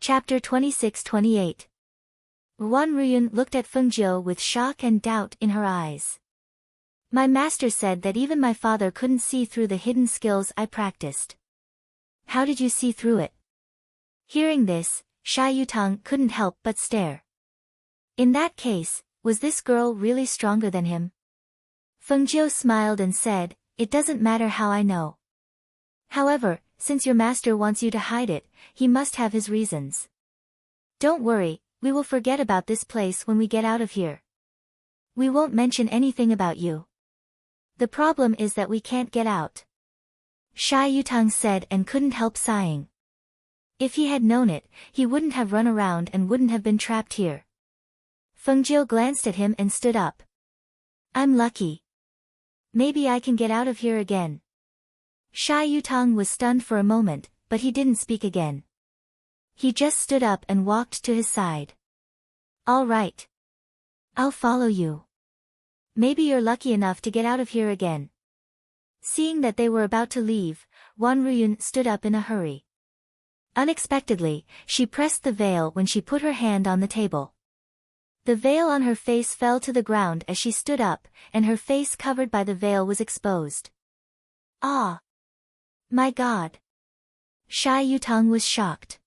Chapter 26-28. Wan Ruyun looked at Fengjiu with shock and doubt in her eyes. My master said that even my father couldn't see through the hidden skills I practiced. How did you see through it? Hearing this, Sha Yutang couldn't help but stare. In that case, was this girl really stronger than him? Fengjiu smiled and said, "It doesn't matter how I know. However, since your master wants you to hide it, he must have his reasons. Don't worry, we will forget about this place when we get out of here. We won't mention anything about you. The problem is that we can't get out." Sha Yutang said and couldn't help sighing. If he had known it, he wouldn't have run around and wouldn't have been trapped here. Fengjiu glanced at him and stood up. "I'm lucky. Maybe I can get out of here again." Sha Yutang was stunned for a moment, but he didn't speak again. He just stood up and walked to his side. "All right. I'll follow you. Maybe you're lucky enough to get out of here again." Seeing that they were about to leave, Wan Ruyun stood up in a hurry. Unexpectedly, she pressed the veil when she put her hand on the table. The veil on her face fell to the ground as she stood up, and her face covered by the veil was exposed. "Ah! My God!" Sha Yutang was shocked.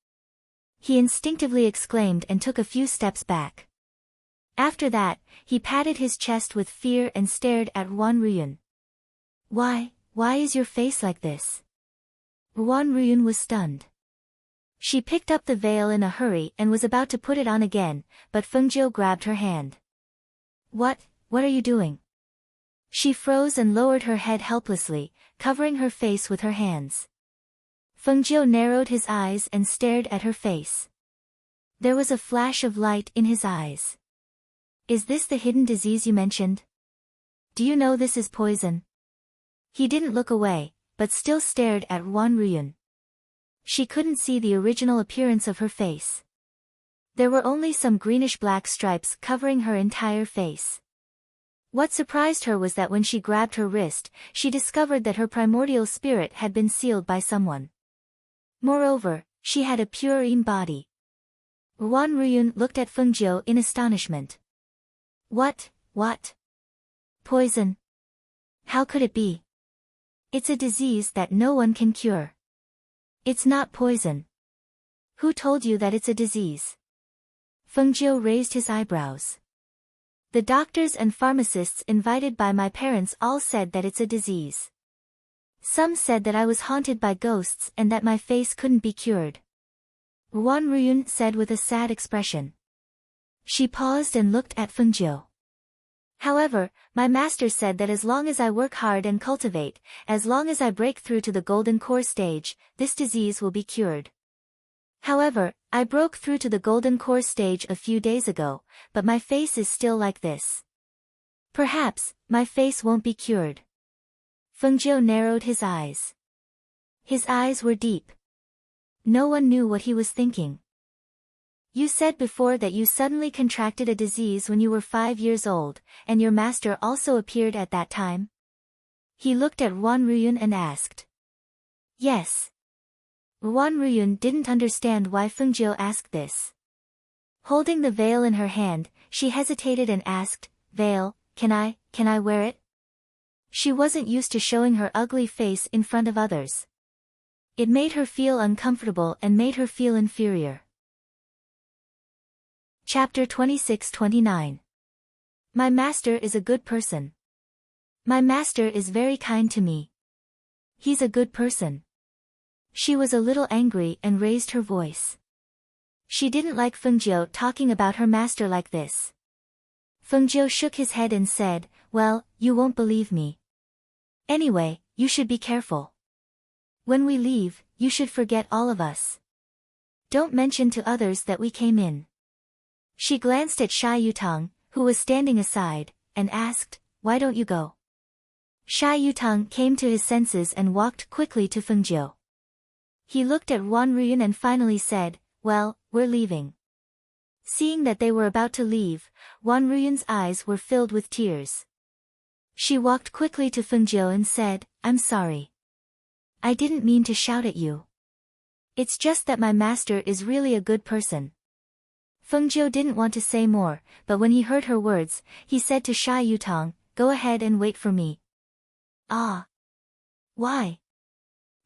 He instinctively exclaimed and took a few steps back. After that, he patted his chest with fear and stared at Wan Ruyun. Why is your face like this?" Wan Ruyun was stunned. She picked up the veil in a hurry and was about to put it on again, but Fengjiu grabbed her hand. What are you doing?" She froze and lowered her head helplessly, covering her face with her hands. Fengjiu narrowed his eyes and stared at her face. There was a flash of light in his eyes. "Is this the hidden disease you mentioned? Do you know this is poison?" He didn't look away, but still stared at Wan Ruyun. She couldn't see the original appearance of her face. There were only some greenish-black stripes covering her entire face. What surprised her was that when she grabbed her wrist, she discovered that her primordial spirit had been sealed by someone. Moreover, she had a pure Yin body. Wan Ruyun looked at Fengjiu in astonishment. What? Poison? How could it be? It's a disease that no one can cure. It's not poison. Who told you that it's a disease? Fengjiu raised his eyebrows. The doctors and pharmacists invited by my parents all said that it's a disease. Some said that I was haunted by ghosts and that my face couldn't be cured. Wan Ruyun said with a sad expression. She paused and looked at Fengjiu. However, my master said that as long as I work hard and cultivate, as long as I break through to the golden core stage, this disease will be cured. However, I broke through to the golden core stage a few days ago, but my face is still like this. Perhaps, my face won't be cured. Fengjiu narrowed his eyes. His eyes were deep. No one knew what he was thinking. You said before that you suddenly contracted a disease when you were 5 years old, and your master also appeared at that time? He looked at Wan Ruyun and asked. Yes. Wan Ruyun didn't understand why Fengjiu asked this. Holding the veil in her hand, she hesitated and asked, "Veil, can I wear it?" She wasn't used to showing her ugly face in front of others. It made her feel uncomfortable and made her feel inferior. Chapter 26-29. My master is a good person. My master is very kind to me. He's a good person. She was a little angry and raised her voice. She didn't like Fengjiu talking about her master like this. Fengjiu shook his head and said, "Well, you won't believe me. Anyway, you should be careful. When we leave, you should forget all of us. Don't mention to others that we came in." She glanced at Sha Yutang, who was standing aside, and asked, "Why don't you go?" Sha Yutang came to his senses and walked quickly to Fengjiu. He looked at Wan Ruyun and finally said, "Well, we're leaving." Seeing that they were about to leave, Wan Ruyun's eyes were filled with tears. She walked quickly to Fengjiu and said, "I'm sorry. I didn't mean to shout at you. It's just that my master is really a good person. Fengjiu didn't want to say more, but when he heard her words, he said to Sha Yutong, "Go ahead and wait for me." Ah. Why?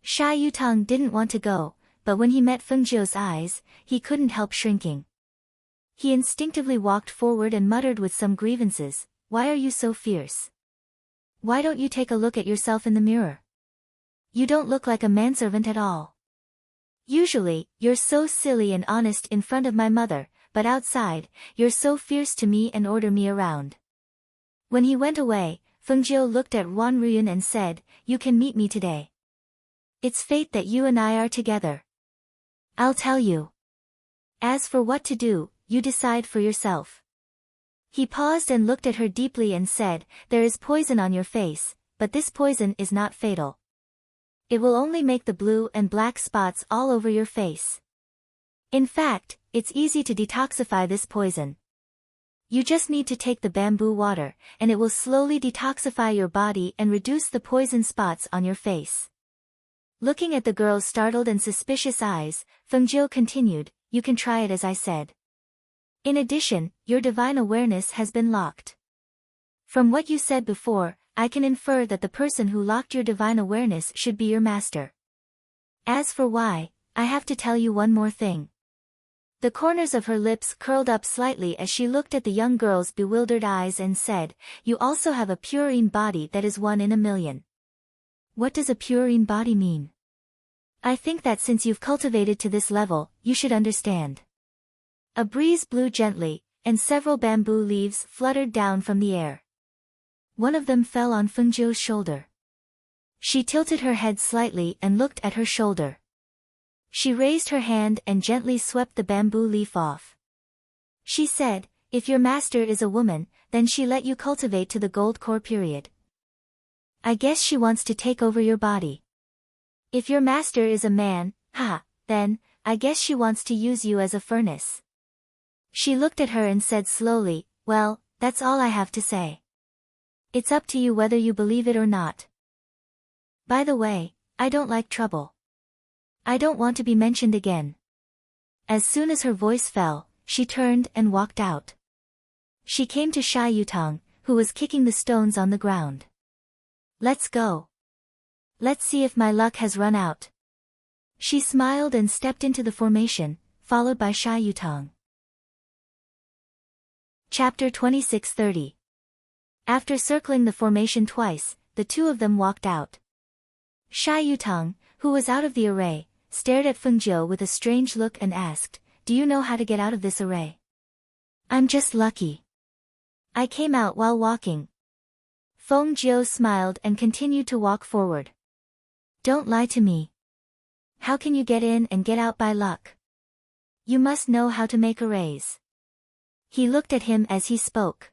Sha Yutong didn't want to go, but when he met Fengjiu's eyes, he couldn't help shrinking. He instinctively walked forward and muttered with some grievances, "Why are you so fierce? Why don't you take a look at yourself in the mirror? You don't look like a manservant at all. Usually, you're so silly and honest in front of my mother, but outside, you're so fierce to me and order me around." When he went away, Fengjiu looked at Wan Ruyun and said, "You can meet me today. It's fate that you and I are together. I'll tell you. As for what to do, you decide for yourself." He paused and looked at her deeply and said, "There is poison on your face, but this poison is not fatal. It will only make the blue and black spots all over your face. In fact, it's easy to detoxify this poison. You just need to take the bamboo water, and it will slowly detoxify your body and reduce the poison spots on your face." Looking at the girl's startled and suspicious eyes, Fengjiu continued, "You can try it as I said. In addition, your divine awareness has been locked. From what you said before, I can infer that the person who locked your divine awareness should be your master. As for why, I have to tell you one more thing." The corners of her lips curled up slightly as she looked at the young girl's bewildered eyes and said, "You also have a purine body that is 1 in a million. What does a purine body mean? I think that since you've cultivated to this level, you should understand." A breeze blew gently, and several bamboo leaves fluttered down from the air. One of them fell on Fengjiu's shoulder. She tilted her head slightly and looked at her shoulder. She raised her hand and gently swept the bamboo leaf off. She said, "If your master is a woman, then she let you cultivate to the gold core period. I guess she wants to take over your body. If your master is a man, then, I guess she wants to use you as a furnace." She looked at her and said slowly, "Well, that's all I have to say. It's up to you whether you believe it or not. By the way, I don't like trouble. I don't want to be mentioned again." As soon as her voice fell, she turned and walked out. She came to Sha Yutong, who was kicking the stones on the ground. "Let's go. Let's see if my luck has run out." She smiled and stepped into the formation, followed by Sha Yutong. Chapter 26:30. After circling the formation twice, the two of them walked out. Sha Yutong, who was out of the array, stared at Fengjiu with a strange look and asked, "Do you know how to get out of this array?" "I'm just lucky. I came out while walking." Fengjiu smiled and continued to walk forward. "Don't lie to me. How can you get in and get out by luck? You must know how to make arrays." He looked at him as he spoke.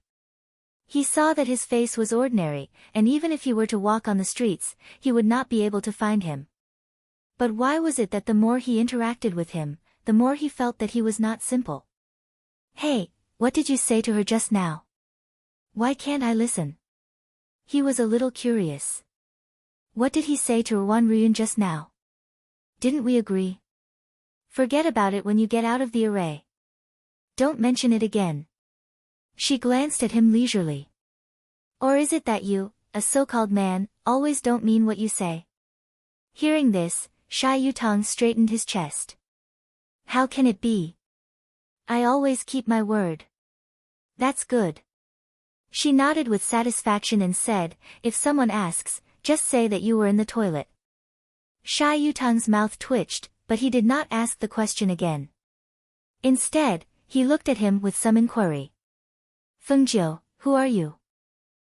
He saw that his face was ordinary, and even if he were to walk on the streets, he would not be able to find him. But why was it that the more he interacted with him, the more he felt that he was not simple? "Hey, what did you say to her just now? Why can't I listen?" He was a little curious. "What did he say to Wan Ruyun just now? Didn't we agree? Forget about it when you get out of the array. Don't mention it again." She glanced at him leisurely. "Or is it that you, a so-called man, always don't mean what you say?" Hearing this, Sha Yutong straightened his chest. "How can it be? I always keep my word." "That's good." She nodded with satisfaction and said, "If someone asks, just say that you were in the toilet." Sha Yutong's mouth twitched, but he did not ask the question again. Instead, he looked at him with some inquiry. "Fengjiu, who are you?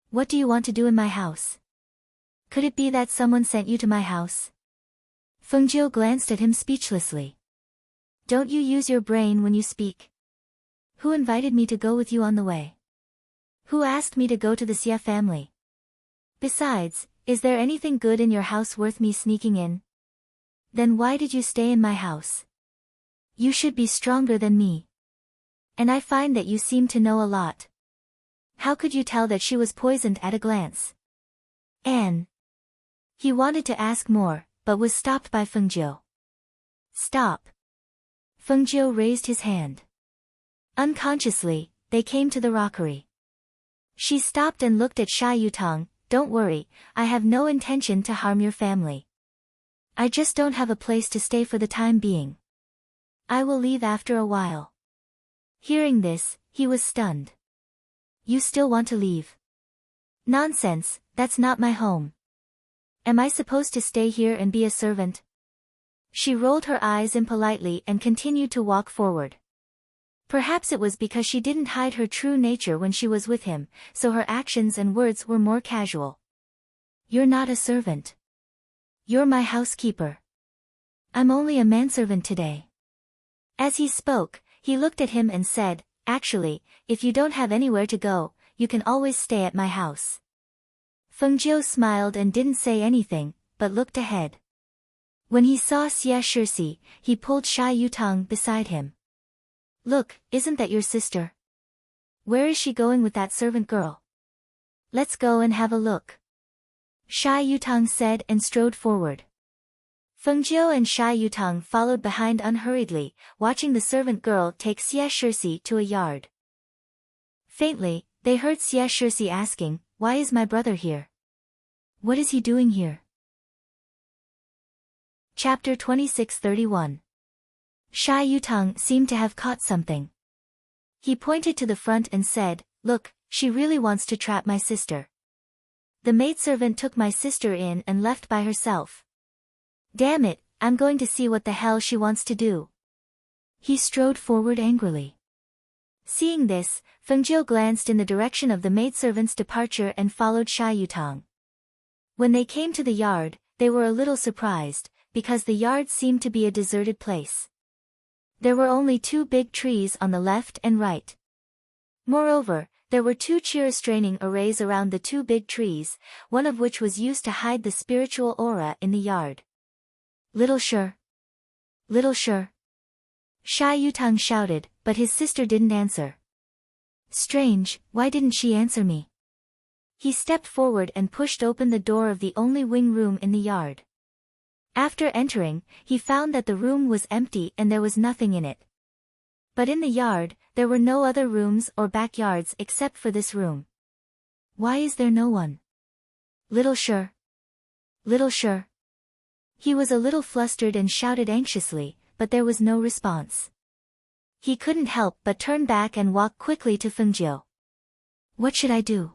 What do you want to do in my house? Could it be that someone sent you to my house?" Fengjiu glanced at him speechlessly. "Don't you use your brain when you speak? Who invited me to go with you on the way? Who asked me to go to the Xie family? Besides, is there anything good in your house worth me sneaking in? Then why did you stay in my house? You should be stronger than me. And I find that you seem to know a lot. How could you tell that she was poisoned at a glance?" "Anne." He wanted to ask more, but was stopped by Fengjiu. Stop. Fengjiu raised his hand. Unconsciously, they came to the rockery. She stopped and looked at Sha Yutang. Don't worry, I have no intention to harm your family. I just don't have a place to stay for the time being. I will leave after a while. Hearing this, he was stunned. You still want to leave? Nonsense, that's not my home. Am I supposed to stay here and be a servant? She rolled her eyes impolitely and continued to walk forward. Perhaps it was because she didn't hide her true nature when she was with him, so her actions and words were more casual. You're not a servant. You're my housekeeper. I'm only a manservant today. As he spoke, he looked at him and said, Actually, if you don't have anywhere to go, you can always stay at my house. Fengjiu smiled and didn't say anything, but looked ahead. When he saw Xie Shixi, he pulled Sha Yutang beside him. Look, isn't that your sister? Where is she going with that servant girl? Let's go and have a look. Sha Yutang said and strode forward. Fengjiu and Sha Yutang followed behind unhurriedly, watching the servant girl take Xie Shixi to a yard. Faintly, they heard Xie Shixi asking, Why is my brother here? What is he doing here? Chapter 26:31. Sha Yutang seemed to have caught something. He pointed to the front and said, Look, she really wants to trap my sister. The maidservant took my sister in and left by herself. Damn it, I'm going to see what the hell she wants to do. He strode forward angrily. Seeing this, Fengjiu glanced in the direction of the maidservant's departure and followed Sha Yutang. When they came to the yard, they were a little surprised, because the yard seemed to be a deserted place. There were only 2 big trees on the left and right. Moreover, there were 2 cheer-restraining arrays around the 2 big trees, one of which was used to hide the spiritual aura in the yard. Little sure. Little sure. Sha Yutang shouted, but his sister didn't answer. Strange, why didn't she answer me? He stepped forward and pushed open the door of the only wing room in the yard. After entering, he found that the room was empty and there was nothing in it. But in the yard, there were no other rooms or backyards except for this room. Why is there no one? Little sure. Little sure. He was a little flustered and shouted anxiously, but there was no response. He couldn't help but turn back and walk quickly to Fengjiu. What should I do?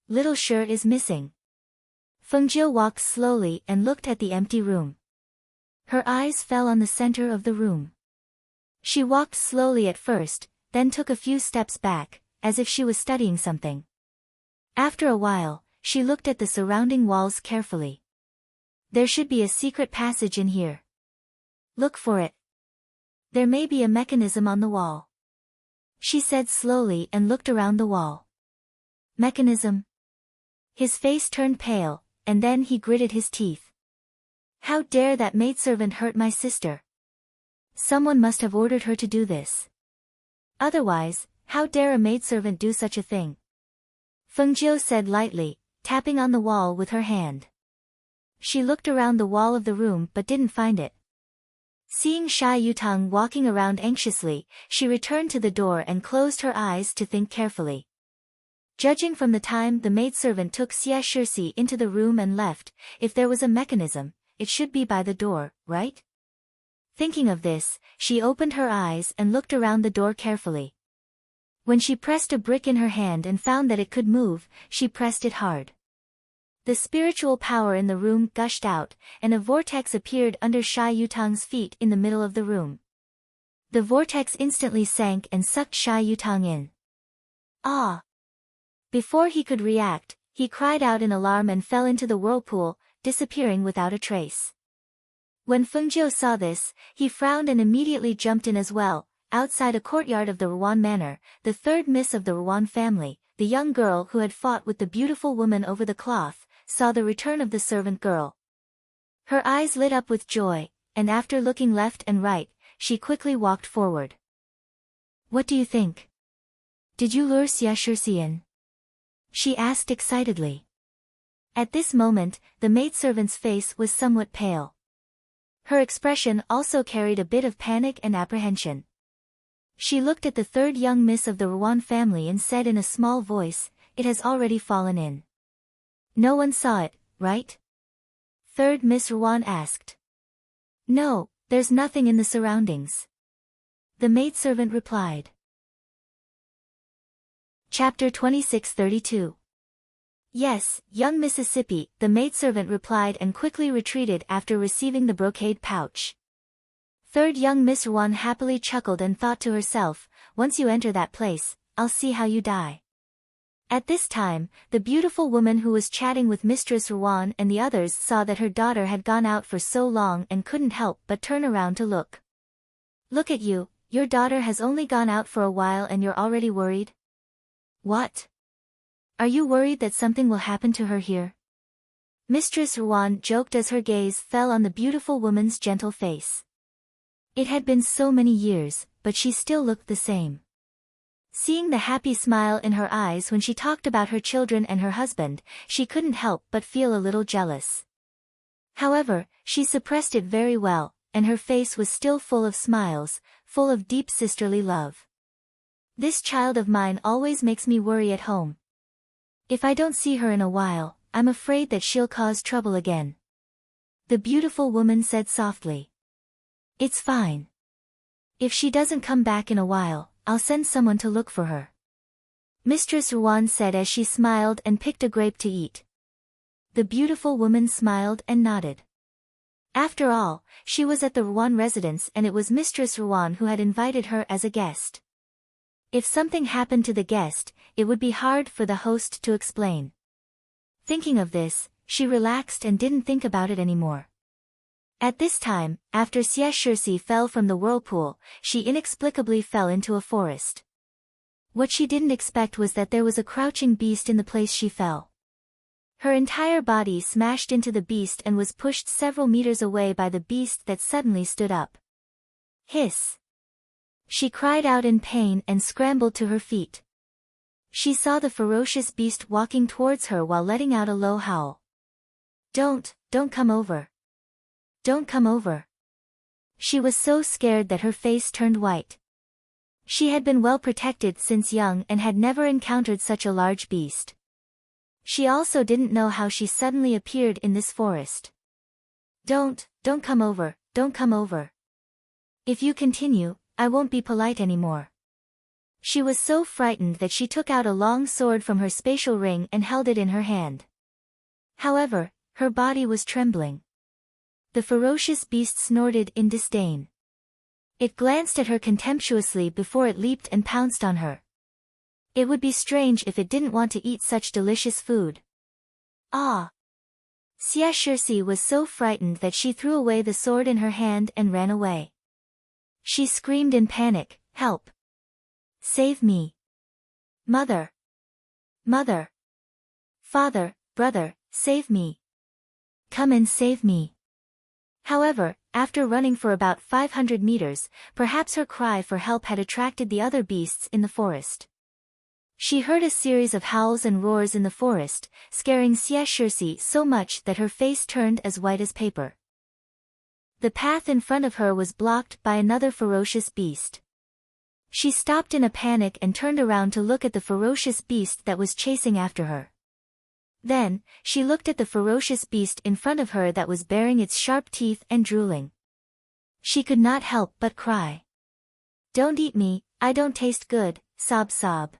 Little sure is missing. Fengjiu walked slowly and looked at the empty room. Her eyes fell on the center of the room. She walked slowly at first, then took a few steps back, as if she was studying something. After a while, she looked at the surrounding walls carefully. There should be a secret passage in here. Look for it. There may be a mechanism on the wall. She said slowly and looked around the wall. Mechanism? His face turned pale, and then he gritted his teeth. How dare that maidservant hurt my sister? Someone must have ordered her to do this. Otherwise, how dare a maidservant do such a thing? Fengjiu said lightly, tapping on the wall with her hand. She looked around the wall of the room but didn't find it. Seeing Sha Yutang walking around anxiously, she returned to the door and closed her eyes to think carefully. Judging from the time the maidservant took Xie Shixi into the room and left, if there was a mechanism, it should be by the door, right? Thinking of this, she opened her eyes and looked around the door carefully. When she pressed a brick in her hand and found that it could move, she pressed it hard. The spiritual power in the room gushed out, and a vortex appeared under Sha Yutang's feet in the middle of the room. The vortex instantly sank and sucked Sha Yutang in. Ah! Before he could react, he cried out in alarm and fell into the whirlpool, disappearing without a trace. When Fengjiu saw this, he frowned and immediately jumped in as well. Outside a courtyard of the Ruan Manor, the third miss of the Ruan family, the young girl who had fought with the beautiful woman over the cloth, saw the return of the servant girl. Her eyes lit up with joy, and after looking left and right, she quickly walked forward. What do you think? Did you lure Xie Shixi in? She asked excitedly. At this moment, the maidservant's face was somewhat pale. Her expression also carried a bit of panic and apprehension. She looked at the third young miss of the Ruan family and said in a small voice, "It has already fallen in." "No one saw it, right?" Third Miss Ruan asked. "No, there's nothing in the surroundings," the maidservant replied. Chapter 2632. "Yes, young Mississippi," the maidservant replied and quickly retreated after receiving the brocade pouch. Third young Miss Ruan happily chuckled and thought to herself, "Once you enter that place, I'll see how you die." At this time, the beautiful woman who was chatting with Mistress Ruan and the others saw that her daughter had gone out for so long and couldn't help but turn around to look. "Look at you, your daughter has only gone out for a while and you're already worried? What? Are you worried that something will happen to her here?" Mistress Ruan joked as her gaze fell on the beautiful woman's gentle face. It had been so many years, but she still looked the same. Seeing the happy smile in her eyes when she talked about her children and her husband, she couldn't help but feel a little jealous. However, she suppressed it very well, and her face was still full of smiles, full of deep sisterly love. "This child of mine always makes me worry at home. If I don't see her in a while, I'm afraid that she'll cause trouble again," the beautiful woman said softly. "It's fine. If she doesn't come back in a while, I'll send someone to look for her," Mistress Ruan said as she smiled and picked a grape to eat. The beautiful woman smiled and nodded. After all, she was at the Ruan residence and it was Mistress Ruan who had invited her as a guest. If something happened to the guest, it would be hard for the host to explain. Thinking of this, she relaxed and didn't think about it anymore. At this time, after Xia Shirsi fell from the whirlpool, she inexplicably fell into a forest. What she didn't expect was that there was a crouching beast in the place she fell. Her entire body smashed into the beast and was pushed several meters away by the beast that suddenly stood up. "Hiss!" She cried out in pain and scrambled to her feet. She saw the ferocious beast walking towards her while letting out a low howl. Don't come over. Don't come over." She was so scared that her face turned white. She had been well protected since young and had never encountered such a large beast. She also didn't know how she suddenly appeared in this forest. Don't come over, don't come over. If you continue, I won't be polite anymore." She was so frightened that she took out a long sword from her spatial ring and held it in her hand. However, her body was trembling. The ferocious beast snorted in disdain. It glanced at her contemptuously before it leaped and pounced on her. It would be strange if it didn't want to eat such delicious food. Ah! Xia Shirsi was so frightened that she threw away the sword in her hand and ran away. She screamed in panic, "Help! Save me! Mother! Mother! Father, brother, save me! Come and save me!" However, after running for about 500 meters, perhaps her cry for help had attracted the other beasts in the forest. She heard a series of howls and roars in the forest, scaring Xia Shirsi so much that her face turned as white as paper. The path in front of her was blocked by another ferocious beast. She stopped in a panic and turned around to look at the ferocious beast that was chasing after her. Then, she looked at the ferocious beast in front of her that was baring its sharp teeth and drooling. She could not help but cry. "Don't eat me, I don't taste good," sob sob.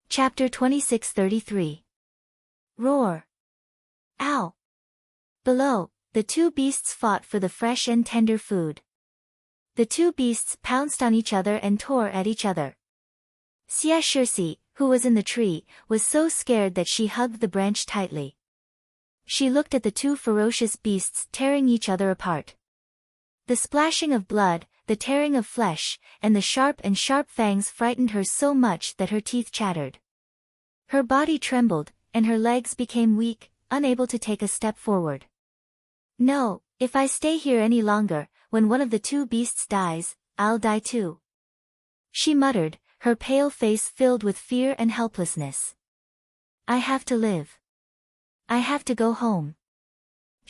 Chapter 2633. Roar! Ow! Below, the two beasts fought for the fresh and tender food. The two beasts pounced on each other and tore at each other. Xia Shirsi, who was in the tree, was so scared that she hugged the branch tightly. She looked at the two ferocious beasts tearing each other apart. The splashing of blood, the tearing of flesh, and the sharp fangs frightened her so much that her teeth chattered. Her body trembled, and her legs became weak, unable to take a step forward. "No, if I stay here any longer, when one of the two beasts dies, I'll die too," she muttered, her pale face filled with fear and helplessness. "I have to live. I have to go home."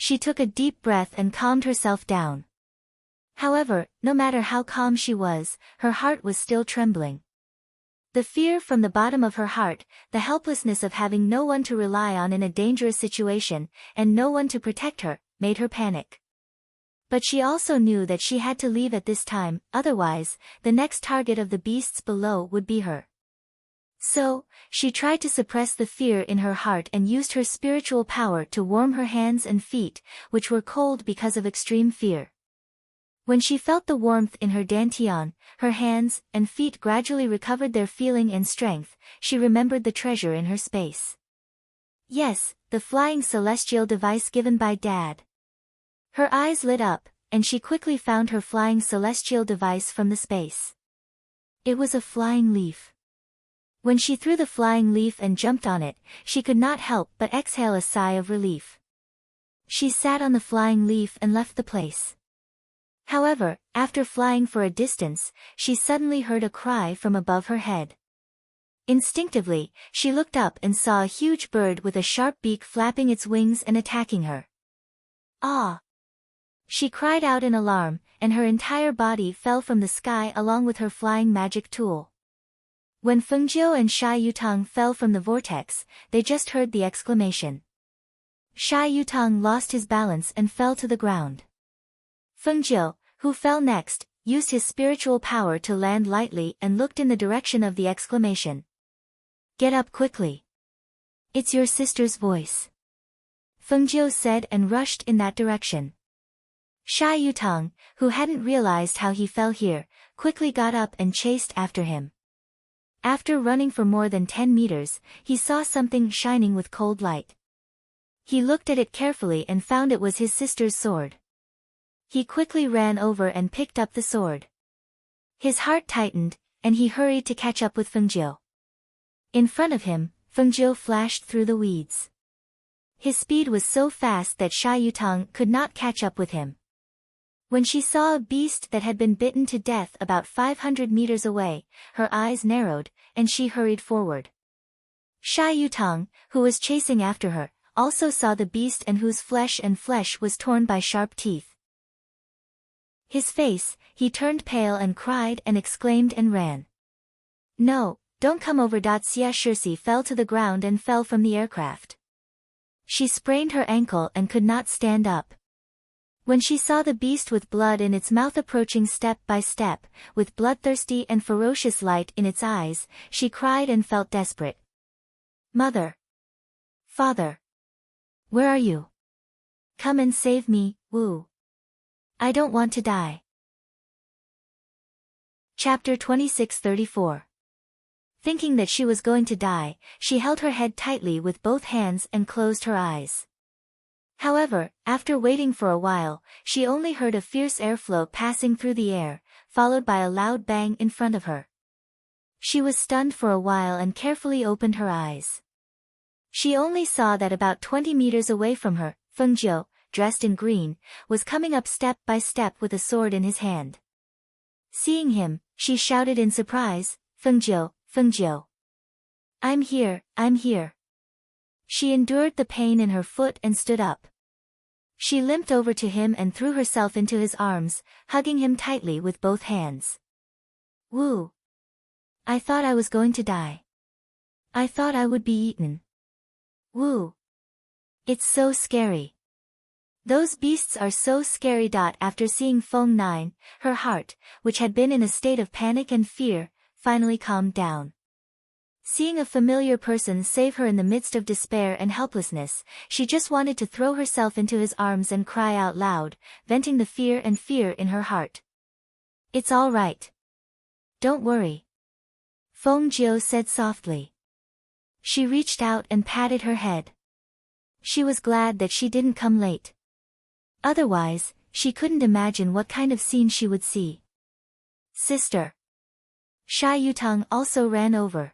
She took a deep breath and calmed herself down. However, no matter how calm she was, her heart was still trembling. The fear from the bottom of her heart, the helplessness of having no one to rely on in a dangerous situation, and no one to protect her, made her panic. But she also knew that she had to leave at this time, otherwise, the next target of the beasts below would be her. So, she tried to suppress the fear in her heart and used her spiritual power to warm her hands and feet, which were cold because of extreme fear. When she felt the warmth in her dantian, her hands and feet gradually recovered their feeling and strength. She remembered the treasure in her space. Yes, the flying celestial device given by Dad. Her eyes lit up, and she quickly found her flying celestial device from the space. It was a flying leaf. When she threw the flying leaf and jumped on it, she could not help but exhale a sigh of relief. She sat on the flying leaf and left the place. However, after flying for a distance, she suddenly heard a cry from above her head. Instinctively, she looked up and saw a huge bird with a sharp beak flapping its wings and attacking her. Ah! She cried out in alarm, and her entire body fell from the sky along with her flying magic tool. When Fengjiu and Sha Yutang fell from the vortex, they just heard the exclamation. Sha Yutang lost his balance and fell to the ground. Fengjiu, who fell next, used his spiritual power to land lightly and looked in the direction of the exclamation. Get up quickly. It's your sister's voice. Fengjiu said and rushed in that direction. Sha Yutang, who hadn't realized how he fell here, quickly got up and chased after him. After running for more than 10 meters, he saw something shining with cold light. He looked at it carefully and found it was his sister's sword. He quickly ran over and picked up the sword. His heart tightened, and he hurried to catch up with Fengjiu. In front of him, Fengjiu flashed through the weeds. His speed was so fast that Sha Yutang could not catch up with him. When she saw a beast that had been bitten to death about 500 meters away, her eyes narrowed, and she hurried forward. Sha Yutang, who was chasing after her, also saw the beast and whose flesh was torn by sharp teeth. His face, he turned pale and cried and exclaimed and ran. No, don't come over. Xia Shirsi fell to the ground and fell from the aircraft. She sprained her ankle and could not stand up. When she saw the beast with blood in its mouth approaching step by step, with bloodthirsty and ferocious light in its eyes, she cried and felt desperate. Mother! Father! Where are you? Come and save me, Wu. I don't want to die. Chapter 26:34. Thinking that she was going to die, she held her head tightly with both hands and closed her eyes. However, after waiting for a while, she only heard a fierce airflow passing through the air, followed by a loud bang in front of her. She was stunned for a while and carefully opened her eyes. She only saw that about 20 meters away from her, Fengjiu, dressed in green, was coming up step by step with a sword in his hand. Seeing him, she shouted in surprise, Fengjiu, Fengjiu. I'm here, I'm here. She endured the pain in her foot and stood up. She limped over to him and threw herself into his arms, hugging him tightly with both hands. Wu. I thought I was going to die. I thought I would be eaten. Wu. It's so scary. Those beasts are so scary. After seeing Feng Nine, her heart, which had been in a state of panic and fear, finally calmed down. Seeing a familiar person save her in the midst of despair and helplessness, she just wanted to throw herself into his arms and cry out loud, venting the fear in her heart. It's all right. Don't worry. Feng Jiu said softly. She reached out and patted her head. She was glad that she didn't come late. Otherwise, she couldn't imagine what kind of scene she would see. Sister. Sha Yutang also ran over.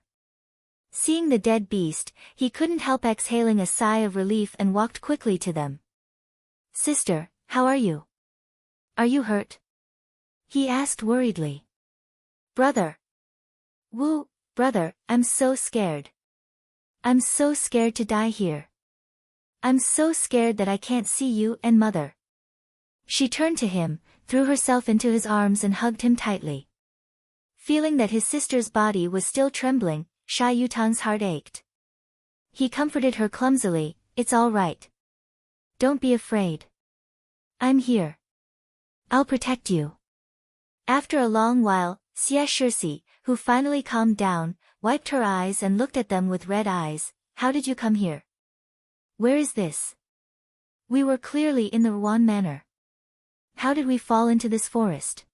Seeing the dead beast, he couldn't help exhaling a sigh of relief and walked quickly to them. Sister, how are you? Are you hurt? He asked worriedly. Brother. Wu, brother, I'm so scared. I'm so scared to die here. I'm so scared that I can't see you and mother. She turned to him, threw herself into his arms and hugged him tightly. Feeling that his sister's body was still trembling, Sha Yutang's heart ached. He comforted her clumsily, it's all right. Don't be afraid. I'm here. I'll protect you. After a long while, Xie Shixi, who finally calmed down, wiped her eyes and looked at them with red eyes. How did you come here? Where is this? We were clearly in the Ruan Manor. How did we fall into this forest?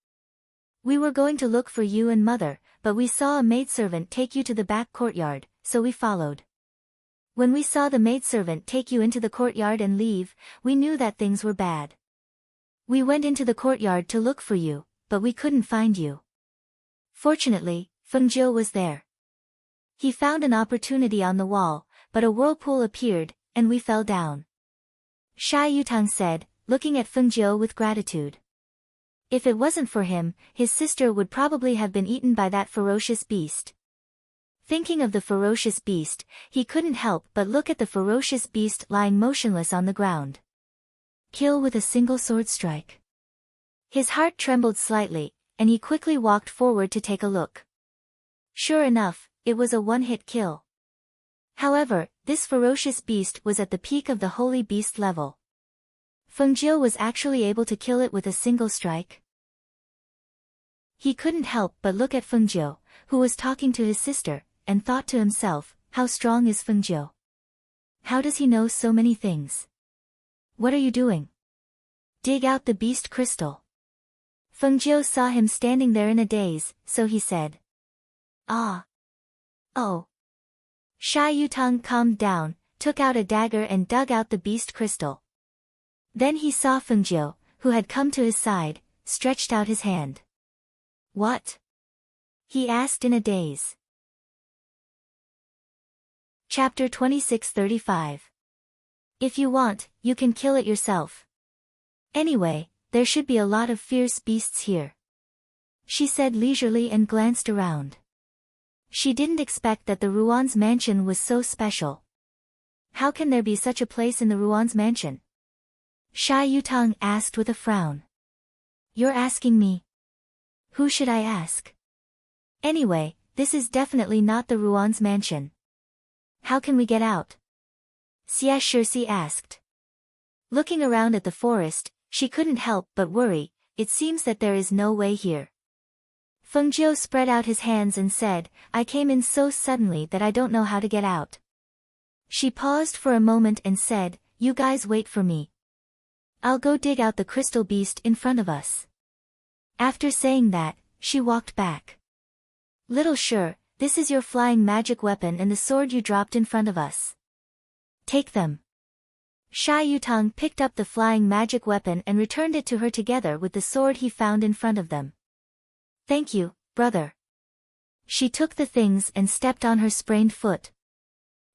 We were going to look for you and mother, but we saw a maidservant take you to the back courtyard, so we followed. When we saw the maidservant take you into the courtyard and leave, we knew that things were bad. We went into the courtyard to look for you, but we couldn't find you. Fortunately, Feng Jiu was there. He found an opportunity on the wall, but a whirlpool appeared, and we fell down. Sha Yutang said, looking at Feng Jiu with gratitude. If it wasn't for him, his sister would probably have been eaten by that ferocious beast. Thinking of the ferocious beast, he couldn't help but look at the ferocious beast lying motionless on the ground. Kill with a single sword strike. His heart trembled slightly, and he quickly walked forward to take a look. Sure enough, it was a one-hit kill. However, this ferocious beast was at the peak of the holy beast level. Feng Jiu was actually able to kill it with a single strike. He couldn't help but look at Feng Jiu, who was talking to his sister, and thought to himself, how strong is Feng Jiu? How does he know so many things? What are you doing? Dig out the beast crystal. Feng Jiu saw him standing there in a daze, so he said. Ah. Oh. Sha Yutang calmed down, took out a dagger and dug out the beast crystal. Then he saw Feng Jiu, who had come to his side, stretched out his hand. What? He asked in a daze. Chapter 26:35. If you want, you can kill it yourself. Anyway, there should be a lot of fierce beasts here. She said leisurely and glanced around. She didn't expect that the Ruan's mansion was so special. How can there be such a place in the Ruan's mansion? Sha Yutang asked with a frown. You're asking me? Who should I ask? Anyway, this is definitely not the Ruan's mansion. How can we get out? Xie Shixi asked. Looking around at the forest, she couldn't help but worry, it seems that there is no way here. Feng Jiu spread out his hands and said, I came in so suddenly that I don't know how to get out. She paused for a moment and said, you guys wait for me. I'll go dig out the crystal beast in front of us. After saying that, she walked back. Little Sure, this is your flying magic weapon and the sword you dropped in front of us. Take them. Sha Yutang picked up the flying magic weapon and returned it to her together with the sword he found in front of them. Thank you, brother. She took the things and stepped on her sprained foot.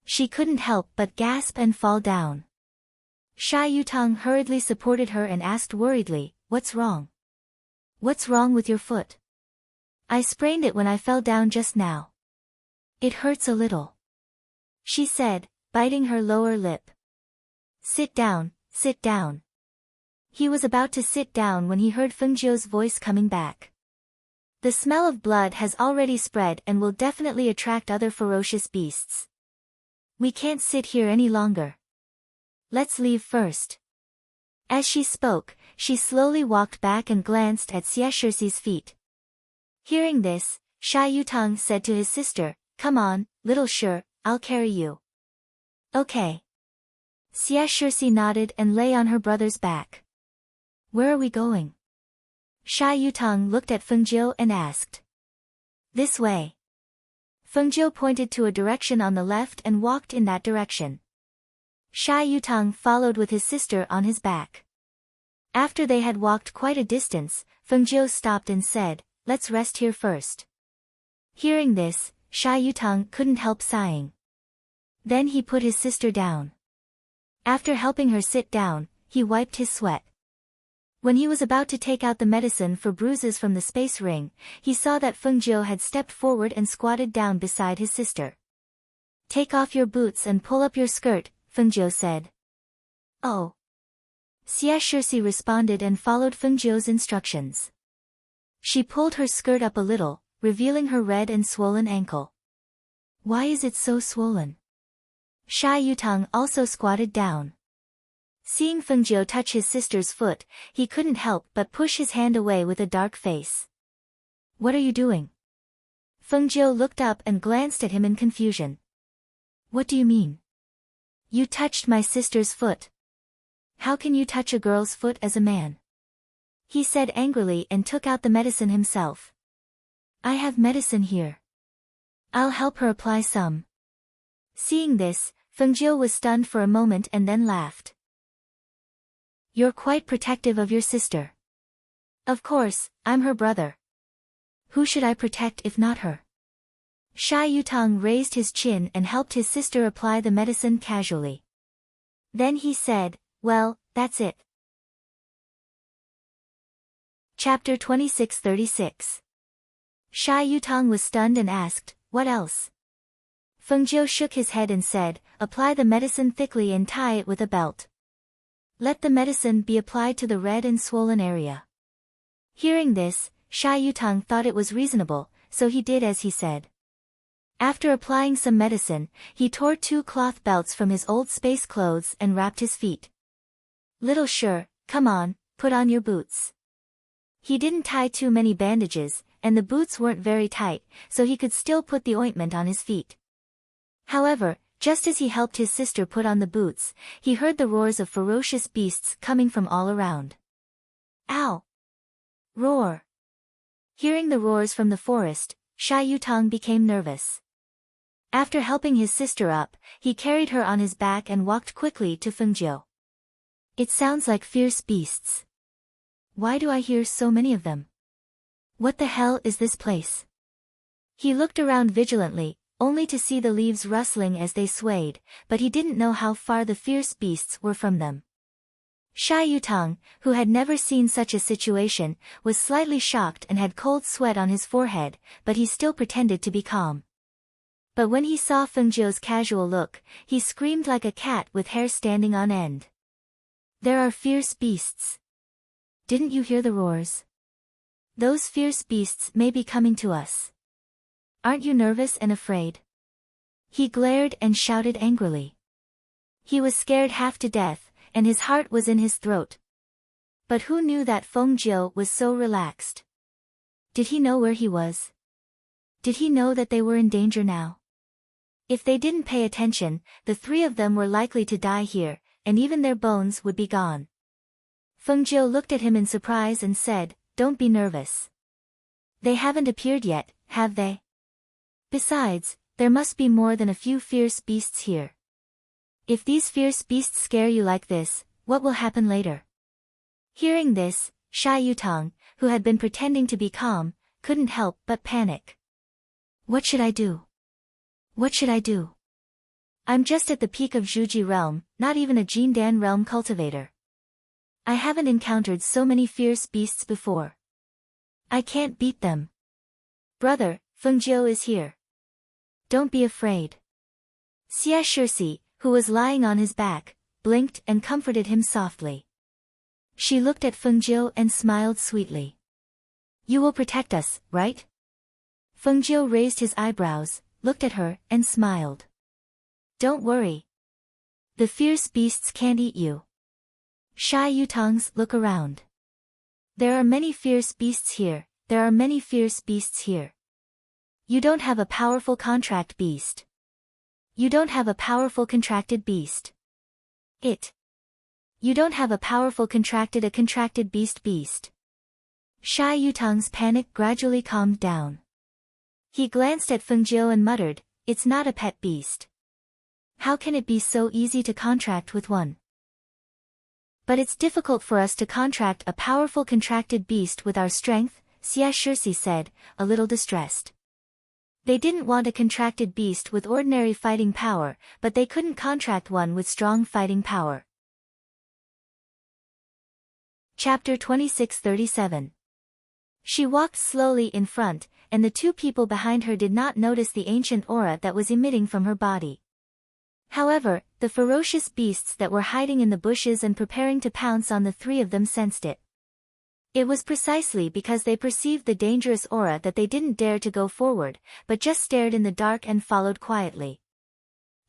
She couldn't help but gasp and fall down. Sha Yutang hurriedly supported her and asked worriedly, what's wrong? What's wrong with your foot? I sprained it when I fell down just now. It hurts a little. She said, biting her lower lip. Sit down, sit down. He was about to sit down when he heard Feng Jiu's voice coming back. The smell of blood has already spread and will definitely attract other ferocious beasts. We can't sit here any longer. Let's leave first. As she spoke, she slowly walked back and glanced at Xie Shixi's feet. Hearing this, Sha Yutang said to his sister, come on, little Sure, I'll carry you. Okay. Xie Shixi nodded and lay on her brother's back. Where are we going? Sha Yutang looked at Feng Jiu and asked. This way. Feng Jiu pointed to a direction on the left and walked in that direction. Sha Yutang followed with his sister on his back. After they had walked quite a distance, Feng Jiu stopped and said, let's rest here first. Hearing this, Sha Yutang couldn't help sighing. Then he put his sister down. After helping her sit down, he wiped his sweat. When he was about to take out the medicine for bruises from the space ring, he saw that Feng Jiu had stepped forward and squatted down beside his sister. Take off your boots and pull up your skirt, Feng Jiu said. Oh. Xia Shixi responded and followed Fengjiu's instructions. She pulled her skirt up a little, revealing her red and swollen ankle. Why is it so swollen? Sha Yutang also squatted down. Seeing Fengjiu touch his sister's foot, he couldn't help but push his hand away with a dark face. What are you doing? Fengjiu looked up and glanced at him in confusion. What do you mean? You touched my sister's foot. How can you touch a girl's foot as a man? He said angrily and took out the medicine himself. I have medicine here. I'll help her apply some. Seeing this, Fengjiu was stunned for a moment and then laughed. You're quite protective of your sister. Of course, I'm her brother. Who should I protect if not her? Sha Yutang raised his chin and helped his sister apply the medicine casually. Then he said, well, that's it. Chapter 2636. Sha Yutang was stunned and asked, what else? Fengjiu shook his head and said, apply the medicine thickly and tie it with a belt. Let the medicine be applied to the red and swollen area. Hearing this, Sha Yutang thought it was reasonable, so he did as he said. After applying some medicine, he tore 2 cloth belts from his old space clothes and wrapped his feet. Little Sure, come on, put on your boots. He didn't tie too many bandages, and the boots weren't very tight, so he could still put the ointment on his feet. However, just as he helped his sister put on the boots, he heard the roars of ferocious beasts coming from all around. Ow! Roar! Hearing the roars from the forest, Sha Yutang became nervous. After helping his sister up, he carried her on his back and walked quickly to Fengjiu. It sounds like fierce beasts. Why do I hear so many of them? What the hell is this place? He looked around vigilantly, only to see the leaves rustling as they swayed, but he didn't know how far the fierce beasts were from them. Sha Yutang, who had never seen such a situation, was slightly shocked and had cold sweat on his forehead, but he still pretended to be calm. But when he saw Fengjiu's casual look, he screamed like a cat with hair standing on end. There are fierce beasts. Didn't you hear the roars? Those fierce beasts may be coming to us. Aren't you nervous and afraid? He glared and shouted angrily. He was scared half to death, and his heart was in his throat. But who knew that Fengjiu was so relaxed? Did he know where he was? Did he know that they were in danger now? If they didn't pay attention, the 3 of them were likely to die here, and even their bones would be gone. Fengjiu looked at him in surprise and said, don't be nervous. They haven't appeared yet, have they? Besides, there must be more than a few fierce beasts here. If these fierce beasts scare you like this, what will happen later? Hearing this, Sha Yutang, who had been pretending to be calm, couldn't help but panic. What should I do? What should I do? I'm just at the peak of Zhuji realm, not even a Jindan realm cultivator. I haven't encountered so many fierce beasts before. I can't beat them. Brother, Fengjiu is here. Don't be afraid. Xia Shixi, who was lying on his back, blinked and comforted him softly. She looked at Fengjiu and smiled sweetly. You will protect us, right? Fengjiu raised his eyebrows, looked at her, and smiled. Don't worry. The fierce beasts can't eat you. Sha Yutang's look around. There are many fierce beasts here, there are many fierce beasts here. You don't have a powerful contract beast. You don't have a powerful contracted beast. You don't have a powerful contracted beast. Sha Yutang's panic gradually calmed down. He glanced at Fengjiu and muttered, it's not a pet beast. How can it be so easy to contract with one? But it's difficult for us to contract a powerful contracted beast with our strength, Xia Shixi said, a little distressed. They didn't want a contracted beast with ordinary fighting power, but they couldn't contract one with strong fighting power. Chapter 2637. She walked slowly in front, and the 2 people behind her did not notice the ancient aura that was emitting from her body. However, the ferocious beasts that were hiding in the bushes and preparing to pounce on the three of them sensed it. It was precisely because they perceived the dangerous aura that they didn't dare to go forward, but just stared in the dark and followed quietly.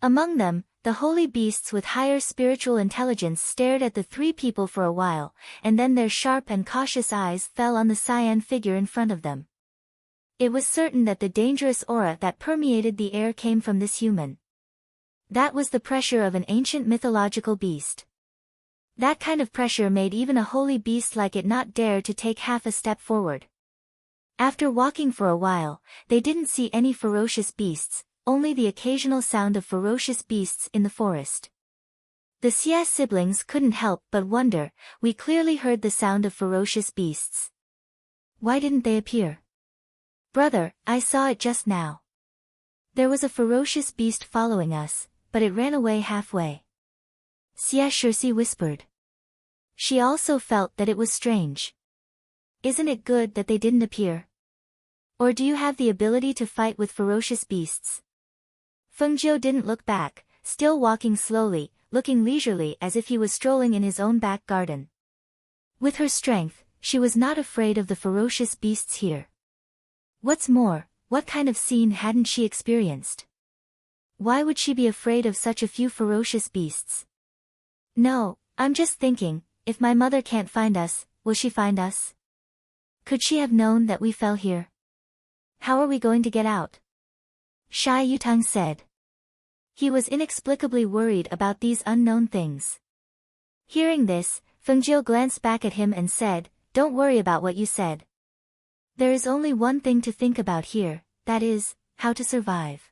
Among them, the holy beasts with higher spiritual intelligence stared at the three people for a while, and then their sharp and cautious eyes fell on the cyan figure in front of them. It was certain that the dangerous aura that permeated the air came from this human. That was the pressure of an ancient mythological beast. That kind of pressure made even a holy beast like it not dare to take half a step forward. After walking for a while, they didn't see any ferocious beasts, only the occasional sound of ferocious beasts in the forest. The Xia siblings couldn't help but wonder, we clearly heard the sound of ferocious beasts. Why didn't they appear? Brother, I saw it just now. There was a ferocious beast following us, but it ran away halfway. Xia Shirsi whispered. She also felt that it was strange. Isn't it good that they didn't appear? Or do you have the ability to fight with ferocious beasts? Fengjiu didn't look back, still walking slowly, looking leisurely as if he was strolling in his own back garden. With her strength, she was not afraid of the ferocious beasts here. What's more, what kind of scene hadn't she experienced? Why would she be afraid of such a few ferocious beasts? No, I'm just thinking, if my mother can't find us, will she find us? Could she have known that we fell here? How are we going to get out? Shai Yutang said. He was inexplicably worried about these unknown things. Hearing this, Fengjiu glanced back at him and said, Don't worry about what you said. There is only one thing to think about here, that is, how to survive.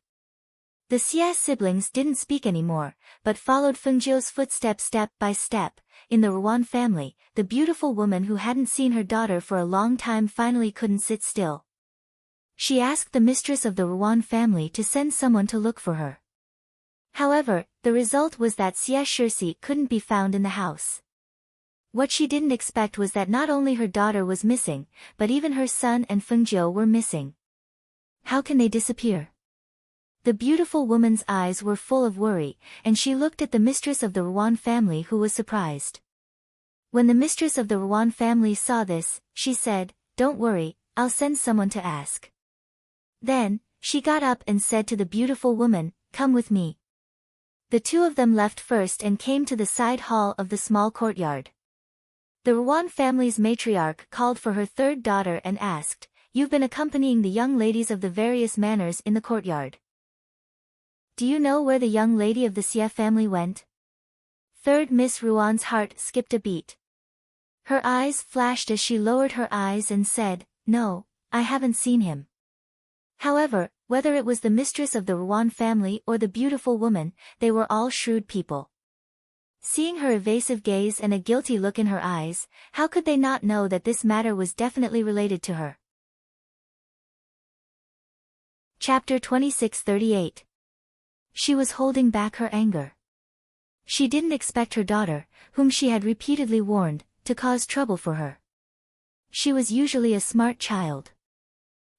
The Xia siblings didn't speak anymore, but followed Fengjiu's footsteps step by step. In the Ruan family, the beautiful woman who hadn't seen her daughter for a long time finally couldn't sit still. She asked the mistress of the Ruan family to send someone to look for her. However, the result was that Xia Shirsi couldn't be found in the house. What she didn't expect was that not only her daughter was missing, but even her son and Fengjiu were missing. How can they disappear? The beautiful woman's eyes were full of worry, and she looked at the mistress of the Ruan family who was surprised. When the mistress of the Ruan family saw this, she said, Don't worry, I'll send someone to ask. Then, she got up and said to the beautiful woman, Come with me. The two of them left first and came to the side hall of the small courtyard. The Ruan family's matriarch called for her third daughter and asked, You've been accompanying the young ladies of the various manors in the courtyard. Do you know where the young lady of the Xia family went? Third Miss Ruan's heart skipped a beat. Her eyes flashed as she lowered her eyes and said, No, I haven't seen him. However, whether it was the mistress of the Ruan family or the beautiful woman, they were all shrewd people. Seeing her evasive gaze and a guilty look in her eyes, how could they not know that this matter was definitely related to her? Chapter 2638. She was holding back her anger. She didn't expect her daughter, whom she had repeatedly warned, to cause trouble for her. She was usually a smart child.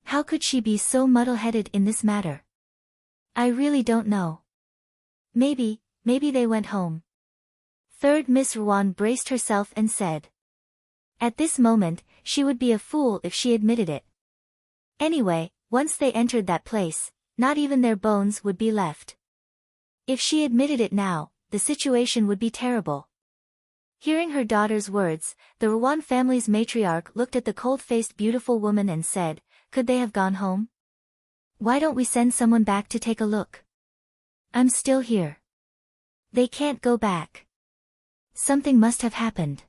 How could she be so muddle-headed in this matter? I really don't know. Maybe they went home. Third Miss Ruan braced herself and said. At this moment, she would be a fool if she admitted it. Anyway, once they entered that place, not even their bones would be left. If she admitted it now, the situation would be terrible. Hearing her daughter's words, the Ruan family's matriarch looked at the cold-faced beautiful woman and said, Could they have gone home? Why don't we send someone back to take a look? I'm still here. They can't go back. Something must have happened.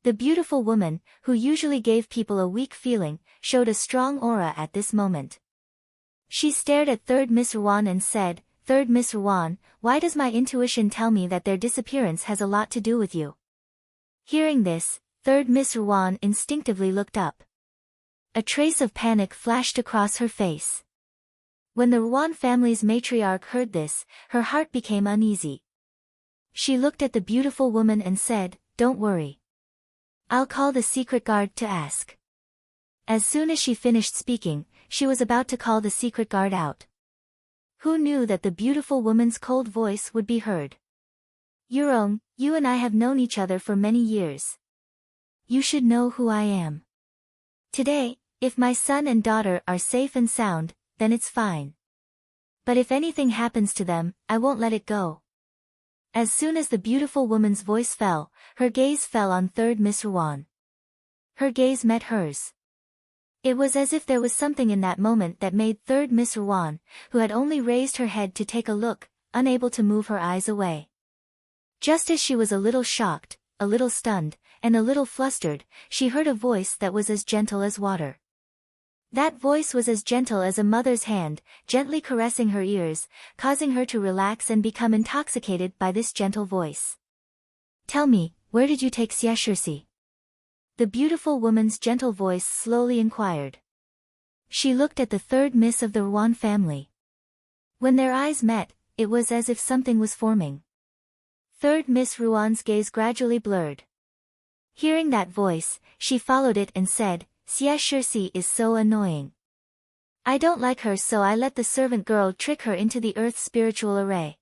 The beautiful woman, who usually gave people a weak feeling, showed a strong aura at this moment. She stared at Third Miss Ruan and said, Third Miss Ruan, why does my intuition tell me that their disappearance has a lot to do with you? Hearing this, Third Miss Ruan instinctively looked up. A trace of panic flashed across her face. When the Ruan family's matriarch heard this, her heart became uneasy. She looked at the beautiful woman and said, Don't worry. I'll call the secret guard to ask. As soon as she finished speaking, she was about to call the secret guard out. Who knew that the beautiful woman's cold voice would be heard? Yurong, you and I have known each other for many years. You should know who I am. Today, if my son and daughter are safe and sound, then it's fine. But if anything happens to them, I won't let it go. As soon as the beautiful woman's voice fell, her gaze fell on third Miss Ruan. Her gaze met hers. It was as if there was something in that moment that made third Miss Ruan, who had only raised her head to take a look, unable to move her eyes away. Just as she was a little shocked, a little stunned, and a little flustered, she heard a voice that was as gentle as water. That voice was as gentle as a mother's hand, gently caressing her ears, causing her to relax and become intoxicated by this gentle voice. Tell me, where did you take Xie Shisi? The beautiful woman's gentle voice slowly inquired. She looked at the third miss of the Ruan family. When their eyes met, it was as if something was forming. Third Miss Ruan's gaze gradually blurred. Hearing that voice, she followed it and said, Xie Shisi is so annoying. I don't like her, so I let the servant girl trick her into the earth's spiritual array.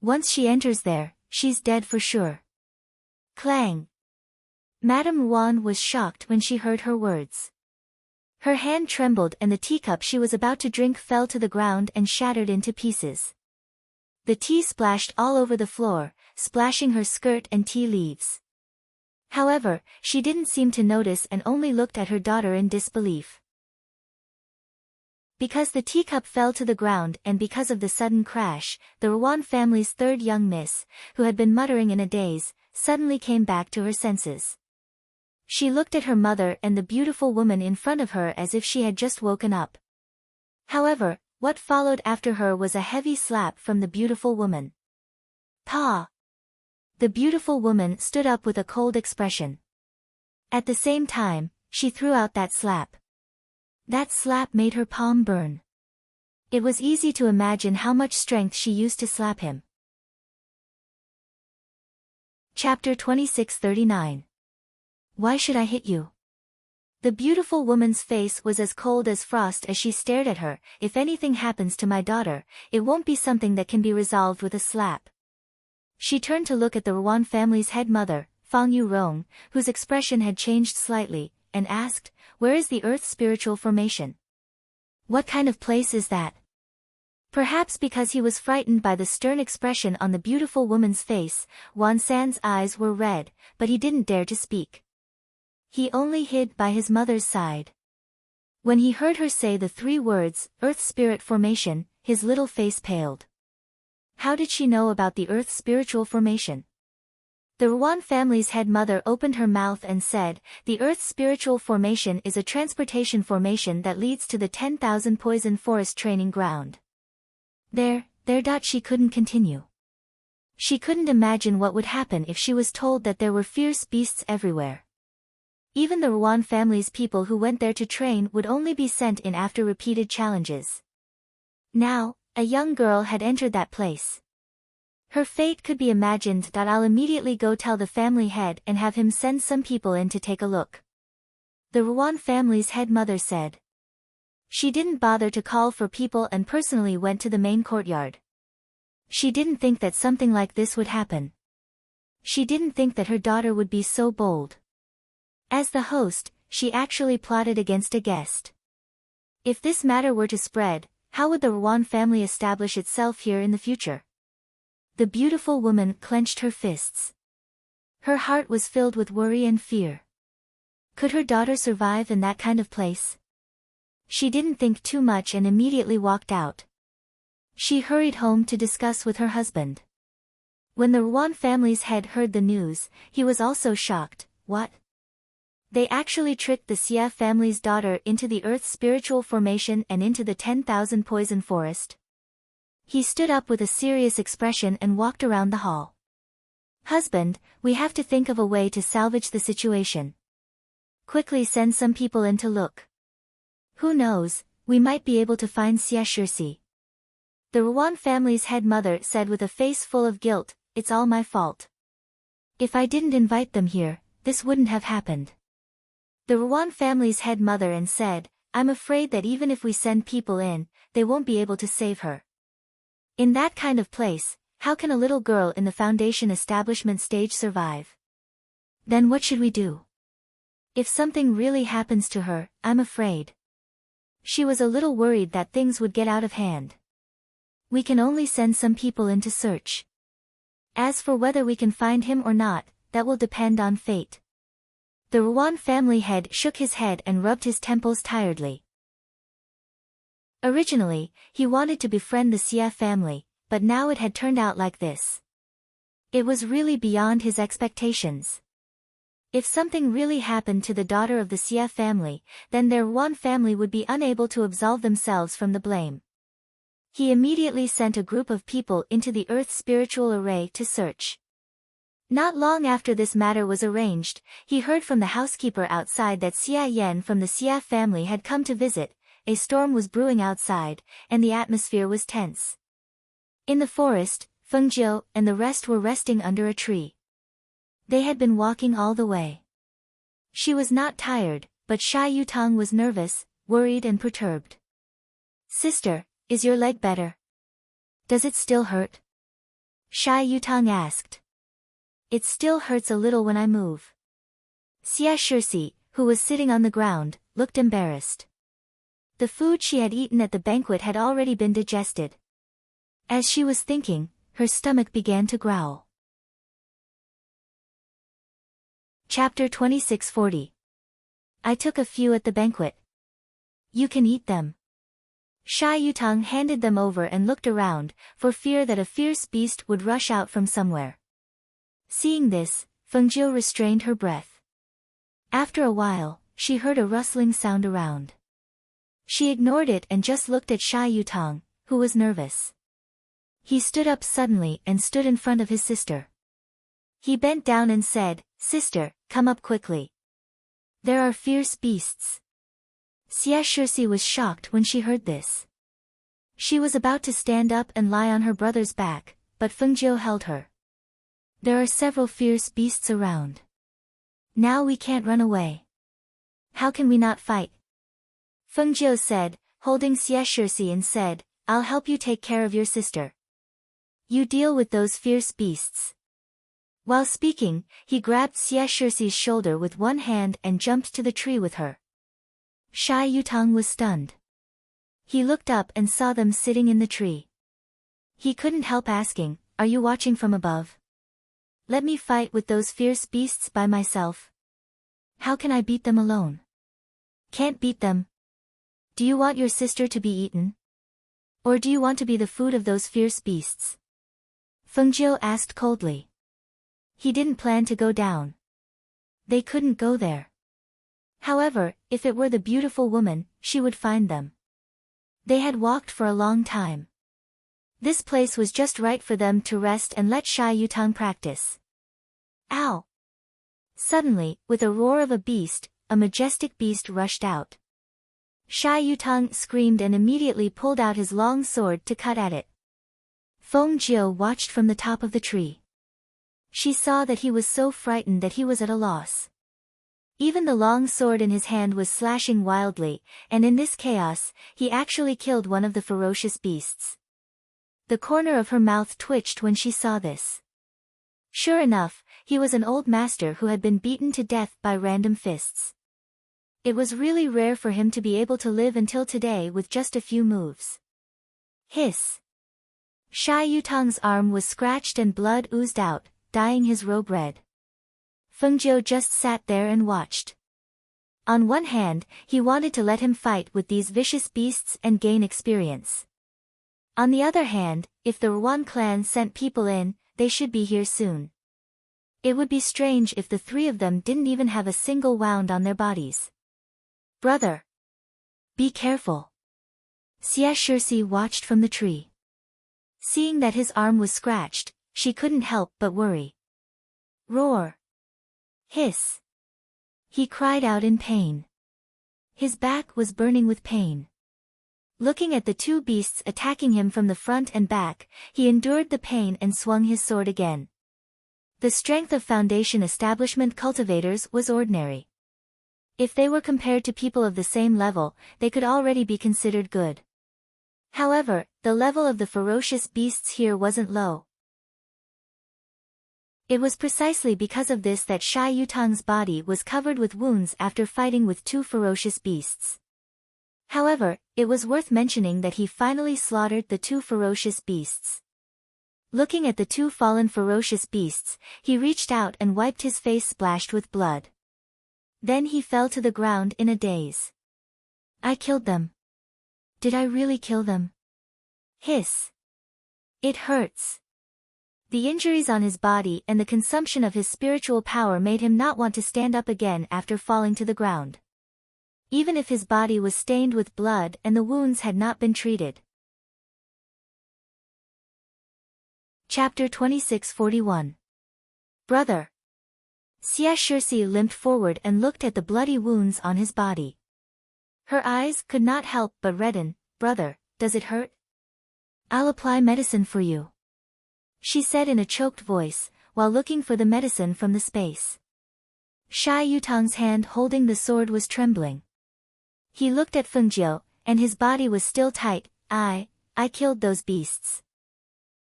Once she enters there, she's dead for sure. Clang! Madame Ruan was shocked when she heard her words. Her hand trembled and the teacup she was about to drink fell to the ground and shattered into pieces. The tea splashed all over the floor, splashing her skirt and tea leaves. However, she didn't seem to notice and only looked at her daughter in disbelief. Because the teacup fell to the ground and because of the sudden crash, the Ruan family's third young miss, who had been muttering in a daze, suddenly came back to her senses. She looked at her mother and the beautiful woman in front of her as if she had just woken up. However, what followed after her was a heavy slap from the beautiful woman. Pa! The beautiful woman stood up with a cold expression. At the same time, she threw out that slap. That slap made her palm burn. It was easy to imagine how much strength she used to slap him. Chapter 2639. Why should I hit you? The beautiful woman's face was as cold as frost as she stared at her. If anything happens to my daughter, it won't be something that can be resolved with a slap. She turned to look at the Ruan family's head mother, Fang Yurong, whose expression had changed slightly, and asked, Where is the Earth's spiritual formation? What kind of place is that? Perhaps because he was frightened by the stern expression on the beautiful woman's face, Wan San's eyes were red, but he didn't dare to speak. He only hid by his mother's side. When he heard her say the three words, Earth Spirit Formation, his little face paled. How did she know about the Earth's spiritual formation? The Ruan family's head mother opened her mouth and said, The Earth's spiritual formation is a transportation formation that leads to the 10,000 poison forest training ground. There, she couldn't continue. She couldn't imagine what would happen if she was told that there were fierce beasts everywhere. Even the Ruan family's people who went there to train would only be sent in after repeated challenges. Now, a young girl had entered that place. Her fate could be imagined. I'll immediately go tell the family head and have him send some people in to take a look. The Ruan family's head mother said. She didn't bother to call for people and personally went to the main courtyard. She didn't think that something like this would happen. She didn't think that her daughter would be so bold. As the host, she actually plotted against a guest. If this matter were to spread, how would the Ruan family establish itself here in the future? The beautiful woman clenched her fists. Her heart was filled with worry and fear. Could her daughter survive in that kind of place? She didn't think too much and immediately walked out. She hurried home to discuss with her husband. When the Ruan family's head heard the news, he was also shocked. What? They actually tricked the Xie family's daughter into the Earth's spiritual formation and into the 10,000 poison forest. He stood up with a serious expression and walked around the hall. Husband, we have to think of a way to salvage the situation. Quickly send some people in to look. Who knows, we might be able to find Xie Shisi. The Ruan family's head mother said with a face full of guilt, It's all my fault. If I didn't invite them here, this wouldn't have happened. The Ruan family's head mother and said, I'm afraid that even if we send people in, they won't be able to save her. In that kind of place, how can a little girl in the foundation establishment stage survive? Then what should we do? If something really happens to her, I'm afraid. She was a little worried that things would get out of hand. We can only send some people in to search. As for whether we can find him or not, that will depend on fate. The Ruan family head shook his head and rubbed his temples tiredly. Originally, he wanted to befriend the Xia family, but now it had turned out like this. It was really beyond his expectations. If something really happened to the daughter of the Xia family, then their Ruan family would be unable to absolve themselves from the blame. He immediately sent a group of people into the Earth's spiritual array to search. Not long after this matter was arranged, he heard from the housekeeper outside that Xia Yan from the Xia family had come to visit. A storm was brewing outside, and the atmosphere was tense. In the forest, Feng Jiu and the rest were resting under a tree. They had been walking all the way. She was not tired, but Shai Yutang was nervous, worried and perturbed. "Sister, is your leg better? Does it still hurt?" Shai Yutang asked. "It still hurts a little when I move." Xia Shirsi, who was sitting on the ground, looked embarrassed. The food she had eaten at the banquet had already been digested. As she was thinking, her stomach began to growl. Chapter 2640. I took a few at the banquet. You can eat them. Shai Yutang handed them over and looked around, for fear that a fierce beast would rush out from somewhere. Seeing this, Feng Jiu restrained her breath. After a while, she heard a rustling sound around. She ignored it and just looked at Shai Yutang, who was nervous. He stood up suddenly and stood in front of his sister. He bent down and said, "Sister, come up quickly. There are fierce beasts." Xia Shirsi was shocked when she heard this. She was about to stand up and lie on her brother's back, but Feng Jiu held her. "There are several fierce beasts around. Now we can't run away. How can we not fight?" Feng Jiu said, holding Xia Shirsi, and said, "I'll help you take care of your sister. You deal with those fierce beasts." While speaking, he grabbed Xia Shirsi's shoulder with one hand and jumped to the tree with her. Shai Yutang was stunned. He looked up and saw them sitting in the tree. He couldn't help asking, "Are you watching from above? Let me fight with those fierce beasts by myself. How can I beat them alone?" "Can't beat them. Do you want your sister to be eaten? Or do you want to be the food of those fierce beasts?" Feng Jiu asked coldly. He didn't plan to go down. They couldn't go there. However, if it were the beautiful woman, she would find them. They had walked for a long time. This place was just right for them to rest and let Shai Yutang practice. Ow! Suddenly, with a roar of a beast, a majestic beast rushed out. Shai Yutang screamed and immediately pulled out his long sword to cut at it. Feng Jiu watched from the top of the tree. She saw that he was so frightened that he was at a loss. Even the long sword in his hand was slashing wildly, and in this chaos, he actually killed one of the ferocious beasts. The corner of her mouth twitched when she saw this. Sure enough, he was an old master who had been beaten to death by random fists. It was really rare for him to be able to live until today with just a few moves. Hiss! Shai Yutang's arm was scratched and blood oozed out, dyeing his robe red. Feng Jiu just sat there and watched. On one hand, he wanted to let him fight with these vicious beasts and gain experience. On the other hand, if the Ruan clan sent people in, they should be here soon. It would be strange if the three of them didn't even have a single wound on their bodies. "Brother! Be careful!" Xia Shirsi watched from the tree. Seeing that his arm was scratched, she couldn't help but worry. Roar! Hiss! He cried out in pain. His back was burning with pain. Looking at the two beasts attacking him from the front and back, he endured the pain and swung his sword again. The strength of Foundation establishment cultivators was ordinary. If they were compared to people of the same level, they could already be considered good. However, the level of the ferocious beasts here wasn't low. It was precisely because of this that Sha Yutang's body was covered with wounds after fighting with two ferocious beasts. However, it was worth mentioning that he finally slaughtered the two ferocious beasts. Looking at the two fallen ferocious beasts, he reached out and wiped his face splashed with blood. Then he fell to the ground in a daze. I killed them. Did I really kill them? Hiss. It hurts. The injuries on his body and the consumption of his spiritual power made him not want to stand up again after falling to the ground. Even if his body was stained with blood and the wounds had not been treated. Chapter 2641. Brother. Xia Shirsi limped forward and looked at the bloody wounds on his body. Her eyes could not help but redden. Brother, does it hurt? I'll apply medicine for you, she said in a choked voice, while looking for the medicine from the space. Sha Yutang's hand holding the sword was trembling. He looked at Fengjiu, and his body was still tight. I killed those beasts.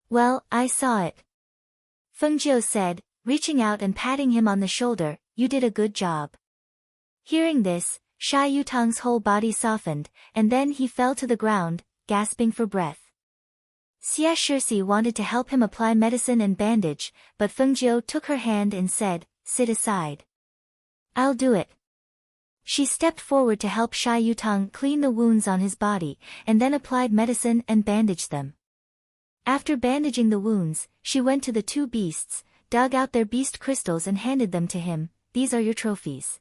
Well, I saw it. Fengjiu said, reaching out and patting him on the shoulder. You did a good job. Hearing this, Sha Yutang's whole body softened, and then he fell to the ground, gasping for breath. Xia Shirsi wanted to help him apply medicine and bandage, but Fengjiu took her hand and said, sit aside. I'll do it. She stepped forward to help Sha Yutang clean the wounds on his body, and then applied medicine and bandaged them. After bandaging the wounds, she went to the two beasts, dug out their beast crystals and handed them to him. These are your trophies.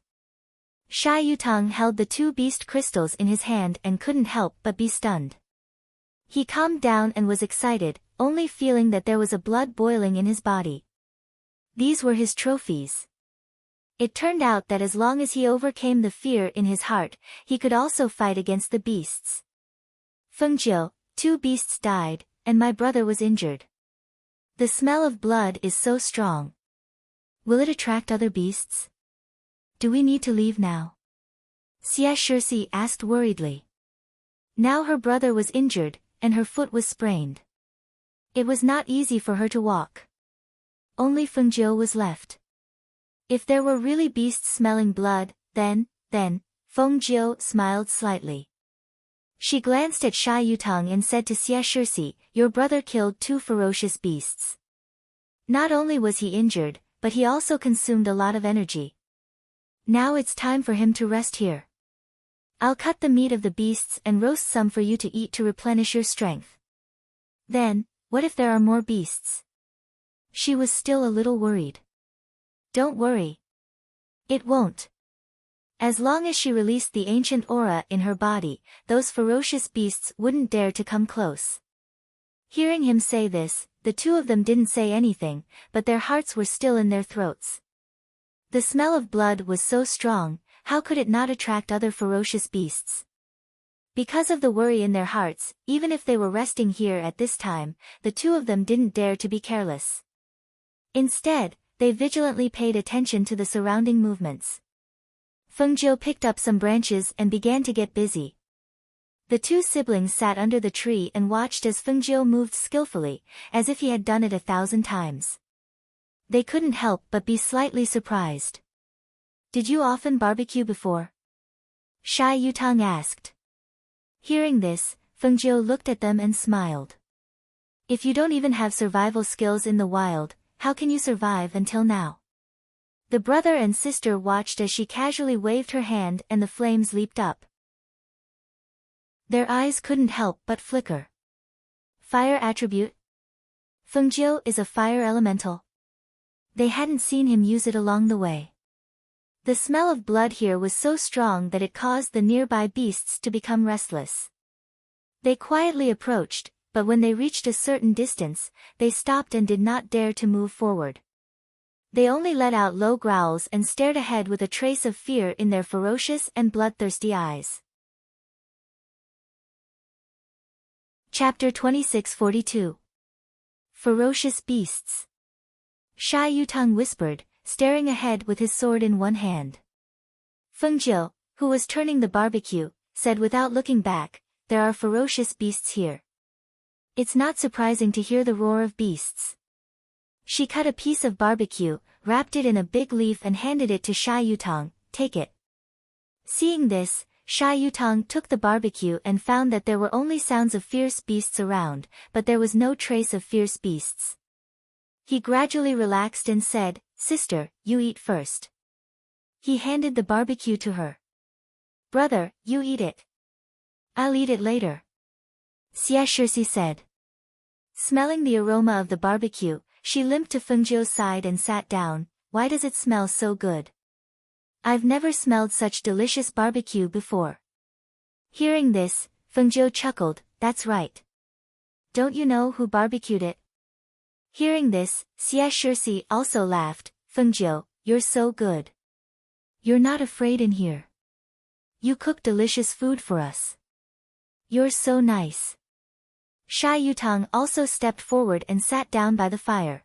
Sha Yutang held the two beast crystals in his hand and couldn't help but be stunned. He calmed down and was excited, only feeling that there was a blood boiling in his body. These were his trophies. It turned out that as long as he overcame the fear in his heart, he could also fight against the beasts. Fengjiu, two beasts died, and my brother was injured. The smell of blood is so strong. Will it attract other beasts? Do we need to leave now? Xia Shirsi asked worriedly. Now her brother was injured, and her foot was sprained. It was not easy for her to walk. Only Fengjiu was left. If there were really beasts smelling blood, then, Fengjiu smiled slightly. She glanced at Sha Yutang and said to Xia Shirsi, your brother killed two ferocious beasts. Not only was he injured, but he also consumed a lot of energy. Now it's time for him to rest here. I'll cut the meat of the beasts and roast some for you to eat to replenish your strength. Then, what if there are more beasts? She was still a little worried. Don't worry. It won't. As long as she released the ancient aura in her body, those ferocious beasts wouldn't dare to come close. Hearing him say this, the two of them didn't say anything, but their hearts were still in their throats. The smell of blood was so strong, how could it not attract other ferocious beasts? Because of the worry in their hearts, even if they were resting here at this time, the two of them didn't dare to be careless. Instead, they vigilantly paid attention to the surrounding movements. Fengjiu picked up some branches and began to get busy. The two siblings sat under the tree and watched as Fengjiu moved skillfully, as if he had done it 1,000 times. They couldn't help but be slightly surprised. Did you often barbecue before? Sha Yutang asked. Hearing this, Fengjiu looked at them and smiled. If you don't even have survival skills in the wild, how can you survive until now? The brother and sister watched as she casually waved her hand and the flames leaped up. Their eyes couldn't help but flicker. Fire attribute? Fengjiu is a fire elemental. They hadn't seen him use it along the way. The smell of blood here was so strong that it caused the nearby beasts to become restless. They quietly approached, but when they reached a certain distance, they stopped and did not dare to move forward. They only let out low growls and stared ahead with a trace of fear in their ferocious and bloodthirsty eyes. Chapter 2642. Ferocious Beasts. Sha Yutang whispered, staring ahead with his sword in one hand. Fengjiu, who was turning the barbecue, said without looking back, there are ferocious beasts here. It's not surprising to hear the roar of beasts. She cut a piece of barbecue, wrapped it in a big leaf and handed it to Sha Yutang. Take it. Seeing this, Sha Yutang took the barbecue and found that there were only sounds of fierce beasts around, but there was no trace of fierce beasts. He gradually relaxed and said, "Sister, you eat first." He handed the barbecue to her. "Brother, you eat it. I'll eat it later," Xia Shirsi said. Smelling the aroma of the barbecue, she limped to Fengjiu's side and sat down. "Why does it smell so good? I've never smelled such delicious barbecue before." Hearing this, Fengjiu chuckled. "That's right. Don't you know who barbecued it?" Hearing this, Xia Shirsi also laughed. "Fengjiu, you're so good. You're not afraid in here. You cook delicious food for us. You're so nice." Sha Yutang also stepped forward and sat down by the fire.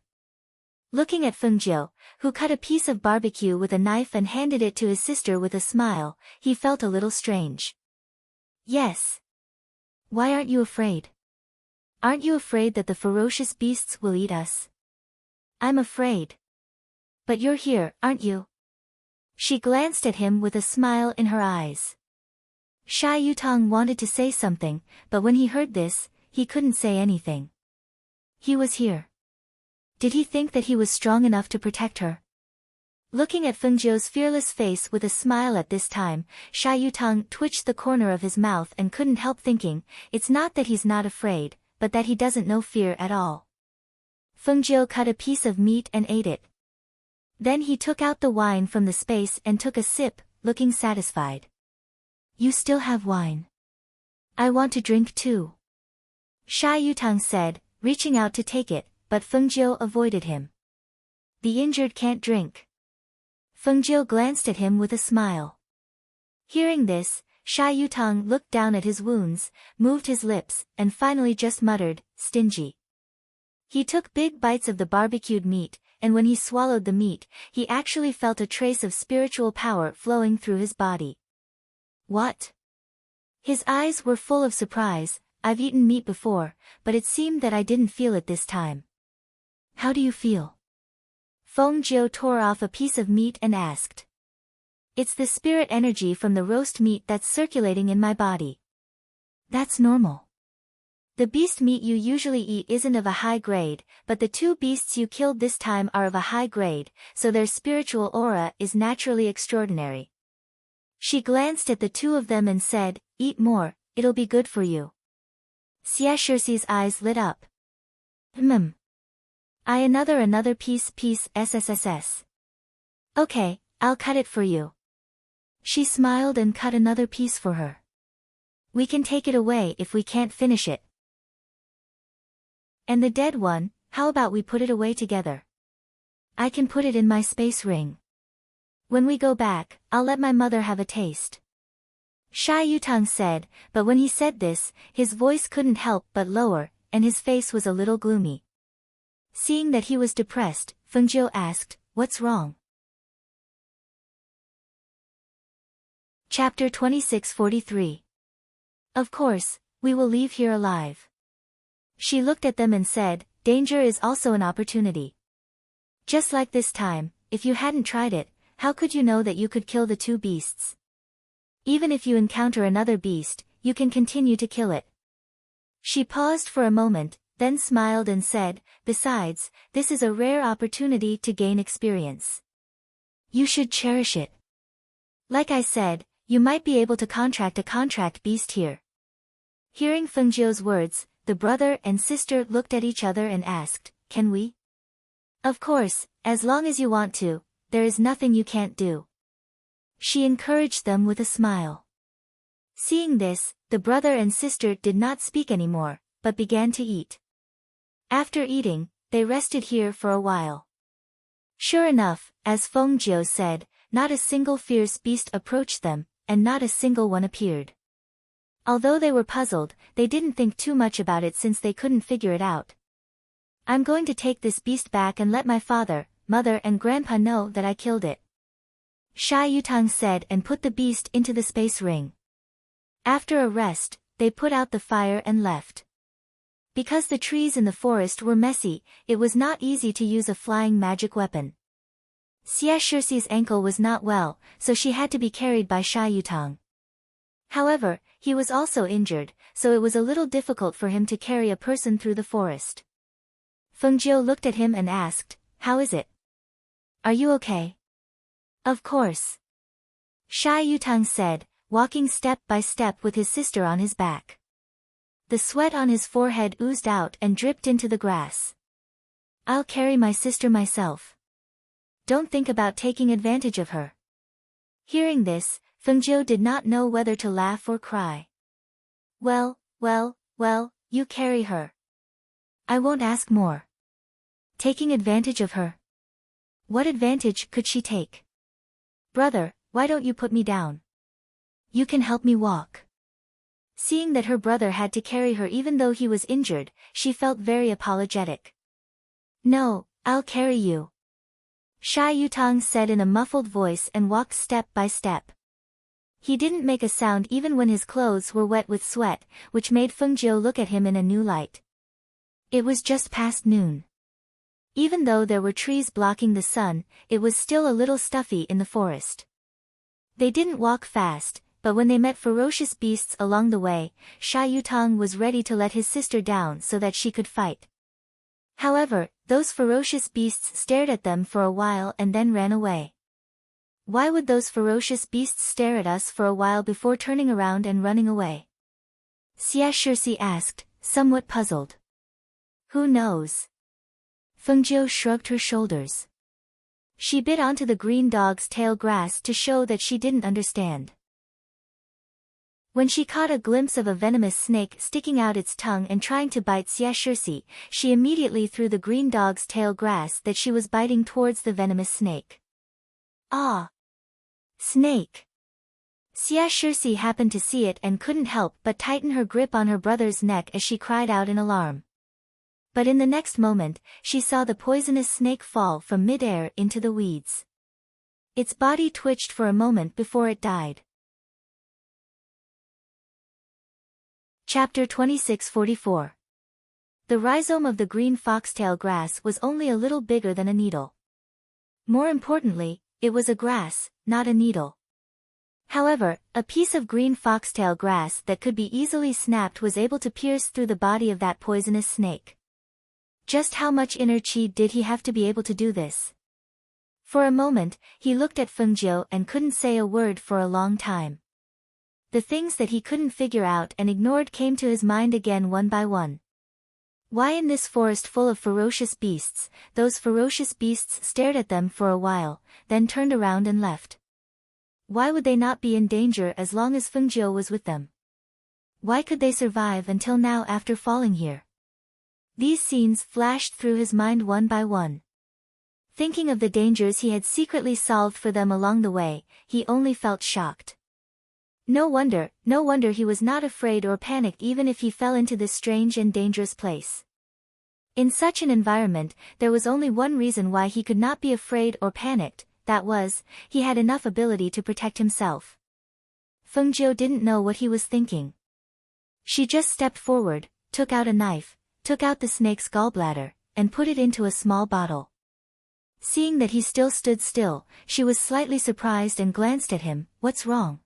Looking at Fengjiu, who cut a piece of barbecue with a knife and handed it to his sister with a smile, he felt a little strange. "Yes. Why aren't you afraid? Aren't you afraid that the ferocious beasts will eat us?" "I'm afraid. But you're here, aren't you?" She glanced at him with a smile in her eyes. Sha Yutang wanted to say something, but when he heard this, he couldn't say anything. He was here. Did he think that he was strong enough to protect her? Looking at Fengjiu's fearless face with a smile at this time, Sha Yutang twitched the corner of his mouth and couldn't help thinking, it's not that he's not afraid, but that he doesn't know fear at all. Fengjiu cut a piece of meat and ate it. Then he took out the wine from the space and took a sip, looking satisfied. "You still have wine. I want to drink too," Sha Yutang said, reaching out to take it, but Fengjiu avoided him. "The injured can't drink." Fengjiu glanced at him with a smile. Hearing this, Sha Yutang looked down at his wounds, moved his lips, and finally just muttered, "Stingy." He took big bites of the barbecued meat, and when he swallowed the meat, he actually felt a trace of spiritual power flowing through his body. "What?" His eyes were full of surprise. "I've eaten meat before, but it seemed that I didn't feel it this time." "How do you feel?" Fengjiu tore off a piece of meat and asked. "It's the spirit energy from the roast meat that's circulating in my body." "That's normal. The beast meat you usually eat isn't of a high grade, but the two beasts you killed this time are of a high grade, so their spiritual aura is naturally extraordinary." She glanced at the two of them and said, "Eat more, it'll be good for you." Xia Shirsi's eyes lit up. I another piece SSSS. "Okay, I'll cut it for you." She smiled and cut another piece for her. "We can take it away if we can't finish it. And the dead one, how about we put it away together? I can put it in my space ring. When we go back, I'll let my mother have a taste." Sha Yutang said, but when he said this, his voice couldn't help but lower, and his face was a little gloomy. Seeing that he was depressed, Fengjiu asked, "What's wrong?" Chapter 2643. "Of course, we will leave here alive." She looked at them and said, "Danger is also an opportunity. Just like this time, if you hadn't tried it, how could you know that you could kill the two beasts? Even if you encounter another beast, you can continue to kill it." She paused for a moment, then smiled and said, "Besides, this is a rare opportunity to gain experience. You should cherish it. Like I said, you might be able to contract a contract beast here." Hearing Fengjiu's words, the brother and sister looked at each other and asked, "Can we?" "Of course, as long as you want to, there is nothing you can't do." She encouraged them with a smile. Seeing this, the brother and sister did not speak anymore, but began to eat. After eating, they rested here for a while. Sure enough, as Fengjiu said, not a single fierce beast approached them, and not a single one appeared. Although they were puzzled, they didn't think too much about it since they couldn't figure it out. "I'm going to take this beast back and let my father, mother and grandpa know that I killed it," Sha Yutang said and put the beast into the space ring. After a rest, they put out the fire and left. Because the trees in the forest were messy, it was not easy to use a flying magic weapon. Xia Shixi's ankle was not well, so she had to be carried by Sha Yutang. However, he was also injured, so it was a little difficult for him to carry a person through the forest. Feng Jiu looked at him and asked, "How is it? Are you okay?" "Of course," Sha Yutang said, walking step by step with his sister on his back. The sweat on his forehead oozed out and dripped into the grass. "I'll carry my sister myself. Don't think about taking advantage of her." Hearing this, Feng Jiu did not know whether to laugh or cry. Well, you carry her. I won't ask more." Taking advantage of her? What advantage could she take? "Brother, why don't you put me down? You can help me walk." Seeing that her brother had to carry her even though he was injured, she felt very apologetic. "No, I'll carry you," Sha Yutang said in a muffled voice and walked step by step. He didn't make a sound even when his clothes were wet with sweat, which made Feng Jiu look at him in a new light. It was just past noon. Even though there were trees blocking the sun, it was still a little stuffy in the forest. They didn't walk fast, but when they met ferocious beasts along the way, Sha Yutang was ready to let his sister down so that she could fight. However, those ferocious beasts stared at them for a while and then ran away. Why would those ferocious beasts stare at us for a while before turning around and running away? Xia Shixi asked, somewhat puzzled. Who knows? Feng Jiu shrugged her shoulders. She bit onto the green dog's tail grass to show that she didn't understand. When she caught a glimpse of a venomous snake sticking out its tongue and trying to bite Xia Shixi, she immediately threw the green dog's tail grass that she was biting towards the venomous snake. Ah! Snake! Xia Shixi happened to see it and couldn't help but tighten her grip on her brother's neck as she cried out in alarm. But in the next moment, she saw the poisonous snake fall from mid-air into the weeds. Its body twitched for a moment before it died. Chapter 2644. The rhizome of the green foxtail grass was only a little bigger than a needle. More importantly, it was a grass, not a needle. However, a piece of green foxtail grass that could be easily snapped was able to pierce through the body of that poisonous snake. Just how much inner qi did he have to be able to do this? For a moment, he looked at Feng Jiu and couldn't say a word for a long time. The things that he couldn't figure out and ignored came to his mind again one by one. Why in this forest full of ferocious beasts, those ferocious beasts stared at them for a while, then turned around and left? Why would they not be in danger as long as Feng Jiu was with them? Why could they survive until now after falling here? These scenes flashed through his mind one by one. Thinking of the dangers he had secretly solved for them along the way, he only felt shocked. No wonder he was not afraid or panicked even if he fell into this strange and dangerous place. In such an environment, there was only one reason why he could not be afraid or panicked, that was, he had enough ability to protect himself. Feng Jiu didn't know what he was thinking. She just stepped forward, took out a knife, took out the snake's gallbladder, and put it into a small bottle. Seeing that he still stood still, she was slightly surprised and glanced at him. What's wrong?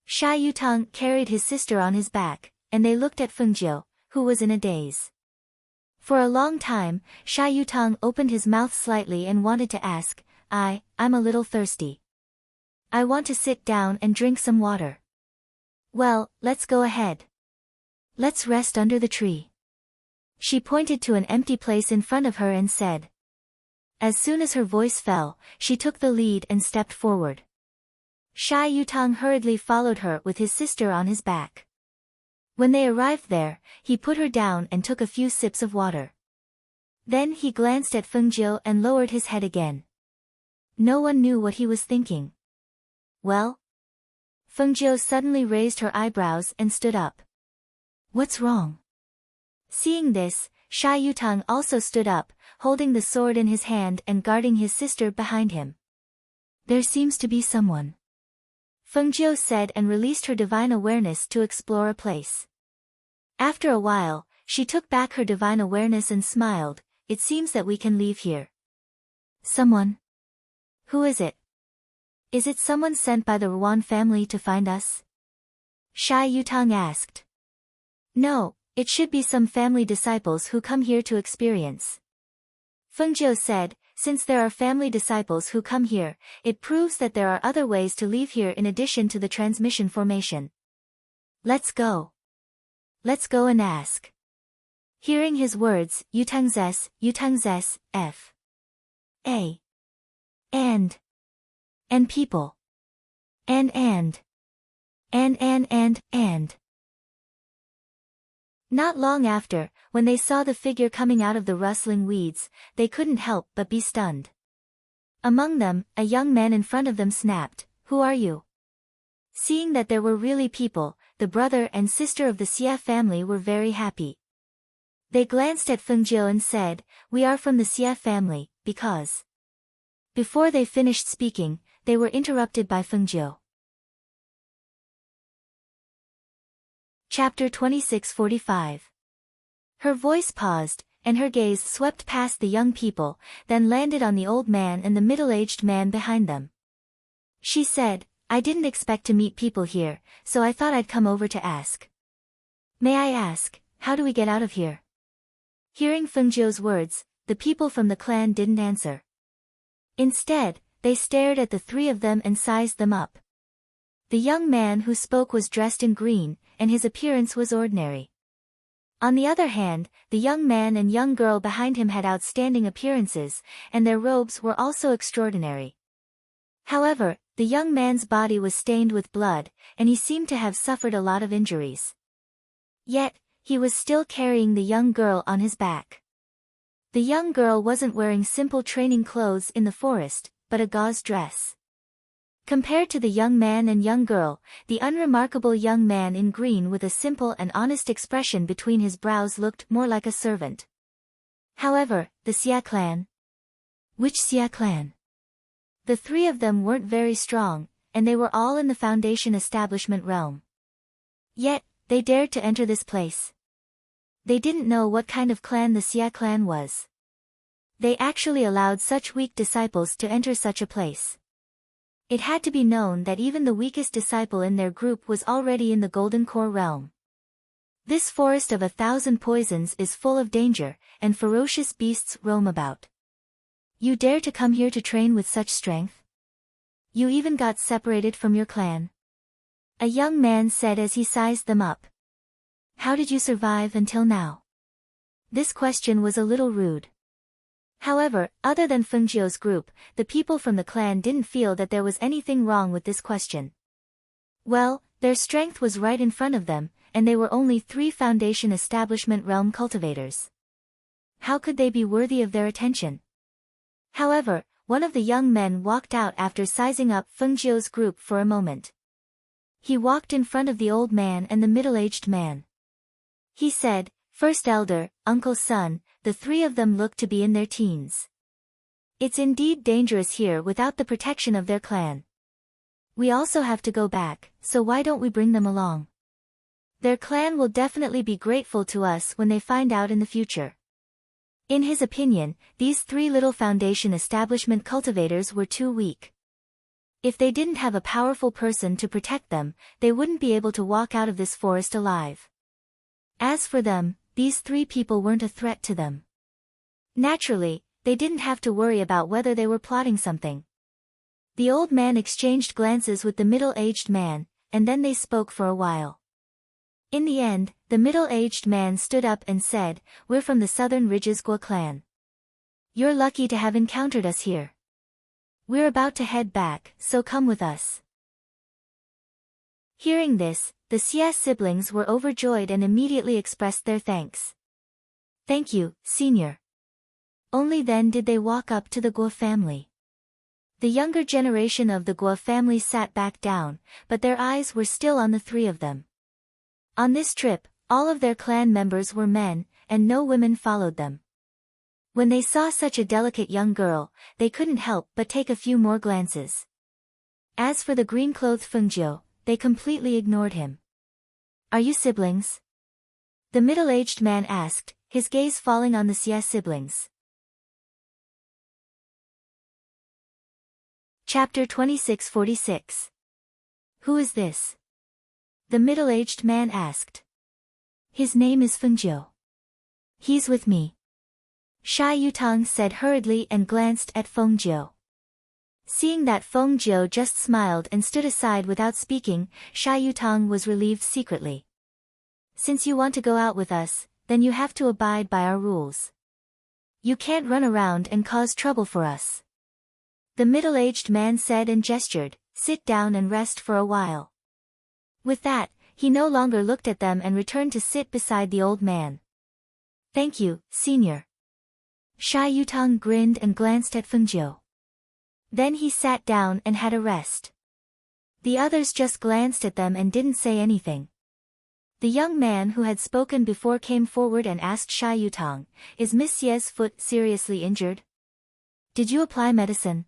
Sha Yutang carried his sister on his back, and they looked at Feng Jiu, who was in a daze. For a long time, Sha Yutang opened his mouth slightly and wanted to ask, I'm a little thirsty. I want to sit down and drink some water. Well, let's go ahead. Let's rest under the tree. She pointed to an empty place in front of her and said. As soon as her voice fell, she took the lead and stepped forward. Sha Yutang hurriedly followed her with his sister on his back. When they arrived there, he put her down and took a few sips of water. Then he glanced at Feng Jiu and lowered his head again. No one knew what he was thinking. Well? Feng Jiu suddenly raised her eyebrows and stood up. What's wrong? Seeing this, Sha Yutang also stood up, holding the sword in his hand and guarding his sister behind him. There seems to be someone. Fengjiu said and released her divine awareness to explore a place. After a while, she took back her divine awareness and smiled. It seems that we can leave here. Someone? Who is it? Is it someone sent by the Ruan family to find us? Shai Yutang asked. No, it should be some family disciples who come here to experience. Fengjiu said, since there are family disciples who come here, it proves that there are other ways to leave here in addition to the transmission formation. Let's go. Let's go and ask. Hearing his words, Yutang's F. A. And people. And. Not long after, when they saw the figure coming out of the rustling weeds, they couldn't help but be stunned. Among them, a young man in front of them snapped, "Who are you?" Seeing that there were really people, the brother and sister of the Xia family were very happy. They glanced at Fengjiu and said, "We are from the Xia family, because..." Before they finished speaking, they were interrupted by Fengjiu. Chapter 2645. Her voice paused, and her gaze swept past the young people, then landed on the old man and the middle-aged man behind them. She said, "I didn't expect to meet people here, so I thought I'd come over to ask. May I ask, how do we get out of here?" Hearing Fengjiu's words, the people from the clan didn't answer. Instead, they stared at the three of them and sized them up. The young man who spoke was dressed in green, and his appearance was ordinary. On the other hand, the young man and young girl behind him had outstanding appearances, and their robes were also extraordinary. However, the young man's body was stained with blood, and he seemed to have suffered a lot of injuries. Yet, he was still carrying the young girl on his back. The young girl wasn't wearing simple training clothes in the forest, but a gauze dress. Compared to the young man and young girl, the unremarkable young man in green with a simple and honest expression between his brows looked more like a servant. However, the Xia clan? Which Xia clan? The three of them weren't very strong, and they were all in the Foundation establishment realm. Yet, they dared to enter this place. They didn't know what kind of clan the Xia clan was. They actually allowed such weak disciples to enter such a place. It had to be known that even the weakest disciple in their group was already in the Golden Core realm. This forest of 1,000 poisons is full of danger, and ferocious beasts roam about. You dare to come here to train with such strength? You even got separated from your clan? A young man said as he sized them up. How did you survive until now? This question was a little rude. However, other than Fengjiu's group, the people from the clan didn't feel that there was anything wrong with this question. Well, their strength was right in front of them, and they were only 3 Foundation Establishment Realm cultivators. How could they be worthy of their attention? However, one of the young men walked out after sizing up Fengjiu's group for a moment. He walked in front of the old man and the middle-aged man. He said, "First elder, uncle's son, the 3 of them look to be in their teens. It's indeed dangerous here without the protection of their clan. We also have to go back, so why don't we bring them along? Their clan will definitely be grateful to us when they find out in the future." In his opinion, these 3 little Foundation Establishment cultivators were too weak. If they didn't have a powerful person to protect them, they wouldn't be able to walk out of this forest alive. As for them, these 3 people weren't a threat to them. Naturally, they didn't have to worry about whether they were plotting something. The old man exchanged glances with the middle-aged man, and then they spoke for a while. In the end, the middle-aged man stood up and said, "We're from the Southern Ridges Guo clan. You're lucky to have encountered us here. We're about to head back, so come with us." Hearing this, the Xia siblings were overjoyed and immediately expressed their thanks. "Thank you, senior." Only then did they walk up to the Guo family. The younger generation of the Guo family sat back down, but their eyes were still on the 3 of them. On this trip, all of their clan members were men, and no women followed them. When they saw such a delicate young girl, they couldn't help but take a few more glances. As for the green-clothed Fengjiu, they completely ignored him. Are you siblings? The middle-aged man asked, his gaze falling on the Xie siblings. Chapter 2646. Who is this? The middle-aged man asked. His name is Fengjiu. He's with me. Sha Yutang said hurriedly and glanced at Fengjiu. Seeing that Fengjiu just smiled and stood aside without speaking, Sha Yutang was relieved secretly. Since you want to go out with us, then you have to abide by our rules. You can't run around and cause trouble for us. The middle-aged man said and gestured, sit down and rest for a while. With that, he no longer looked at them and returned to sit beside the old man. Thank you, senior. Sha Yutang grinned and glanced at Fengjiu. Then he sat down and had a rest. The others just glanced at them and didn't say anything. The young man who had spoken before came forward and asked Sha Yutang, is Miss Xie's foot seriously injured? Did you apply medicine?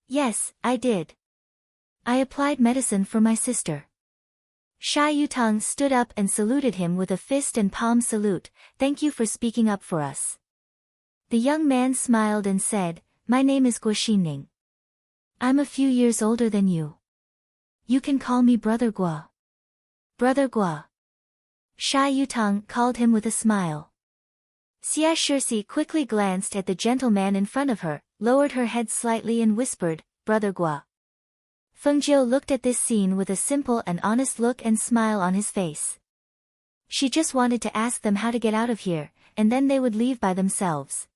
Yes, I did. I applied medicine for my sister. Sha Yutang stood up and saluted him with a fist and palm salute, thank you for speaking up for us. The young man smiled and said, my name is Guoxining. I'm a few years older than you. You can call me Brother Guo. Brother Guo. Sha Yutang called him with a smile. Xie Shixi quickly glanced at the gentleman in front of her, lowered her head slightly and whispered, Brother Guo. Fengjiu looked at this scene with a simple and honest look and smile on his face. She just wanted to ask them how to get out of here, and then they would leave by themselves.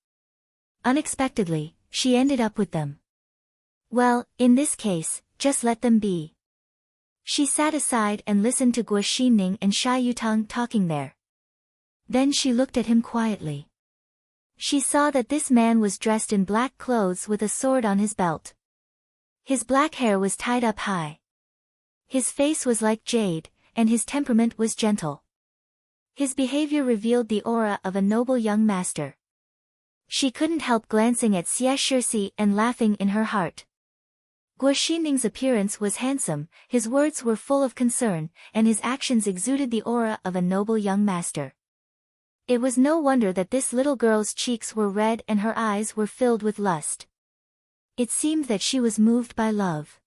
Unexpectedly, she ended up with them. Well, in this case, just let them be. She sat aside and listened to Guoxining and Sha Yutang talking there. Then she looked at him quietly. She saw that this man was dressed in black clothes with a sword on his belt. His black hair was tied up high. His face was like jade, and his temperament was gentle. His behavior revealed the aura of a noble young master. She couldn't help glancing at Xie Shixi and laughing in her heart. Guoxining's appearance was handsome, his words were full of concern, and his actions exuded the aura of a noble young master. It was no wonder that this little girl's cheeks were red and her eyes were filled with lust. It seemed that she was moved by love.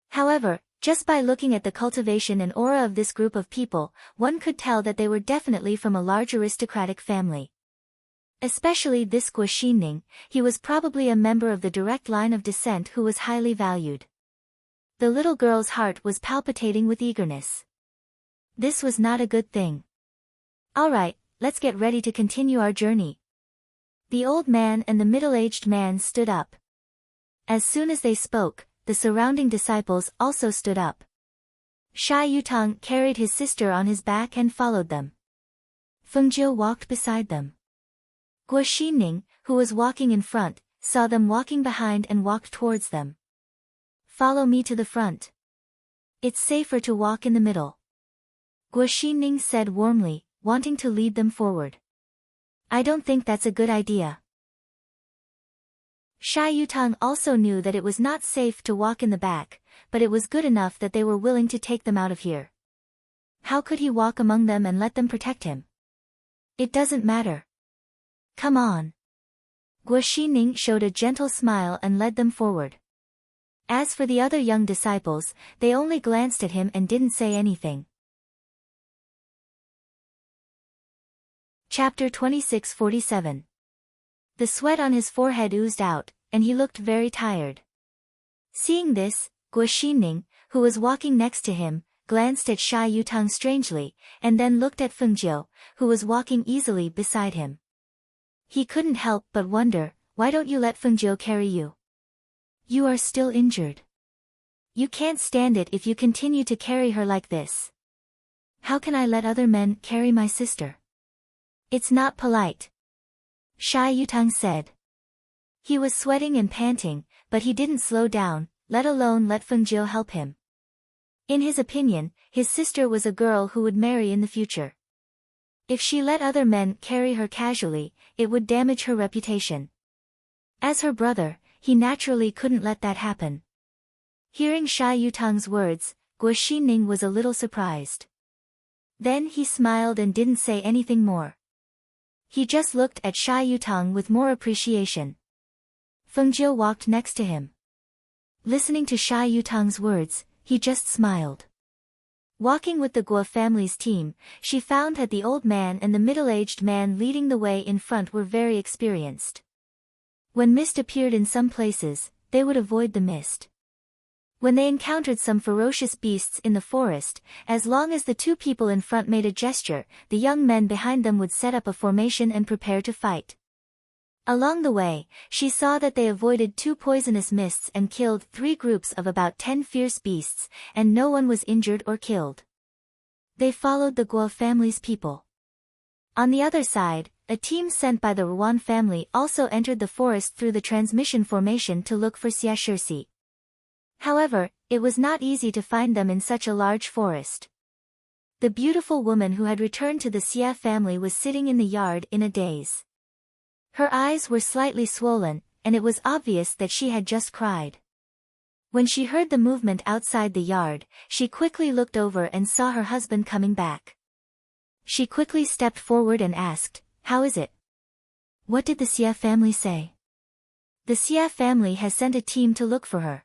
However, just by looking at the cultivation and aura of this group of people, one could tell that they were definitely from a large aristocratic family. Especially this Guoxining, he was probably a member of the direct line of descent who was highly valued. The little girl's heart was palpitating with eagerness. This was not a good thing. Alright, let's get ready to continue our journey. The old man and the middle-aged man stood up. As soon as they spoke, the surrounding disciples also stood up. Sha Yutang carried his sister on his back and followed them. Fengjiu walked beside them. Guoxining, who was walking in front, saw them walking behind and walked towards them. Follow me to the front. It's safer to walk in the middle. Guoxining said warmly, wanting to lead them forward. I don't think that's a good idea. Sha Yutang also knew that it was not safe to walk in the back, but it was good enough that they were willing to take them out of here. How could he walk among them and let them protect him? It doesn't matter. Come on. Guoxining showed a gentle smile and led them forward. As for the other young disciples, they only glanced at him and didn't say anything. Chapter 2647. The sweat on his forehead oozed out, and he looked very tired. Seeing this, Guoxining, who was walking next to him, glanced at Sha Yutang strangely, and then looked at Fengjiu, who was walking easily beside him. He couldn't help but wonder, why don't you let Fengjiu carry you? You are still injured. You can't stand it if you continue to carry her like this. How can I let other men carry my sister? It's not polite. Sha Yutang said. He was sweating and panting, but he didn't slow down, let alone let Fengjiu help him. In his opinion, his sister was a girl who would marry in the future. If she let other men carry her casually, it would damage her reputation. As her brother, he naturally couldn't let that happen. Hearing Sha Yutang's words, Guo Xinning was a little surprised. Then he smiled and didn't say anything more. He just looked at Sha Yutang with more appreciation. Feng Jiu walked next to him. Listening to Sha Yutang's words, he just smiled. Walking with the Guo family's team, she found that the old man and the middle-aged man leading the way in front were very experienced. When mist appeared in some places, they would avoid the mist. When they encountered some ferocious beasts in the forest, as long as the two people in front made a gesture, the young men behind them would set up a formation and prepare to fight. Along the way, she saw that they avoided 2 poisonous mists and killed 3 groups of about 10 fierce beasts, and no one was injured or killed. They followed the Guo family's people. On the other side, a team sent by the Ruan family also entered the forest through the transmission formation to look for Xia Shisi. However, it was not easy to find them in such a large forest. The beautiful woman who had returned to the Xia family was sitting in the yard in a daze. Her eyes were slightly swollen, and it was obvious that she had just cried. When she heard the movement outside the yard, she quickly looked over and saw her husband coming back. She quickly stepped forward and asked, "How is it? What did the Xia family say?" "The Xia family has sent a team to look for her."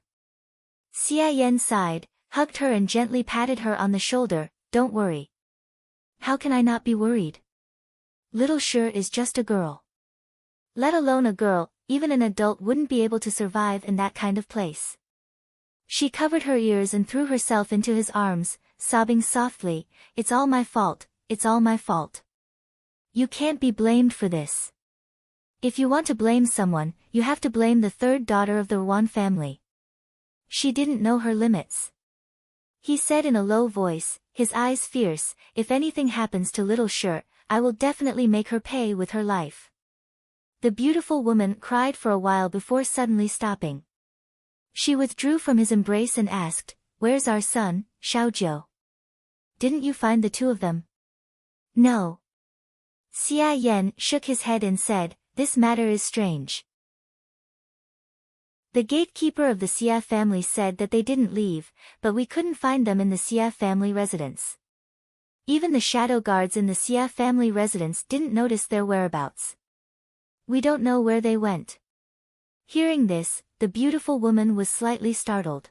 Xia Yan sighed, hugged her and gently patted her on the shoulder. "Don't worry." "How can I not be worried? Little Shi is just a girl." Let alone a girl, even an adult wouldn't be able to survive in that kind of place. She covered her ears and threw herself into his arms, sobbing softly, "It's all my fault, it's all my fault. You can't be blamed for this. If you want to blame someone, you have to blame the 3rd daughter of the Ruan family." She didn't know her limits. He said in a low voice, his eyes fierce, "If anything happens to little Shi, I will definitely make her pay with her life." The beautiful woman cried for a while before suddenly stopping. She withdrew from his embrace and asked, "Where's our son, Xiaojiu? Didn't you find the 2 of them?" "No." Xia Yan shook his head and said, "This matter is strange." The gatekeeper of the Xia family said that they didn't leave, but we couldn't find them in the Xia family residence. Even the shadow guards in the Xia family residence didn't notice their whereabouts. We don't know where they went. Hearing this, the beautiful woman was slightly startled.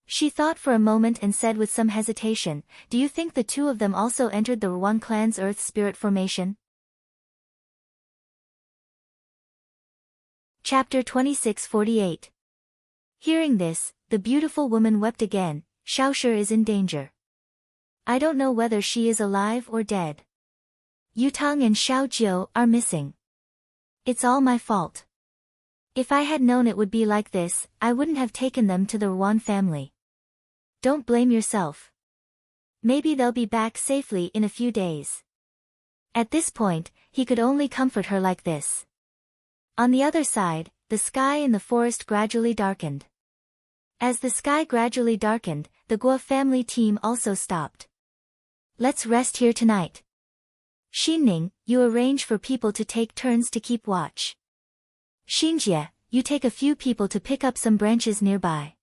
She thought for a moment and said with some hesitation, "Do you think the 2 of them also entered the Ruan clan's earth spirit formation?" Chapter 2648. Hearing this, the beautiful woman wept again. "Xiaoshi is in danger. I don't know whether she is alive or dead. Yutang and Xiaojiu are missing. It's all my fault. If I had known it would be like this, I wouldn't have taken them to the Ruan family. Don't blame yourself. Maybe they'll be back safely in a few days." At this point, he could only comfort her like this. On the other side, the sky in the forest gradually darkened. As the sky gradually darkened, the Guo family team also stopped. "Let's rest here tonight. Xinning, you arrange for people to take turns to keep watch. Xinjie, you take a few people to pick up some branches nearby."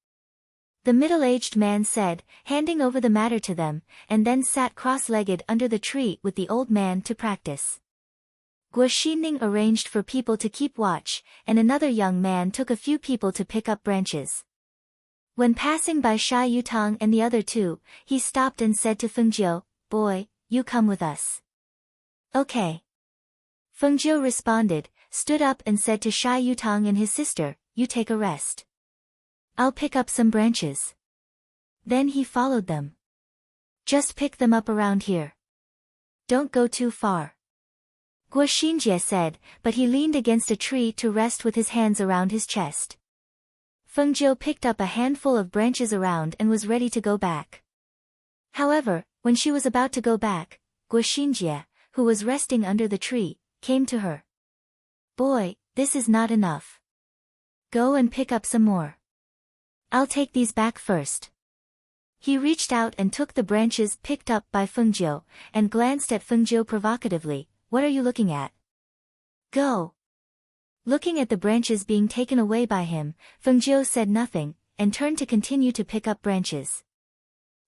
The middle-aged man said, handing over the matter to them, and then sat cross-legged under the tree with the old man to practice. Guo Xinning arranged for people to keep watch, and another young man took a few people to pick up branches. When passing by Sha Yutang and the other 2, he stopped and said to Feng Jiu, "Boy, you come with us." "Okay." Feng Jiu responded, stood up and said to Sha Yutang and his sister, "You take a rest. I'll pick up some branches." Then he followed them. "Just pick them up around here. Don't go too far." Guo Xinjie said, but he leaned against a tree to rest with his hands around his chest. Feng Jiu picked up a handful of branches around and was ready to go back. However, when she was about to go back, Guo Xinjie, who was resting under the tree, came to her. "Boy, this is not enough. Go and pick up some more. I'll take these back first." He reached out and took the branches picked up by Feng Jiu, and glanced at Feng Jiu provocatively. "What are you looking at? Go." Looking at the branches being taken away by him, Feng Jiu said nothing, and turned to continue to pick up branches.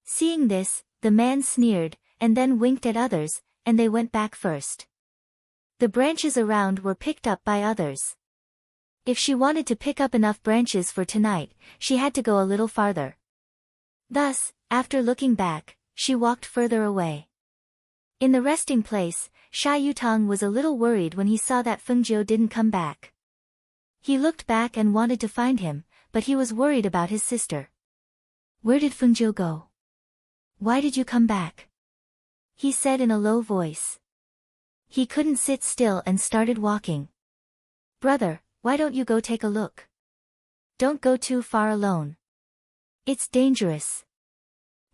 Seeing this, the man sneered, and then winked at others, and they went back first. The branches around were picked up by others. If she wanted to pick up enough branches for tonight, she had to go a little farther. Thus, after looking back, she walked further away. In the resting place, Sha Yutang was a little worried when he saw that Fengjiu didn't come back. He looked back and wanted to find him, but he was worried about his sister. "Where did Fengjiu go? Why did you come back?" he said in a low voice. He couldn't sit still and started walking. "Brother, why don't you go take a look? Don't go too far alone. It's dangerous,"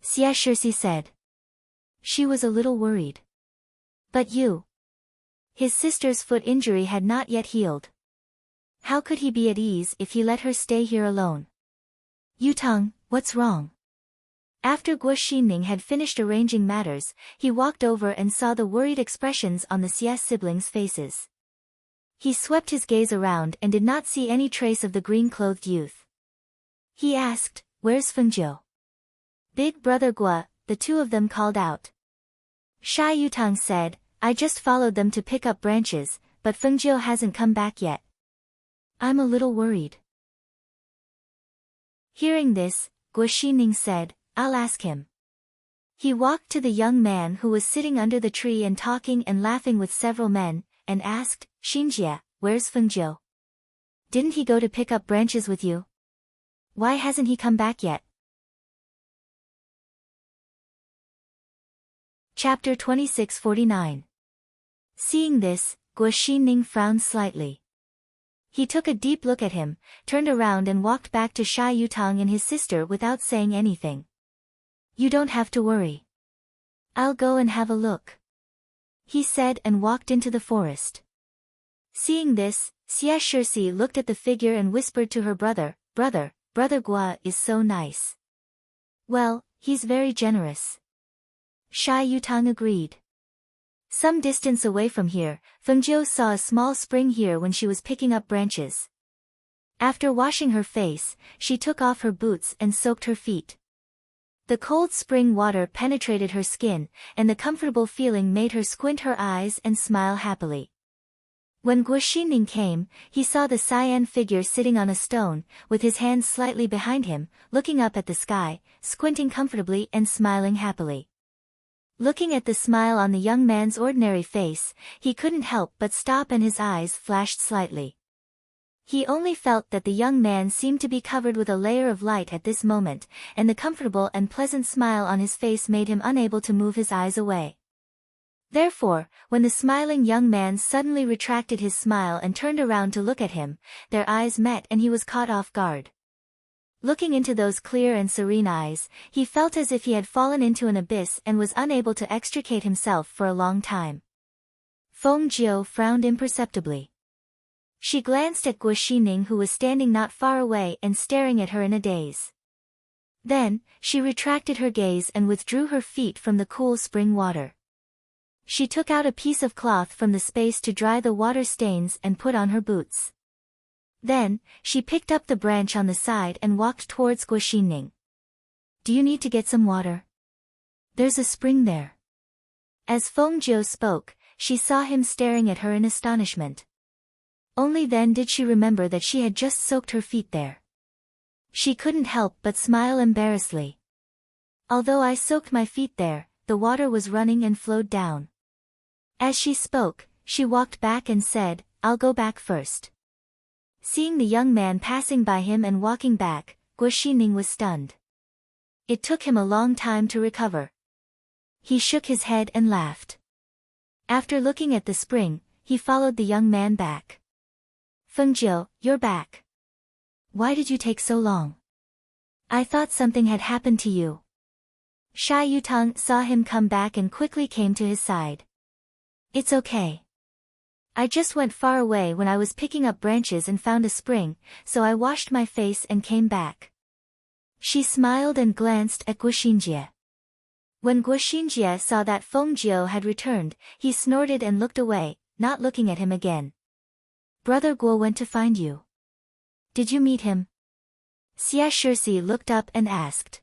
Xia Shixi said. She was a little worried. "But you?" His sister's foot injury had not yet healed. How could he be at ease if he let her stay here alone? "Yutang, what's wrong?" After Guo Xinning had finished arranging matters, he walked over and saw the worried expressions on the Xia siblings' faces. He swept his gaze around and did not see any trace of the green-clothed youth. He asked, "Where's Fengjiu?" "Big brother Guo," the two of them called out. Sha Yutang said, "I just followed them to pick up branches, but Fengjiu hasn't come back yet. I'm a little worried." Hearing this, Guo Xinning said, "I'll ask him." He walked to the young man who was sitting under the tree and talking and laughing with several men, and asked, "Xinjie, where's Fengjiu? Didn't he go to pick up branches with you? Why hasn't he come back yet?" Chapter 2649. Seeing this, Guo Xinning frowned slightly. He took a deep look at him, turned around and walked back to Sha Yutang and his sister without saying anything. "You don't have to worry. I'll go and have a look," he said and walked into the forest. Seeing this, Xia Shixi looked at the figure and whispered to her brother, Brother Guo is so nice." "Well, he's very generous." Sha Yutang agreed. Some distance away from here, Fengjiu saw a small spring here when she was picking up branches. After washing her face, she took off her boots and soaked her feet. The cold spring water penetrated her skin, and the comfortable feeling made her squint her eyes and smile happily. When Guo Xinning came, he saw the cyan figure sitting on a stone, with his hands slightly behind him, looking up at the sky, squinting comfortably and smiling happily. Looking at the smile on the young man's ordinary face, he couldn't help but stop and his eyes flashed slightly. He only felt that the young man seemed to be covered with a layer of light at this moment, and the comfortable and pleasant smile on his face made him unable to move his eyes away. Therefore, when the smiling young man suddenly retracted his smile and turned around to look at him, their eyes met and he was caught off guard. Looking into those clear and serene eyes, he felt as if he had fallen into an abyss and was unable to extricate himself for a long time. Fengjiu frowned imperceptibly. She glanced at Guo Xinning who was standing not far away and staring at her in a daze. Then, she retracted her gaze and withdrew her feet from the cool spring water. She took out a piece of cloth from the space to dry the water stains and put on her boots. Then, she picked up the branch on the side and walked towards Guo Xinning. "Do you need to get some water? There's a spring there." As Fengjiu spoke, she saw him staring at her in astonishment. Only then did she remember that she had just soaked her feet there. She couldn't help but smile embarrassedly. "Although I soaked my feet there, the water was running and flowed down." As she spoke, she walked back and said, "I'll go back first." Seeing the young man passing by him and walking back, Guo Xinning was stunned. It took him a long time to recover. He shook his head and laughed. After looking at the spring, he followed the young man back. "Fengjiu, you're back. Why did you take so long? I thought something had happened to you." Sha Yutang saw him come back and quickly came to his side. "It's okay. I just went far away when I was picking up branches and found a spring, so I washed my face and came back." She smiled and glanced at Guo Xinjie. When Guo Xinjie saw that Fengjiu had returned, he snorted and looked away, not looking at him again. "Brother Guo went to find you. Did you meet him?" Xia Shixi looked up and asked.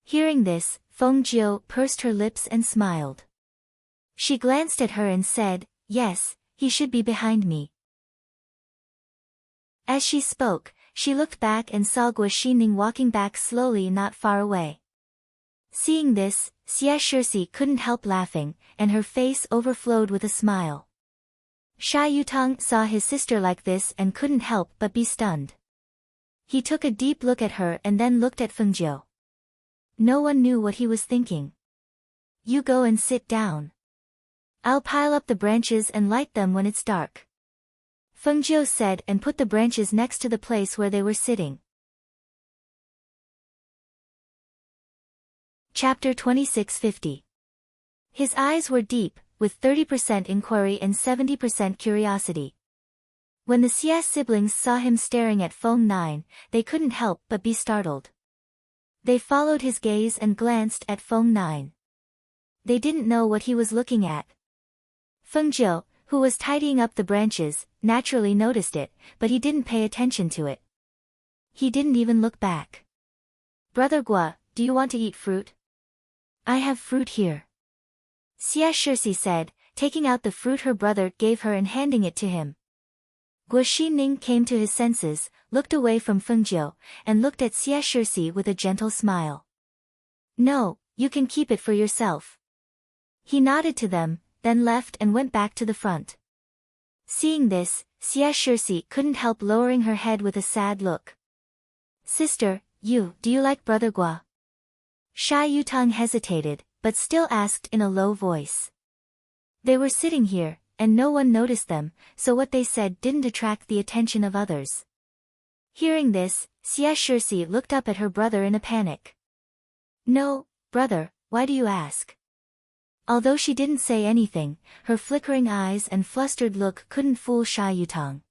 Hearing this, Feng Jiu pursed her lips and smiled. She glanced at her and said, "Yes, he should be behind me." As she spoke, she looked back and saw Guo Xining walking back slowly not far away. Seeing this, Xia Shixi couldn't help laughing, and her face overflowed with a smile. Sha Yutang saw his sister like this and couldn't help but be stunned. He took a deep look at her and then looked at Feng Jiu. No one knew what he was thinking. "You go and sit down. I'll pile up the branches and light them when it's dark," Feng Jiu said and put the branches next to the place where they were sitting. Chapter 2650. His eyes were deep, with 30% inquiry and 70% curiosity. When the Xia siblings saw him staring at Feng Nine, they couldn't help but be startled. They followed his gaze and glanced at Feng Nine. They didn't know what he was looking at. Feng Jiu, who was tidying up the branches, naturally noticed it, but he didn't pay attention to it. He didn't even look back. "Brother Guo, do you want to eat fruit?" "I have fruit here," Xia Shixi said, taking out the fruit her brother gave her and handing it to him. Guo Xining came to his senses, looked away from Feng Jiu, and looked at Xia Shixi with a gentle smile. "No, you can keep it for yourself." He nodded to them, then left and went back to the front. Seeing this, Xia Shixi couldn't help lowering her head with a sad look. "Sister, do you like Brother Guo?" Sha Yutang hesitated, but still asked in a low voice. They were sitting here, and no one noticed them, so what they said didn't attract the attention of others. Hearing this, Xia Shixi looked up at her brother in a panic. "No, brother, why do you ask?" Although she didn't say anything, her flickering eyes and flustered look couldn't fool Sha Yutang.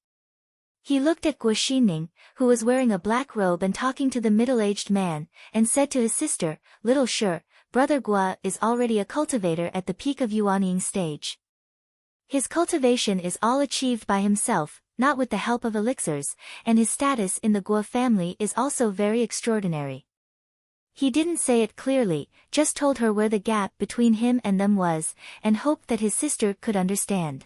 He looked at Guo Xining, who was wearing a black robe and talking to the middle-aged man, and said to his sister, "Little Shi, Brother Guo is already a cultivator at the peak of Yuanying stage. His cultivation is all achieved by himself, not with the help of elixirs, and his status in the Guo family is also very extraordinary." He didn't say it clearly, just told her where the gap between him and them was, and hoped that his sister could understand.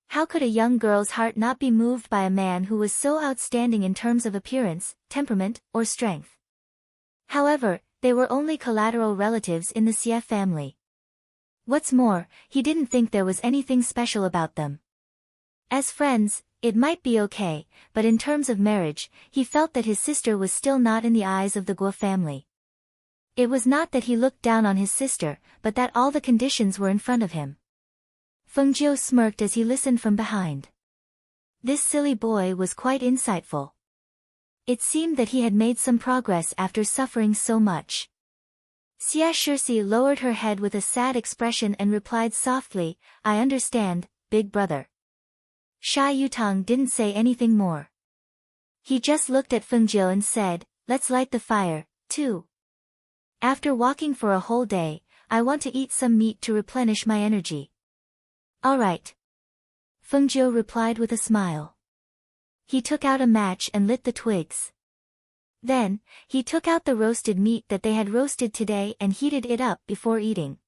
How could a young girl's heart not be moved by a man who was so outstanding in terms of appearance, temperament, or strength? However, they were only collateral relatives in the Xia family. What's more, he didn't think there was anything special about them. As friends, it might be okay, but in terms of marriage, he felt that his sister was still not in the eyes of the Guo family. It was not that he looked down on his sister, but that all the conditions were in front of him. Feng Jiu smirked as he listened from behind. This silly boy was quite insightful. It seemed that he had made some progress after suffering so much. Xia Shixi lowered her head with a sad expression and replied softly, "I understand, big brother." Sha Yutang didn't say anything more. He just looked at Feng Jiu and said, "Let's light the fire, too. After walking for a whole day, I want to eat some meat to replenish my energy." "All right," Feng Jiu replied with a smile. He took out a match and lit the twigs. Then, he took out the roasted meat that they had roasted today and heated it up before eating.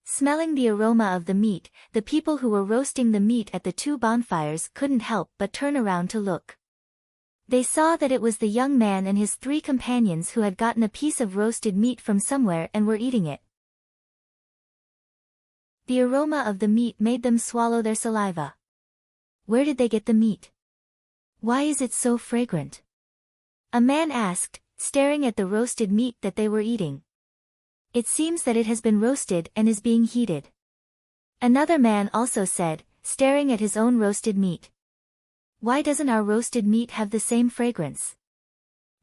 Smelling the aroma of the meat, the people who were roasting the meat at the two bonfires couldn't help but turn around to look. They saw that it was the young man and his 3 companions who had gotten a piece of roasted meat from somewhere and were eating it. The aroma of the meat made them swallow their saliva. Where did they get the meat? Why is it so fragrant? A man asked, staring at the roasted meat that they were eating. It seems that it has been roasted and is being heated. Another man also said, staring at his own roasted meat. Why doesn't our roasted meat have the same fragrance?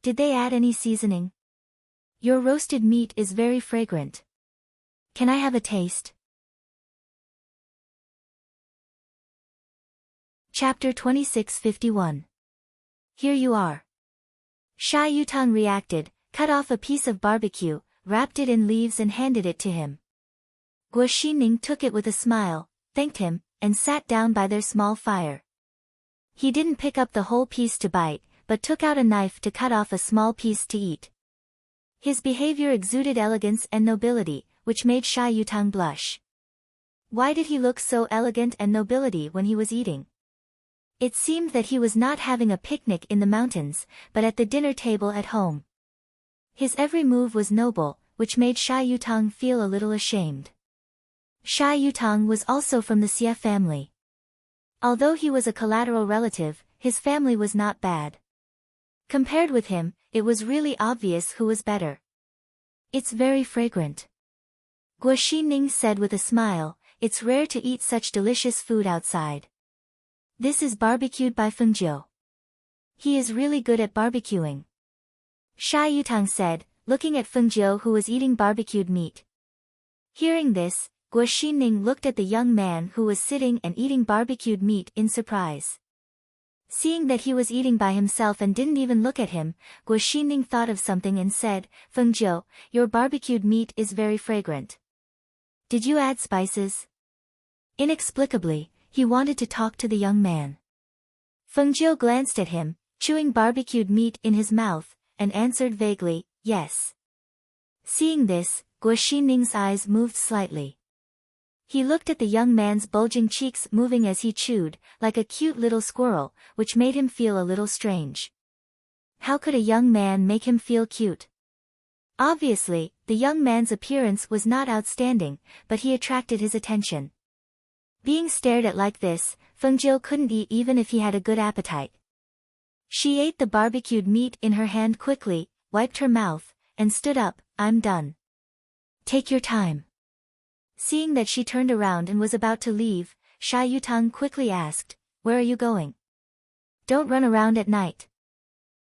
Did they add any seasoning? Your roasted meat is very fragrant. Can I have a taste? Chapter 2651. Here you are. Sha Yutang reacted, cut off a piece of barbecue, wrapped it in leaves and handed it to him. Guo Xining took it with a smile, thanked him, and sat down by their small fire. He didn't pick up the whole piece to bite, but took out a knife to cut off a small piece to eat. His behavior exuded elegance and nobility, which made Sha Yutang blush. Why did he look so elegant and nobility when he was eating? It seemed that he was not having a picnic in the mountains, but at the dinner table at home. His every move was noble, which made Sha Yutang feel a little ashamed. Sha Yutang was also from the Xie family. Although he was a collateral relative, his family was not bad. Compared with him, it was really obvious who was better. It's very fragrant. Guo Xining said with a smile, it's rare to eat such delicious food outside. This is barbecued by Fengjiu. He is really good at barbecuing. Sha Yutang said, looking at Fengjiu who was eating barbecued meat. Hearing this, Guo Xining looked at the young man who was sitting and eating barbecued meat in surprise. Seeing that he was eating by himself and didn't even look at him, Guo Xining thought of something and said, Fengjiu, your barbecued meat is very fragrant. Did you add spices? Inexplicably, he wanted to talk to the young man. Fengjiu glanced at him, chewing barbecued meat in his mouth, and answered vaguely, yes. Seeing this, Guo Xining's eyes moved slightly. He looked at the young man's bulging cheeks moving as he chewed, like a cute little squirrel, which made him feel a little strange. How could a young man make him feel cute? Obviously, the young man's appearance was not outstanding, but he attracted his attention. Being stared at like this, Fengjiu couldn't eat even if he had a good appetite. She ate the barbecued meat in her hand quickly, wiped her mouth, and stood up, I'm done. Take your time. Seeing that she turned around and was about to leave, Sha Yutang quickly asked, where are you going? Don't run around at night.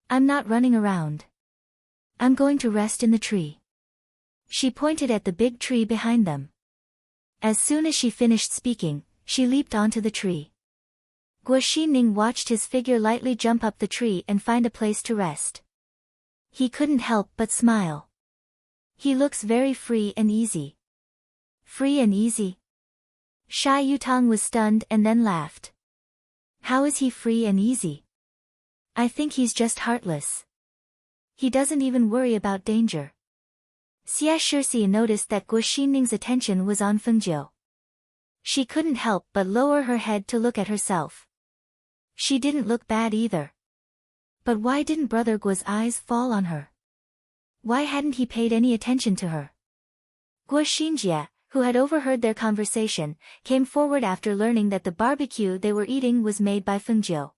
I'm not running around. I'm going to rest in the tree. She pointed at the big tree behind them. As soon as she finished speaking, she leaped onto the tree. Guo Xining watched his figure lightly jump up the tree and find a place to rest. He couldn't help but smile. He looks very free and easy. Free and easy? Sha Yutang was stunned and then laughed. How is he free and easy? I think he's just heartless. He doesn't even worry about danger. Xie Shixi noticed that Guo Xining's attention was on Fengjiu. She couldn't help but lower her head to look at herself. She didn't look bad either. But why didn't Brother Guo's eyes fall on her? Why hadn't he paid any attention to her? Guo Xinjie, who had overheard their conversation, came forward after learning that the barbecue they were eating was made by Fengjiu.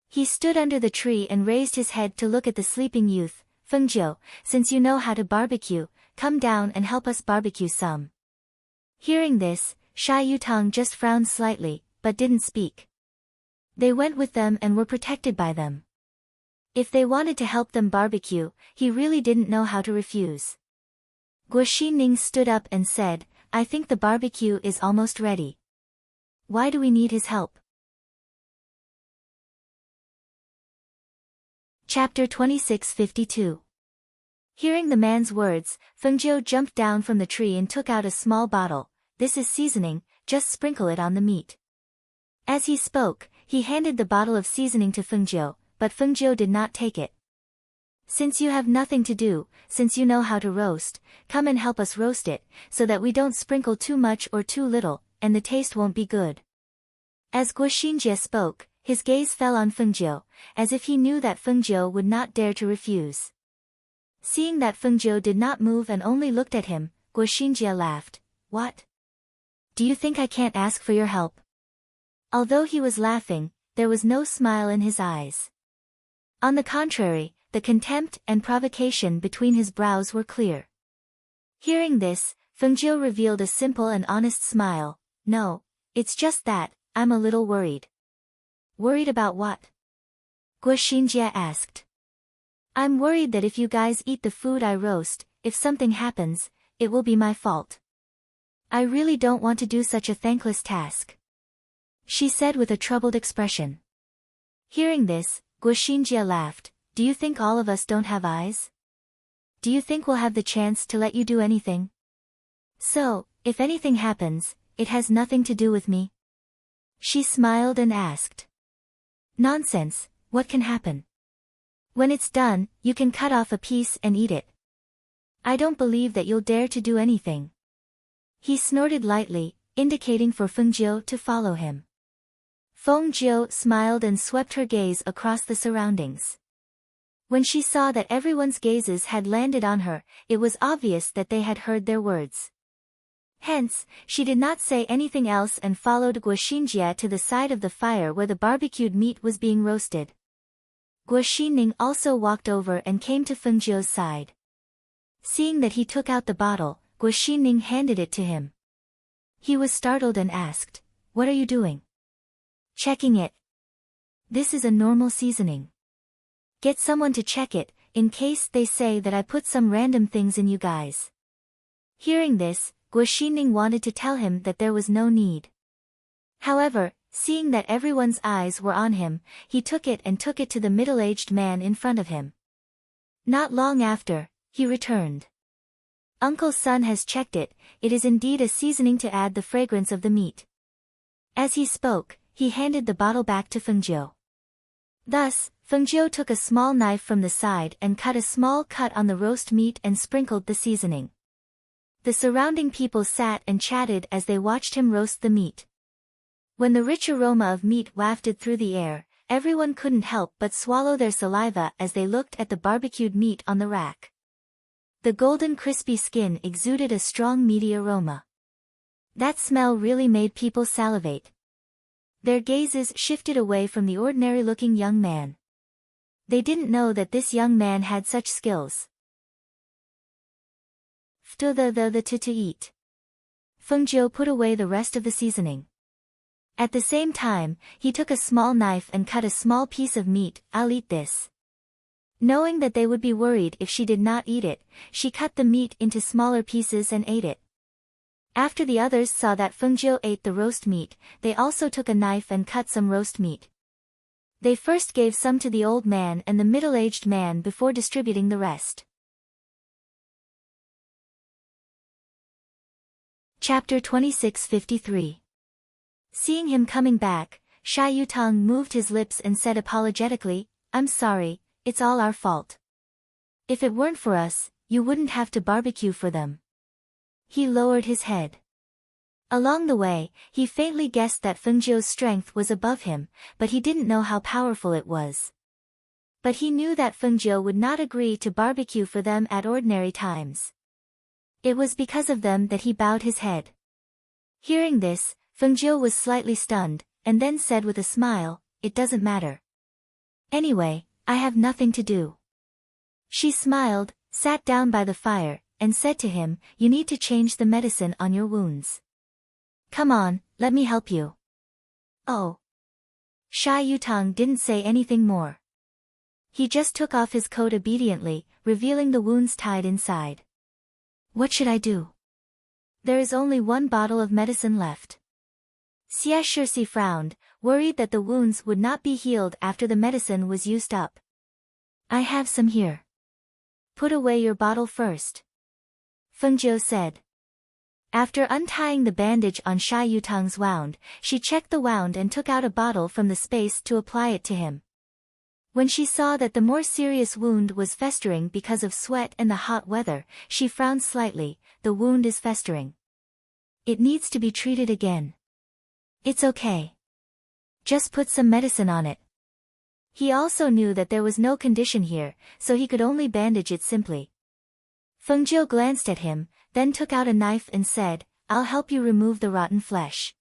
He stood under the tree and raised his head to look at the sleeping youth. Fengjiu, since you know how to barbecue, come down and help us barbecue some. Hearing this, Sha Yutang just frowned slightly, but didn't speak. They went with them and were protected by them. If they wanted to help them barbecue, he really didn't know how to refuse. Guo Xining stood up and said, I think the barbecue is almost ready. Why do we need his help? Chapter 2652. Hearing the man's words, Fengjiu jumped down from the tree and took out a small bottle. This is seasoning, just sprinkle it on the meat. As he spoke, he handed the bottle of seasoning to Fengjiu, but Fengjiu did not take it. Since you have nothing to do, since you know how to roast, come and help us roast it, so that we don't sprinkle too much or too little, and the taste won't be good. As Guo Xinjie spoke, his gaze fell on Fengjiu, as if he knew that Fengjiu would not dare to refuse. Seeing that Fengjiu did not move and only looked at him, Guo Xinjie laughed. What? Do you think I can't ask for your help? Although he was laughing, there was no smile in his eyes. On the contrary, the contempt and provocation between his brows were clear. Hearing this, Fengjiu revealed a simple and honest smile. No, it's just that, I'm a little worried. Worried about what? Guo Xinjie asked. I'm worried that if you guys eat the food I roast, if something happens, it will be my fault. I really don't want to do such a thankless task. She said with a troubled expression. Hearing this, Guo Xinjie laughed. Do you think all of us don't have eyes? Do you think we'll have the chance to let you do anything? So, if anything happens, it has nothing to do with me? She smiled and asked. Nonsense, What can happen? When it's done, you can cut off a piece and eat it. I don't believe that you'll dare to do anything. He snorted lightly, indicating for Fengjiu to follow him. Fengjiu smiled and swept her gaze across the surroundings. When she saw that everyone's gazes had landed on her, it was obvious that they had heard their words. Hence, she did not say anything else and followed Guoxinjie to the side of the fire where the barbecued meat was being roasted. Guoxining also walked over and came to Fengjiu's side. Seeing that he took out the bottle, Guoxining handed it to him. He was startled and asked, "What are you doing?" "Checking it. This is a normal seasoning. Get someone to check it, in case they say that I put some random things in you guys." Hearing this, Guoxining wanted to tell him that there was no need. However, seeing that everyone's eyes were on him, he took it to the middle-aged man in front of him. Not long after, he returned. "Uncle's son has checked it, it is indeed a seasoning to add the fragrance of the meat." As he spoke, he handed the bottle back to Fengjiu. Thus, Fengjiu took a small knife from the side and cut a small cut on the roast meat and sprinkled the seasoning. The surrounding people sat and chatted as they watched him roast the meat. When the rich aroma of meat wafted through the air, everyone couldn't help but swallow their saliva as they looked at the barbecued meat on the rack. The golden crispy skin exuded a strong meaty aroma. That smell really made people salivate. Their gazes shifted away from the ordinary-looking young man. They didn't know that this young man had such skills. To eat. Fengjiu put away the rest of the seasoning. At the same time, he took a small knife and cut a small piece of meat. "I'll eat this." Knowing that they would be worried if she did not eat it, she cut the meat into smaller pieces and ate it. After the others saw that Fengjiu ate the roast meat, they also took a knife and cut some roast meat. They first gave some to the old man and the middle-aged man before distributing the rest. Chapter 2653. Seeing him coming back, Sha Yutang moved his lips and said apologetically, "I'm sorry, it's all our fault. If it weren't for us, you wouldn't have to barbecue for them." He lowered his head. Along the way, he faintly guessed that Fengjiu's strength was above him, but he didn't know how powerful it was. But he knew that Fengjiu would not agree to barbecue for them at ordinary times. It was because of them that he bowed his head. Hearing this, Fengjiu was slightly stunned, and then said with a smile, "It doesn't matter. Anyway, I have nothing to do." She smiled, sat down by the fire, and said to him, "You need to change the medicine on your wounds. Come on, let me help you." "Oh." Sha Yutang didn't say anything more. He just took off his coat obediently, revealing the wounds tied inside. "What should I do? There is only one bottle of medicine left." Xie Shisi frowned, worried that the wounds would not be healed after the medicine was used up. "I have some here. Put away your bottle first," Fengjiu said. After untying the bandage on Sha Yutang's wound, she checked the wound and took out a bottle from the space to apply it to him. When she saw that the more serious wound was festering because of sweat and the hot weather, she frowned slightly. "The wound is festering. It needs to be treated again." "It's okay. Just put some medicine on it." He also knew that there was no condition here, so he could only bandage it simply. Fengjiu glanced at him, then took out a knife and said, "I'll help you remove the rotten flesh."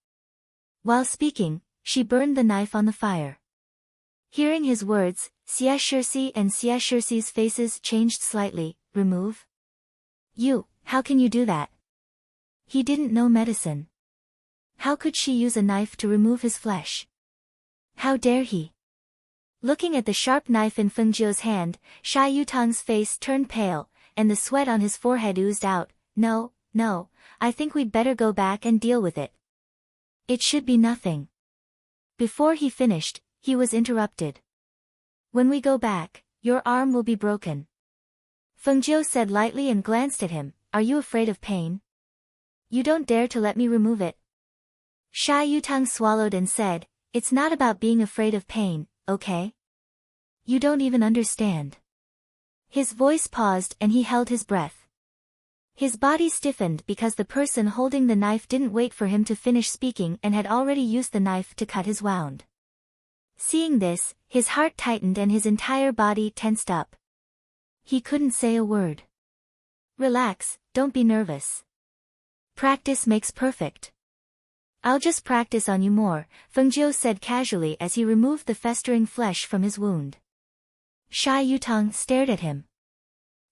While speaking, she burned the knife on the fire. Hearing his words, Xie Shisi and Xie Shisi's faces changed slightly. "Remove? How can you do that?" He didn't know medicine. How could she use a knife to remove his flesh? How dare he? Looking at the sharp knife in Fengjiu's hand, Sha Yutang's face turned pale, and the sweat on his forehead oozed out. No, I think we'd better go back and deal with it. It should be nothing." Before he finished, he was interrupted. "When we go back, your arm will be broken." Fengjiu said lightly and glanced at him, "Are you afraid of pain? You don't dare to let me remove it?" Sha Yutang swallowed and said, "It's not about being afraid of pain, okay? You don't even understand. His voice paused and he held his breath. His body stiffened because the person holding the knife didn't wait for him to finish speaking and had already used the knife to cut his wound. Seeing this, his heart tightened and his entire body tensed up. He couldn't say a word. Relax, don't be nervous. Practice makes perfect. I'll just practice on you more, Fengjiu said casually as he removed the festering flesh from his wound. Sha Yutang stared at him.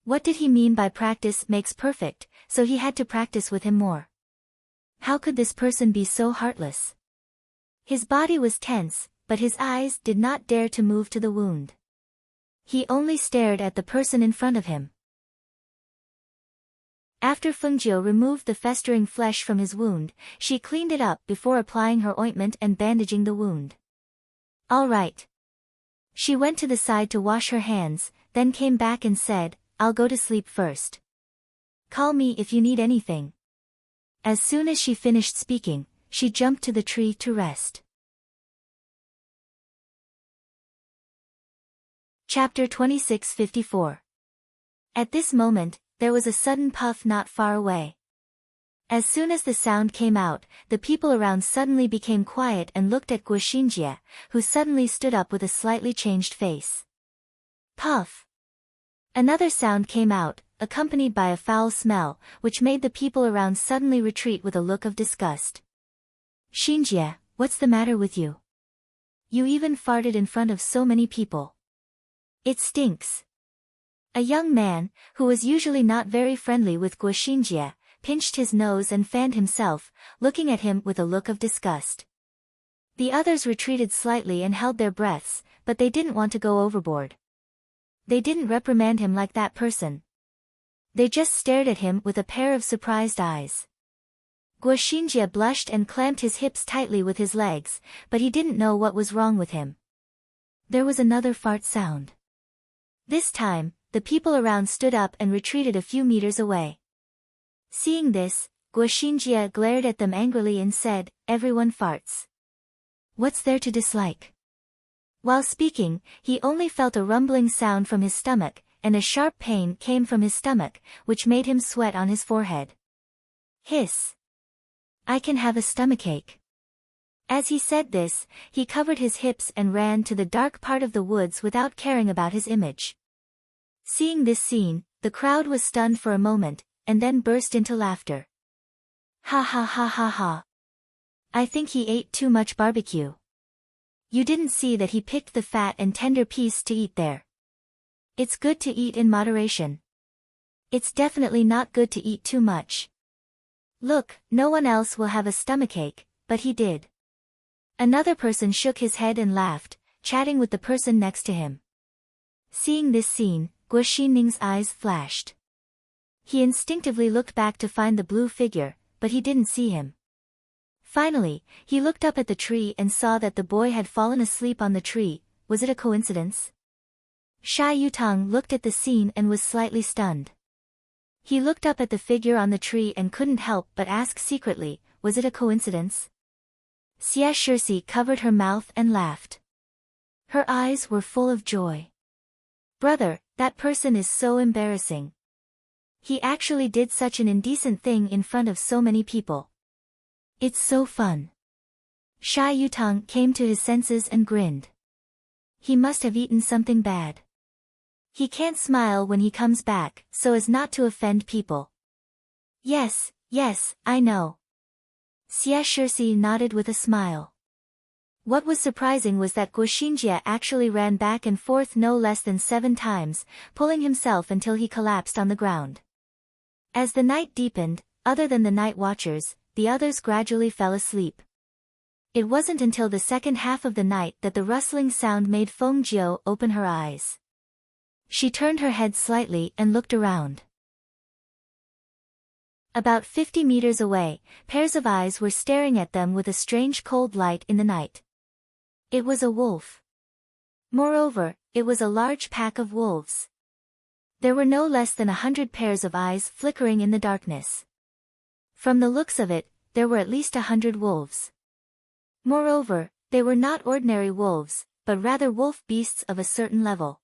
What did he mean by practice makes perfect, so he had to practice with him more? How could this person be so heartless? His body was tense, but his eyes did not dare to move to the wound. He only stared at the person in front of him. After Fengjiu removed the festering flesh from his wound, she cleaned it up before applying her ointment and bandaging the wound. All right. She went to the side to wash her hands, then came back and said, I'll go to sleep first. Call me if you need anything. As soon as she finished speaking, she jumped to the tree to rest. Chapter 2654. At this moment, there was a sudden puff not far away. As soon as the sound came out, the people around suddenly became quiet and looked at Guoxinjie, who suddenly stood up with a slightly changed face. Puff! Another sound came out, accompanied by a foul smell, which made the people around suddenly retreat with a look of disgust. Xinjie, what's the matter with you? You even farted in front of so many people. It stinks. A young man, who was usually not very friendly with Guoxinjie, pinched his nose and fanned himself, looking at him with a look of disgust. The others retreated slightly and held their breaths, but they didn't want to go overboard. They didn't reprimand him like that person. They just stared at him with a pair of surprised eyes. Guoxinjie blushed and clamped his hips tightly with his legs, but he didn't know what was wrong with him. There was another fart sound. This time, the people around stood up and retreated a few meters away. Seeing this, Guoxinjie glared at them angrily and said, Everyone farts. What's there to dislike? While speaking, he only felt a rumbling sound from his stomach, and a sharp pain came from his stomach, which made him sweat on his forehead. Hiss! I can have a stomachache. As he said this, he covered his hips and ran to the dark part of the woods without caring about his image. Seeing this scene, the crowd was stunned for a moment, and then burst into laughter. Ha ha ha ha ha. I think he ate too much barbecue. You didn't see that he picked the fat and tender piece to eat there. It's good to eat in moderation. It's definitely not good to eat too much. Look, no one else will have a stomachache, but he did. Another person shook his head and laughed, chatting with the person next to him. Seeing this scene, Guoxining's eyes flashed. He instinctively looked back to find the blue figure, but he didn't see him. Finally, he looked up at the tree and saw that the boy had fallen asleep on the tree. Was it a coincidence? Sha Yutang looked at the scene and was slightly stunned. He looked up at the figure on the tree and couldn't help but ask secretly, was it a coincidence? Xia Shirsi covered her mouth and laughed. Her eyes were full of joy. Brother, that person is so embarrassing. He actually did such an indecent thing in front of so many people. It's so fun. Sha Yutang came to his senses and grinned. He must have eaten something bad. He can't smile when he comes back, so as not to offend people. Yes, I know. Xia Shirsi nodded with a smile. What was surprising was that Guoxinjie actually ran back and forth no less than 7 times, pulling himself until he collapsed on the ground. As the night deepened, other than the night watchers, the others gradually fell asleep. It wasn't until the second half of the night that the rustling sound made Fengjiu open her eyes. She turned her head slightly and looked around. About 50 meters away, pairs of eyes were staring at them with a strange cold light in the night. It was a wolf. Moreover, it was a large pack of wolves. There were no less than 100 pairs of eyes flickering in the darkness. From the looks of it, there were at least 100 wolves. Moreover, they were not ordinary wolves, but rather wolf beasts of a certain level.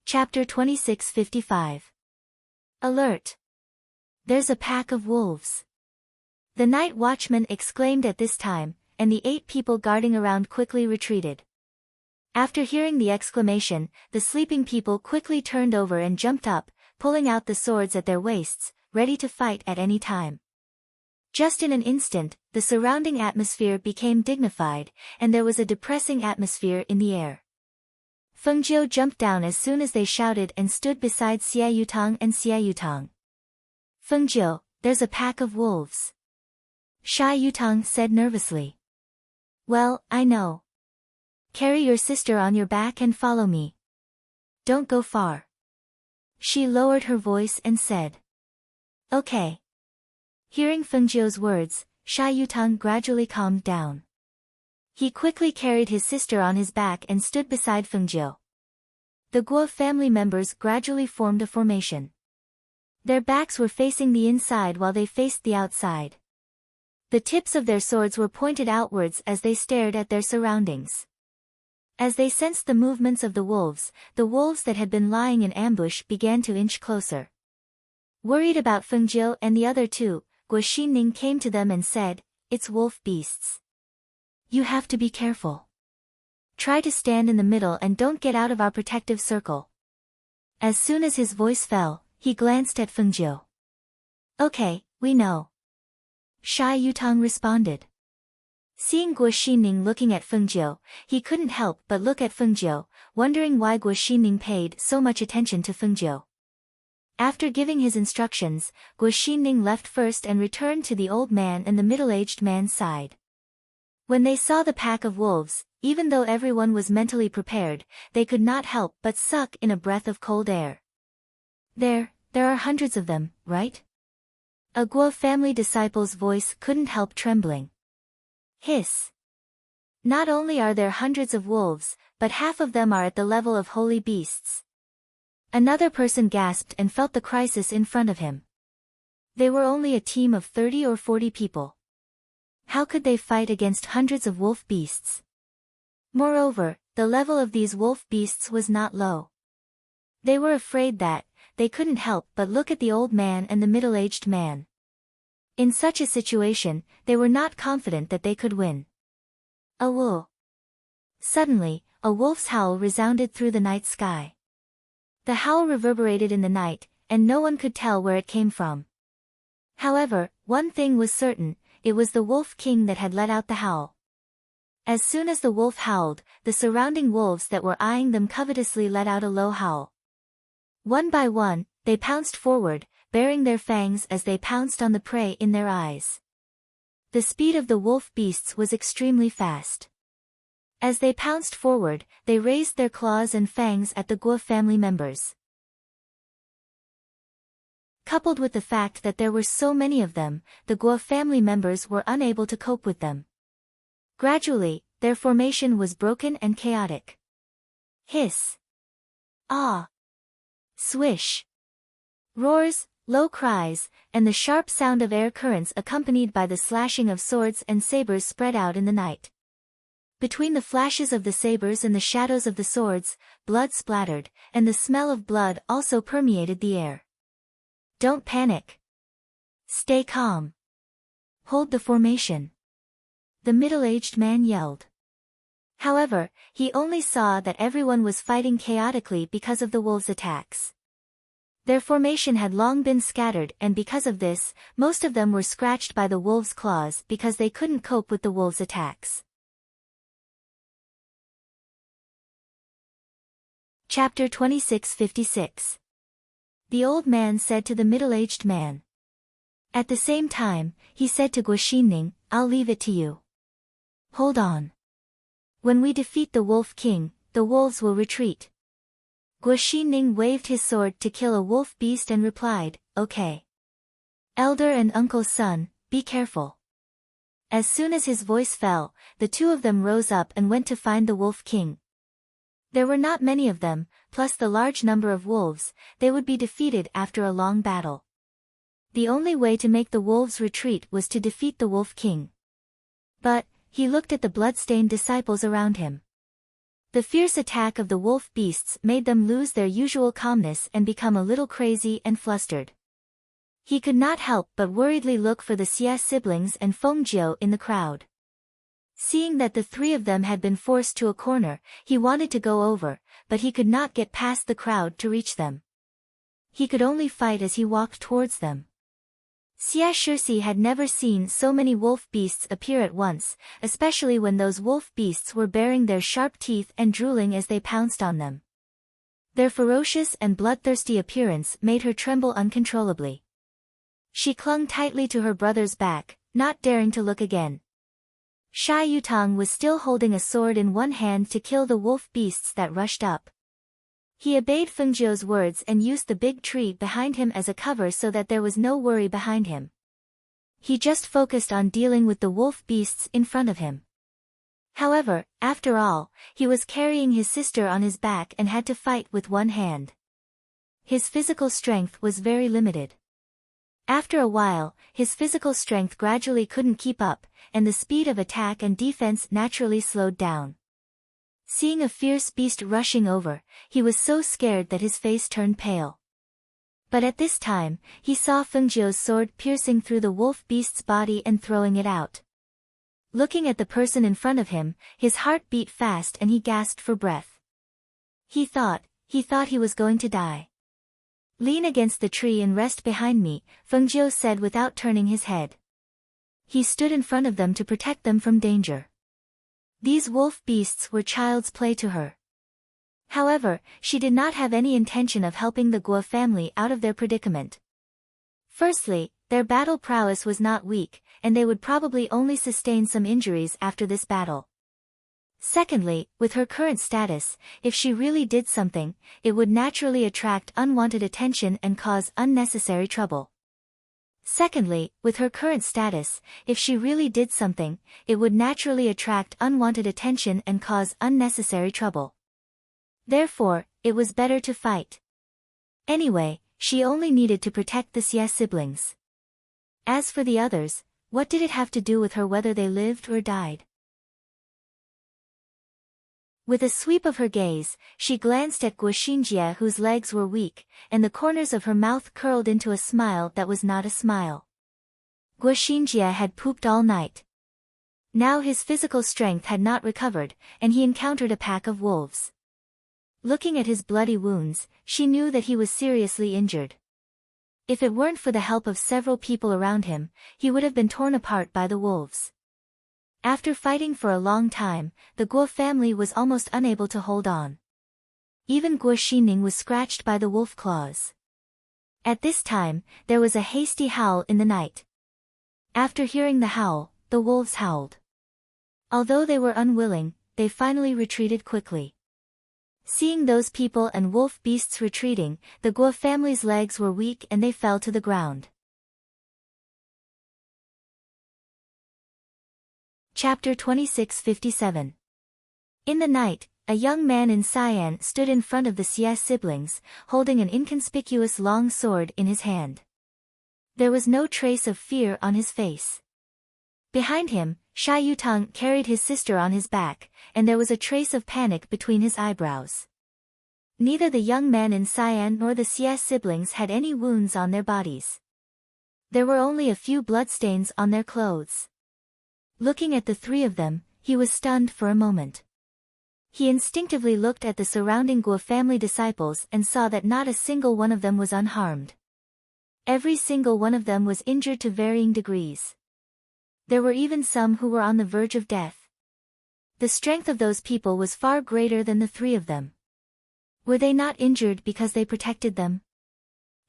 Chapter 26:55. Alert! There's a pack of wolves. The night watchman exclaimed at this time, and the 8 people guarding around quickly retreated. After hearing the exclamation, the sleeping people quickly turned over and jumped up, pulling out the swords at their waists, ready to fight at any time. Just in an instant, the surrounding atmosphere became dignified, and there was a depressing atmosphere in the air. Fengjiu jumped down as soon as they shouted and stood beside Xia Yutang and Xia Yutang. Fengjiu, there's a pack of wolves. Xia Yutang said nervously. Well, I know. Carry your sister on your back and follow me. Don't go far. She lowered her voice and said. Okay. Hearing Fengjiu's words, Xia Yutang gradually calmed down. He quickly carried his sister on his back and stood beside Fengjiu. The Guo family members gradually formed a formation. Their backs were facing the inside while they faced the outside. The tips of their swords were pointed outwards as they stared at their surroundings. As they sensed the movements of the wolves that had been lying in ambush began to inch closer. Worried about Fengjiu and the other 2, Guo Xinning came to them and said, "It's wolf beasts. You have to be careful. Try to stand in the middle and don't get out of our protective circle." As soon as his voice fell, he glanced at Fengjiu. Okay, we know. Xia Yutang responded. Seeing Guo Xinning looking at Fengjiu, he couldn't help but look at Fengjiu, wondering why Guo Xinning paid so much attention to Fengjiu. After giving his instructions, Guo Xinning left first and returned to the old man and the middle-aged man's side. When they saw the pack of wolves, even though everyone was mentally prepared, they could not help but suck in a breath of cold air. There are hundreds of them, right? A Guo family disciple's voice couldn't help trembling. Hiss. Not only are there hundreds of wolves, but half of them are at the level of holy beasts. Another person gasped and felt the crisis in front of him. They were only a team of 30 or 40 people. How could they fight against hundreds of wolf beasts? Moreover, the level of these wolf beasts was not low. They were afraid that, they couldn't help but look at the old man and the middle-aged man. In such a situation, they were not confident that they could win. A wolf. Suddenly, a wolf's howl resounded through the night sky. The howl reverberated in the night, and no one could tell where it came from. However, one thing was certain, it was the Wolf King that had let out the howl. As soon as the wolf howled, the surrounding wolves that were eyeing them covetously let out a low howl. One by one, they pounced forward, baring their fangs as they pounced on the prey in their eyes. The speed of the wolf beasts was extremely fast. As they pounced forward, they raised their claws and fangs at the Guo family members. Coupled with the fact that there were so many of them, the Guo family members were unable to cope with them. Gradually, their formation was broken and chaotic. Hiss. Ah. Swish. Roars, low cries, and the sharp sound of air currents accompanied by the slashing of swords and sabers spread out in the night. Between the flashes of the sabers and the shadows of the swords, blood splattered, and the smell of blood also permeated the air. Don't panic. Stay calm. Hold the formation. The middle-aged man yelled. However, he only saw that everyone was fighting chaotically because of the wolves' attacks. Their formation had long been scattered, and because of this, most of them were scratched by the wolves' claws because they couldn't cope with the wolves' attacks. Chapter 26:56. The old man said to the middle-aged man. At the same time, he said to Guo Xinning, I'll leave it to you. Hold on. When we defeat the Wolf King, the wolves will retreat. Guo Xinning waved his sword to kill a wolf beast and replied, okay. Elder and uncle's son, be careful. As soon as his voice fell, the two of them rose up and went to find the Wolf King. There were not many of them, plus the large number of wolves, they would be defeated after a long battle. The only way to make the wolves retreat was to defeat the Wolf King. But, he looked at the blood-stained disciples around him. The fierce attack of the wolf beasts made them lose their usual calmness and become a little crazy and flustered. He could not help but worriedly look for the Xie siblings and Fengjiu in the crowd. Seeing that the three of them had been forced to a corner, he wanted to go over, but he could not get past the crowd to reach them. He could only fight as he walked towards them. Xie Shixi had never seen so many wolf beasts appear at once, especially when those wolf beasts were baring their sharp teeth and drooling as they pounced on them. Their ferocious and bloodthirsty appearance made her tremble uncontrollably. She clung tightly to her brother's back, not daring to look again. Sha Yutang was still holding a sword in one hand to kill the wolf beasts that rushed up. He obeyed Fengjiu's words and used the big tree behind him as a cover so that there was no worry behind him. He just focused on dealing with the wolf beasts in front of him. However, after all, he was carrying his sister on his back and had to fight with one hand. His physical strength was very limited. After a while, his physical strength gradually couldn't keep up, and the speed of attack and defense naturally slowed down. Seeing a fierce beast rushing over, he was so scared that his face turned pale. But at this time, he saw Fengjiu's sword piercing through the wolf beast's body and throwing it out. Looking at the person in front of him, his heart beat fast and he gasped for breath. He thought he was going to die. "Lean against the tree and rest behind me," Fengjiu said without turning his head. He stood in front of them to protect them from danger. These wolf beasts were child's play to her. However, she did not have any intention of helping the Guo family out of their predicament. Firstly, their battle prowess was not weak, and they would probably only sustain some injuries after this battle. Secondly, with her current status, if she really did something, it would naturally attract unwanted attention and cause unnecessary trouble. Secondly, with her current status, if she really did something, it would naturally attract unwanted attention and cause unnecessary trouble. Therefore, it was better to fight. Anyway, she only needed to protect the Xie siblings. As for the others, what did it have to do with her whether they lived or died? With a sweep of her gaze, she glanced at Guo Xinjie whose legs were weak, and the corners of her mouth curled into a smile that was not a smile. Guo Xinjie had pooped all night. Now his physical strength had not recovered, and he encountered a pack of wolves. Looking at his bloody wounds, she knew that he was seriously injured. If it weren't for the help of several people around him, he would have been torn apart by the wolves. After fighting for a long time, the Guo family was almost unable to hold on. Even Guo Xining was scratched by the wolf claws. At this time, there was a hasty howl in the night. After hearing the howl, the wolves howled. Although they were unwilling, they finally retreated quickly. Seeing those people and wolf beasts retreating, the Guo family's legs were weak and they fell to the ground. Chapter 2657. In the night, a young man in Sian stood in front of the Xie siblings, holding an inconspicuous long sword in his hand. There was no trace of fear on his face. Behind him, Sha Yutang carried his sister on his back, and there was a trace of panic between his eyebrows. Neither the young man in Sian nor the Xie siblings had any wounds on their bodies. There were only a few bloodstains on their clothes. Looking at the three of them, he was stunned for a moment. He instinctively looked at the surrounding Guo family disciples and saw that not a single one of them was unharmed. Every single one of them was injured to varying degrees. There were even some who were on the verge of death. The strength of those people was far greater than the three of them. Were they not injured because they protected them?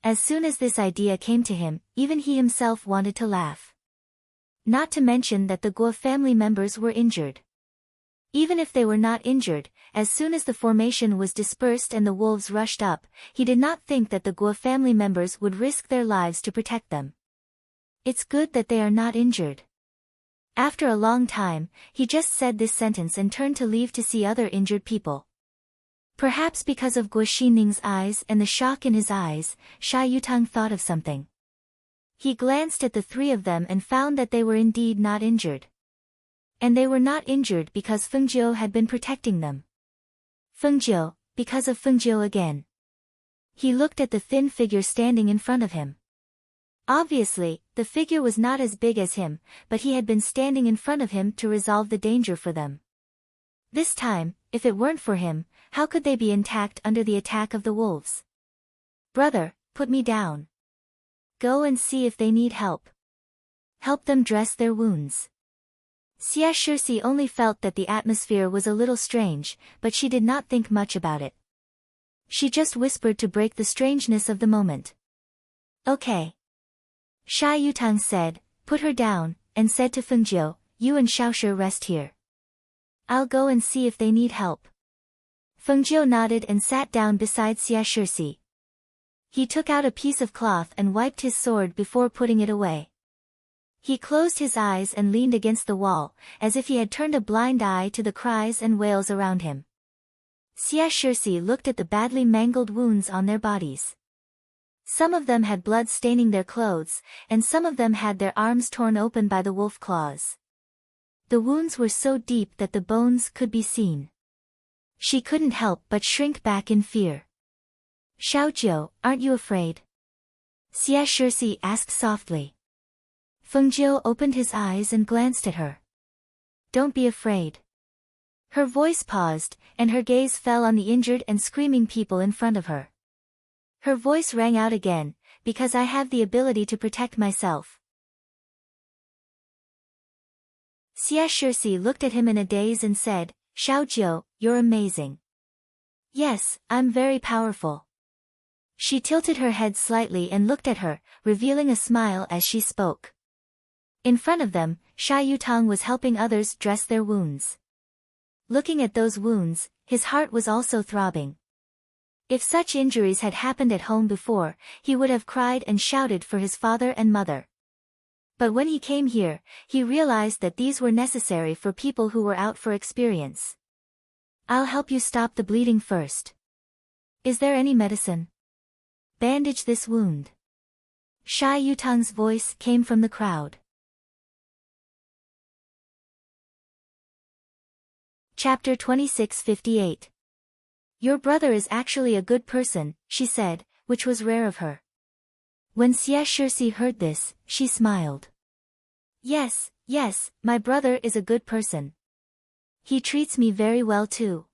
As soon as this idea came to him, even he himself wanted to laugh. Not to mention that the Guo family members were injured. Even if they were not injured, as soon as the formation was dispersed and the wolves rushed up, he did not think that the Guo family members would risk their lives to protect them. It's good that they are not injured. After a long time, he just said this sentence and turned to leave to see other injured people. Perhaps because of Guo Xining's eyes and the shock in his eyes, Sha Yutang thought of something. He glanced at the three of them and found that they were indeed not injured. And they were not injured because Fengjiu had been protecting them. Fengjiu, because of Fengjiu again. He looked at the thin figure standing in front of him. Obviously, the figure was not as big as him, but he had been standing in front of him to resolve the danger for them. This time, if it weren't for him, how could they be intact under the attack of the wolves? Brother, put me down. Go and see if they need help. Help them dress their wounds. Xia Shixi only felt that the atmosphere was a little strange, but she did not think much about it. She just whispered to break the strangeness of the moment. Okay. Sha Yutang said, put her down, and said to Fengjiu, you and Xiaoshi rest here. I'll go and see if they need help. Fengjiu nodded and sat down beside Xia Shixi. He took out a piece of cloth and wiped his sword before putting it away. He closed his eyes and leaned against the wall, as if he had turned a blind eye to the cries and wails around him. Xia Shixi looked at the badly mangled wounds on their bodies. Some of them had blood staining their clothes, and some of them had their arms torn open by the wolf claws. The wounds were so deep that the bones could be seen. She couldn't help but shrink back in fear. Xiaojiu, aren't you afraid? Xia Shixi asked softly. Fengjiu opened his eyes and glanced at her. Don't be afraid. Her voice paused, and her gaze fell on the injured and screaming people in front of her. Her voice rang out again, because I have the ability to protect myself. Xia Shixi looked at him in a daze and said, Xiaojiu, you're amazing. Yes, I'm very powerful. She tilted her head slightly and looked at her, revealing a smile as she spoke. In front of them, Sha Yutang was helping others dress their wounds. Looking at those wounds, his heart was also throbbing. If such injuries had happened at home before, he would have cried and shouted for his father and mother. But when he came here, he realized that these were necessary for people who were out for experience. I'll help you stop the bleeding first. Is there any medicine? Bandage this wound. Sha Yutang's voice came from the crowd. Chapter 2658. Your brother is actually a good person, she said, which was rare of her. When Xia Shixi heard this, she smiled. Yes, my brother is a good person. He treats me very well too.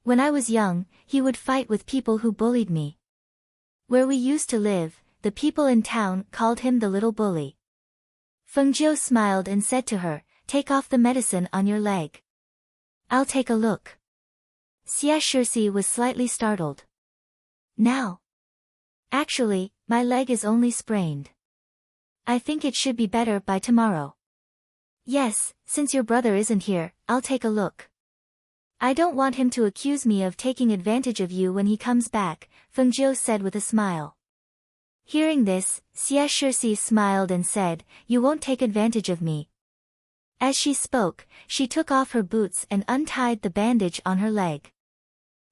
When I was young, he would fight with people who bullied me. Where we used to live, the people in town called him the little bully. Fengjiu smiled and said to her, take off the medicine on your leg. I'll take a look. Xia Shixi was slightly startled. Now? Actually, my leg is only sprained. I think it should be better by tomorrow. Yes, since your brother isn't here, I'll take a look. I don't want him to accuse me of taking advantage of you when he comes back, Fengjiu said with a smile. Hearing this, Xia Shixi smiled and said, you won't take advantage of me. As she spoke, she took off her boots and untied the bandage on her leg.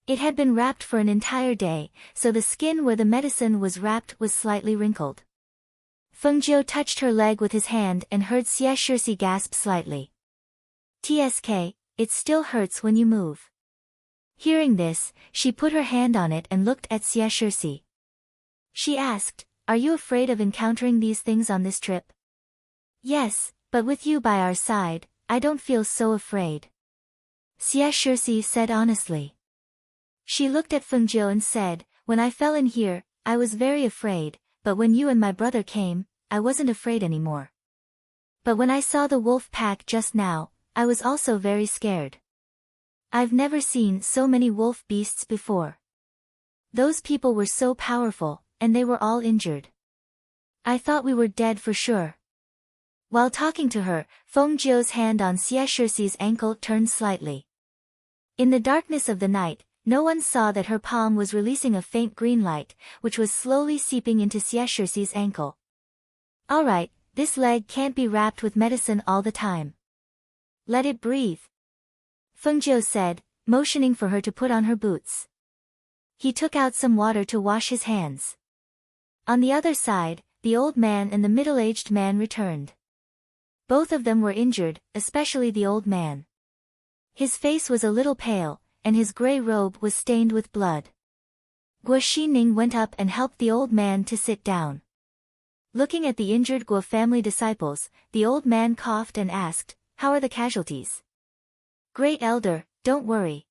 It had been wrapped for an entire day, so the skin where the medicine was wrapped was slightly wrinkled. Fengjiu touched her leg with his hand and heard Xia Shixi gasp slightly. TSK, it still hurts when you move. Hearing this, she put her hand on it and looked at Xia Shixi. She asked, are you afraid of encountering these things on this trip? Yes, but with you by our side, I don't feel so afraid. Xia Shixi said honestly. She looked at Fengjiu and said, when I fell in here, I was very afraid, but when you and my brother came, I wasn't afraid anymore. But when I saw the wolf pack just now, I was also very scared. I've never seen so many wolf beasts before. Those people were so powerful, and they were all injured. I thought we were dead for sure. While talking to her, Fengjiu's hand on Xia Shixi's ankle turned slightly. In the darkness of the night, no one saw that her palm was releasing a faint green light, which was slowly seeping into Xia Shixi's ankle. Alright, this leg can't be wrapped with medicine all the time. Let it breathe. Fengjiu said, motioning for her to put on her boots. He took out some water to wash his hands. On the other side, the old man and the middle-aged man returned. Both of them were injured, especially the old man. His face was a little pale, and his gray robe was stained with blood. Guo Xining went up and helped the old man to sit down. Looking at the injured Guo family disciples, the old man coughed and asked, "How are the casualties?" "Great Elder, don't worry.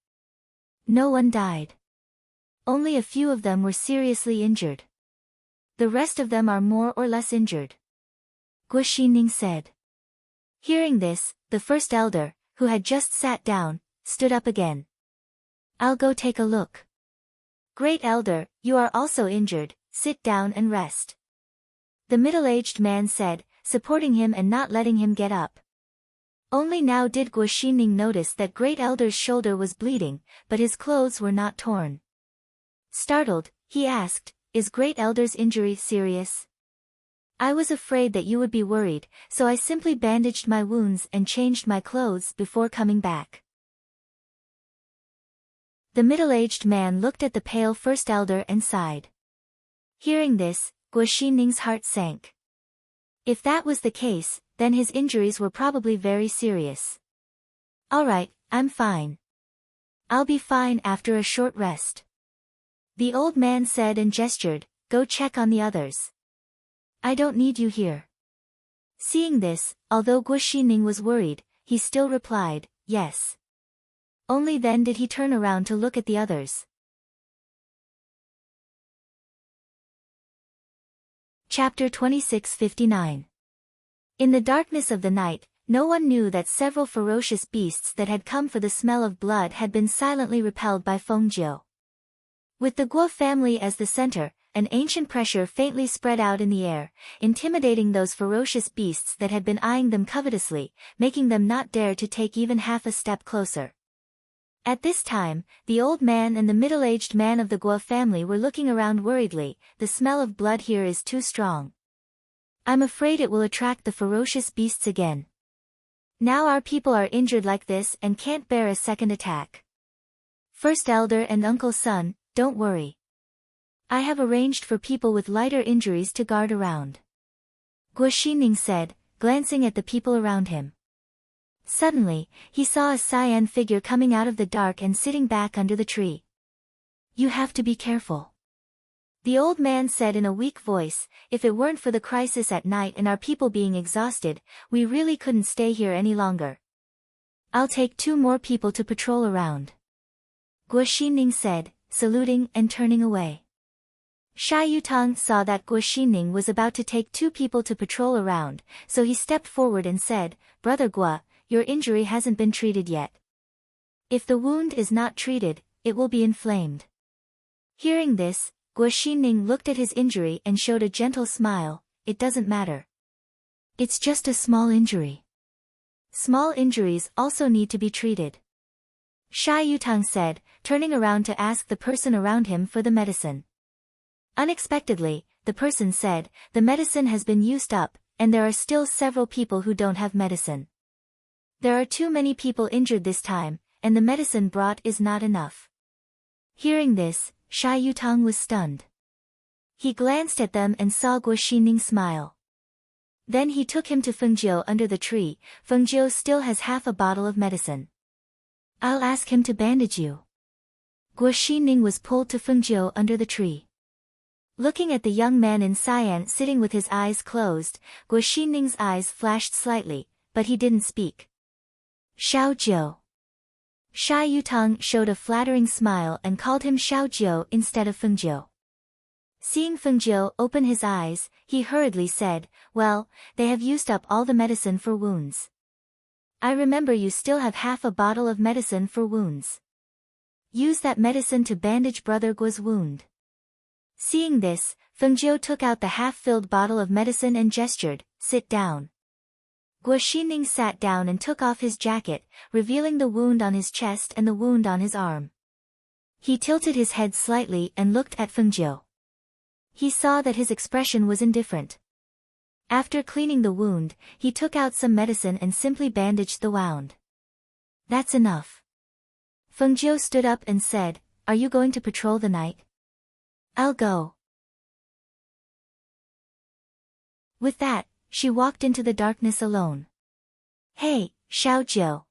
No one died. Only a few of them were seriously injured. The rest of them are more or less injured," Guo Xining said. Hearing this, the first elder, who had just sat down, stood up again. "I'll go take a look." "Great Elder, you are also injured, sit down and rest," the middle-aged man said, supporting him and not letting him get up. Only now did Guo Xining notice that Great Elder's shoulder was bleeding, but his clothes were not torn. Startled, he asked, "Is Great Elder's injury serious?" "I was afraid that you would be worried, so I simply bandaged my wounds and changed my clothes before coming back." The middle-aged man looked at the pale first elder and sighed. Hearing this, Guo Xining's heart sank. If that was the case, then his injuries were probably very serious. "All right, I'm fine. I'll be fine after a short rest," the old man said and gestured, "Go check on the others. I don't need you here." Seeing this, although Guo Xining was worried, he still replied, "Yes." Only then did he turn around to look at the others. Chapter 26:59. In the darkness of the night, no one knew that several ferocious beasts that had come for the smell of blood had been silently repelled by Feng Jiu. With the Guo family as the center, an ancient pressure faintly spread out in the air, intimidating those ferocious beasts that had been eyeing them covetously, making them not dare to take even half a step closer. At this time, the old man and the middle-aged man of the Guo family were looking around worriedly. "The smell of blood here is too strong. I'm afraid it will attract the ferocious beasts again. Now our people are injured like this and can't bear a second attack." "First elder and uncle son, don't worry. I have arranged for people with lighter injuries to guard around," Guo Xining said, glancing at the people around him. Suddenly, he saw a cyan figure coming out of the dark and sitting back under the tree. "You have to be careful," the old man said in a weak voice. "If it weren't for the crisis at night and our people being exhausted, we really couldn't stay here any longer. I'll take 2 more people to patrol around," Guo Xining said, saluting and turning away. Sha Yutang saw that Guo Xining was about to take 2 people to patrol around, so he stepped forward and said, "Brother Guo, your injury hasn't been treated yet. If the wound is not treated, it will be inflamed." Hearing this, Guo Xining looked at his injury and showed a gentle smile. "It doesn't matter. It's just a small injury. Small injuries also need to be treated," Sha Yutang said, turning around to ask the person around him for the medicine. Unexpectedly, the person said, "The medicine has been used up, and there are still several people who don't have medicine. There are too many people injured this time, and the medicine brought is not enough." Hearing this, Sha Yutang was stunned. He glanced at them and saw Guo Xining smile. Then he took him to Feng Jiu under the tree. "Feng Jiu still has half a bottle of medicine. I'll ask him to bandage you." Guo Xining was pulled to Feng Jiu under the tree. Looking at the young man in cyan sitting with his eyes closed, Guo Xining's eyes flashed slightly, but he didn't speak. "Xiao Jiu." Sha Yutang showed a flattering smile and called him Xiao Jiu instead of Feng Jiu. Seeing Feng Jiu open his eyes, he hurriedly said, "Well, they have used up all the medicine for wounds. I remember you still have half a bottle of medicine for wounds. Use that medicine to bandage Brother Guo's wound." Seeing this, Feng Jiu took out the half-filled bottle of medicine and gestured, "Sit down." Guo Xining sat down and took off his jacket, revealing the wound on his chest and the wound on his arm. He tilted his head slightly and looked at Feng Jiu. He saw that his expression was indifferent. After cleaning the wound, he took out some medicine and simply bandaged the wound. "That's enough." Feng Jiu stood up and said, "Are you going to patrol the night?" "I'll go." With that, she walked into the darkness alone. Hey, Xiao Jiu.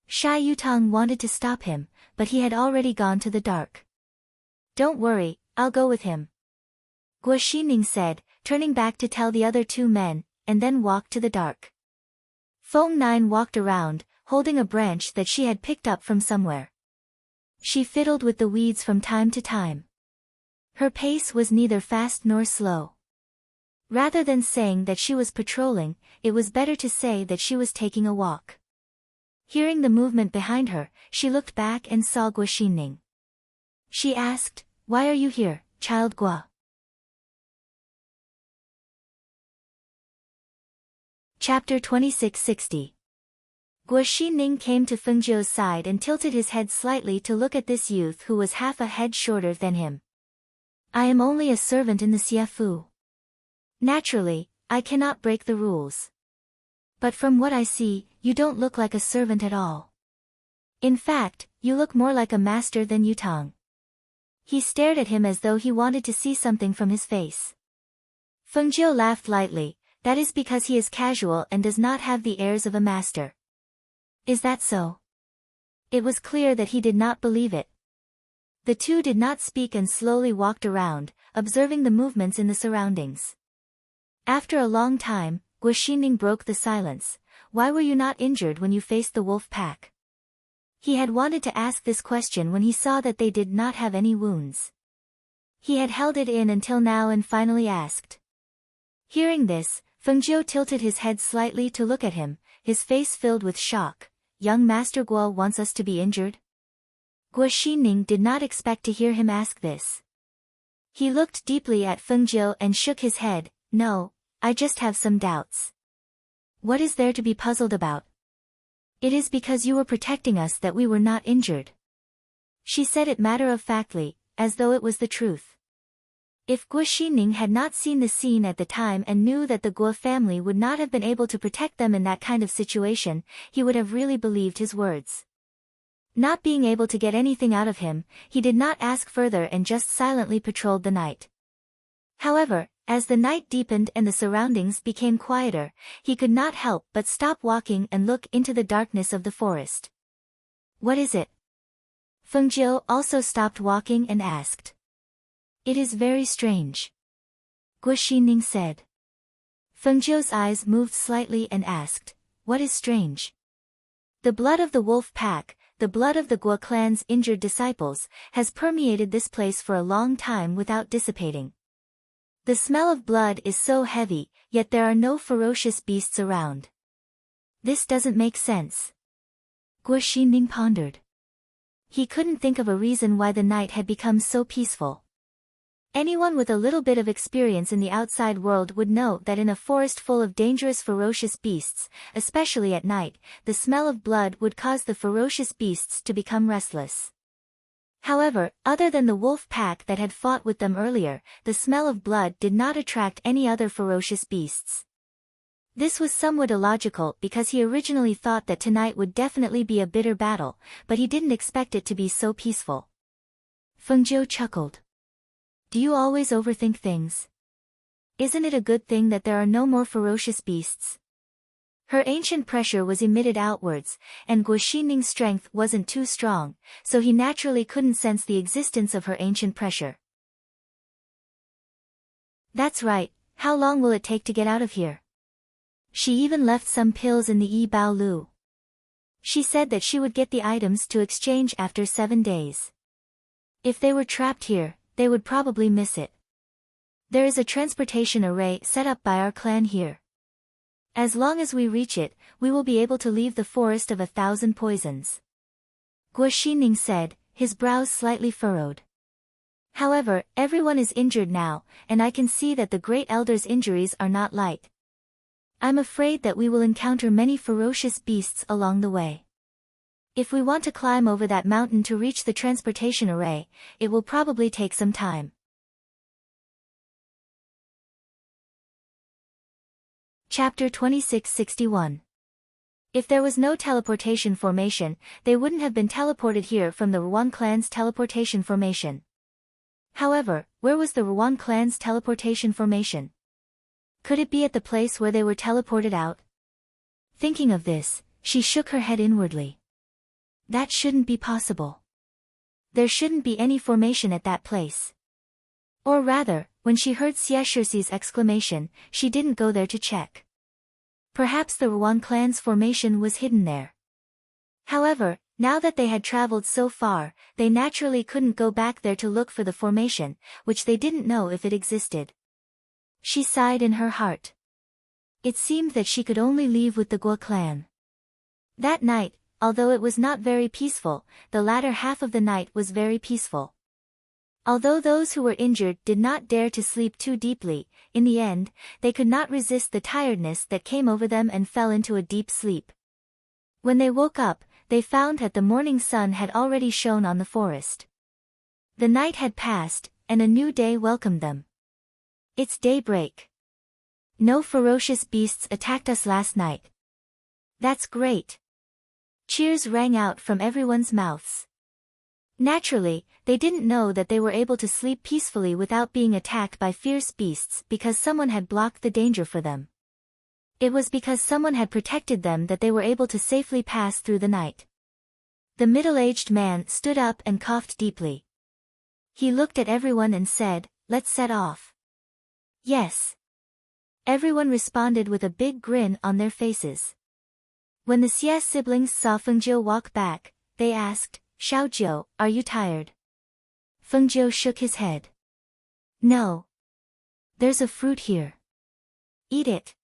Shy Yutong wanted to stop him, but he had already gone to the dark. Don't worry, I'll go with him, Guo Xining said, turning back to tell the other two men, and then walked to the dark. Feng Nine walked around, holding a branch that she had picked up from somewhere. She fiddled with the weeds from time to time. Her pace was neither fast nor slow. Rather than saying that she was patrolling, it was better to say that she was taking a walk. Hearing the movement behind her, she looked back and saw Guo Xining. She asked, "Why are you here, child Guo?" Chapter 2660. Guo Xining came to Fengjiu's side and tilted his head slightly to look at this youth who was half a head shorter than him. I am only a servant in the Xiefu. Naturally, I cannot break the rules. But from what I see, you don't look like a servant at all. In fact, you look more like a master than Yutong. He stared at him as though he wanted to see something from his face. Fengjiu laughed lightly. That is because he is casual and does not have the airs of a master. Is that so? It was clear that he did not believe it. The two did not speak and slowly walked around, observing the movements in the surroundings. After a long time, Guo Xining broke the silence. Why were you not injured when you faced the wolf pack? He had wanted to ask this question when he saw that they did not have any wounds. He had held it in until now and finally asked. Hearing this, Fengjiu tilted his head slightly to look at him, his face filled with shock. Young Master Guo wants us to be injured? Guo Xining did not expect to hear him ask this. He looked deeply at Fengjiu and shook his head. No, I just have some doubts. What is there to be puzzled about? It is because you were protecting us that we were not injured. She said it matter-of-factly, as though it was the truth. If Guo Xining had not seen the scene at the time and knew that the Guo family would not have been able to protect them in that kind of situation, he would have really believed his words. Not being able to get anything out of him, he did not ask further and just silently patrolled the night. However, as the night deepened and the surroundings became quieter, he could not help but stop walking and look into the darkness of the forest. What is it? Fengjiu also stopped walking and asked. It is very strange, Guo Xining said. Fengjiu's eyes moved slightly and asked, what is strange? The blood of the wolf pack, the blood of the Guo clan's injured disciples, has permeated this place for a long time without dissipating. The smell of blood is so heavy, yet there are no ferocious beasts around. This doesn't make sense. Guo Xining pondered. He couldn't think of a reason why the night had become so peaceful. Anyone with a little bit of experience in the outside world would know that in a forest full of dangerous ferocious beasts, especially at night, the smell of blood would cause the ferocious beasts to become restless. However, other than the wolf pack that had fought with them earlier, the smell of blood did not attract any other ferocious beasts. This was somewhat illogical because he originally thought that tonight would definitely be a bitter battle, but he didn't expect it to be so peaceful. Fengjiu chuckled. Do you always overthink things? Isn't it a good thing that there are no more ferocious beasts? Her ancient pressure was emitted outwards, and Guo Xining's strength wasn't too strong, so he naturally couldn't sense the existence of her ancient pressure. That's right, how long will it take to get out of here? She even left some pills in the Yi Bao Lu. She said that she would get the items to exchange after 7 days. If they were trapped here, they would probably miss it. There is a transportation array set up by our clan here. As long as we reach it, we will be able to leave the forest of 1,000 poisons. Guo Xining said, his brows slightly furrowed. However, everyone is injured now, and I can see that the Great Elder's injuries are not light. I'm afraid that we will encounter many ferocious beasts along the way. If we want to climb over that mountain to reach the transportation array, it will probably take some time. Chapter 2661. If there was no teleportation formation, they wouldn't have been teleported here from the Ruan clan's teleportation formation. However, where was the Ruan clan's teleportation formation? Could it be at the place where they were teleported out? Thinking of this, she shook her head inwardly. That shouldn't be possible. There shouldn't be any formation at that place. Or rather, when she heard Xie Shixi's exclamation, she didn't go there to check. Perhaps the Ruan clan's formation was hidden there. However, now that they had traveled so far, they naturally couldn't go back there to look for the formation, which they didn't know if it existed. She sighed in her heart. It seemed that she could only leave with the Guo clan. That night, although it was not very peaceful, the latter half of the night was very peaceful. Although those who were injured did not dare to sleep too deeply, in the end, they could not resist the tiredness that came over them and fell into a deep sleep. When they woke up, they found that the morning sun had already shone on the forest. The night had passed, and a new day welcomed them. It's daybreak. No ferocious beasts attacked us last night. That's great. Cheers rang out from everyone's mouths. Naturally, they didn't know that they were able to sleep peacefully without being attacked by fierce beasts because someone had blocked the danger for them. It was because someone had protected them that they were able to safely pass through the night. The middle-aged man stood up and coughed deeply. He looked at everyone and said, "Let's set off." Yes. Everyone responded with a big grin on their faces. When the Xie siblings saw Fengjiu walk back, they asked, "Xiaojiu, are you tired?" Fengjiu shook his head. No. There's a fruit here. Eat it.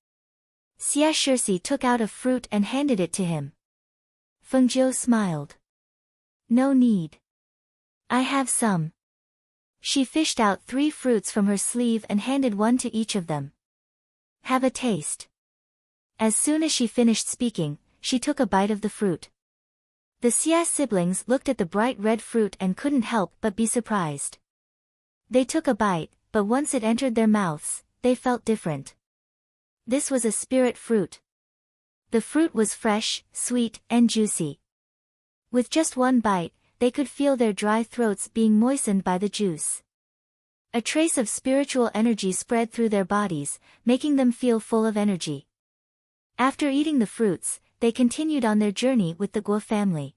Xie Shixi took out a fruit and handed it to him. Fengjiu smiled. No need. I have some. She fished out 3 fruits from her sleeve and handed one to each of them. Have a taste. As soon as she finished speaking, she took a bite of the fruit. The Xie siblings looked at the bright red fruit and couldn't help but be surprised. They took a bite, but once it entered their mouths, they felt different. This was a spirit fruit. The fruit was fresh, sweet, and juicy. With just one bite, they could feel their dry throats being moistened by the juice. A trace of spiritual energy spread through their bodies, making them feel full of energy. After eating the fruits, they continued on their journey with the Guo family.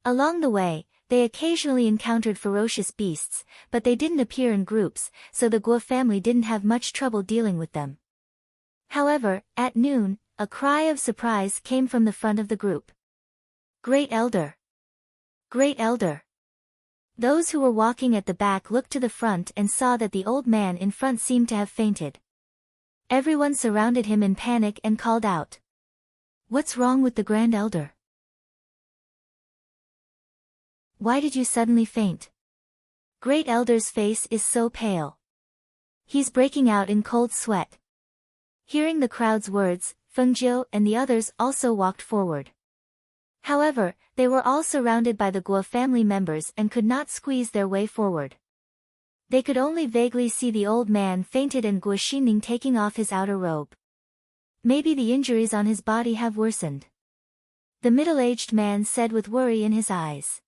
Along the way, they occasionally encountered ferocious beasts, but they didn't appear in groups, so the Guo family didn't have much trouble dealing with them. However, at noon, a cry of surprise came from the front of the group. Great Elder! Great Elder! Those who were walking at the back looked to the front and saw that the old man in front seemed to have fainted. Everyone surrounded him in panic and called out. What's wrong with the Grand Elder? Why did you suddenly faint? Great Elder's face is so pale. He's breaking out in cold sweat. Hearing the crowd's words, Fengjiu and the others also walked forward. However, they were all surrounded by the Guo family members and could not squeeze their way forward. They could only vaguely see the old man fainted and Guo Xinning taking off his outer robe. Maybe the injuries on his body have worsened. The middle-aged man said with worry in his eyes.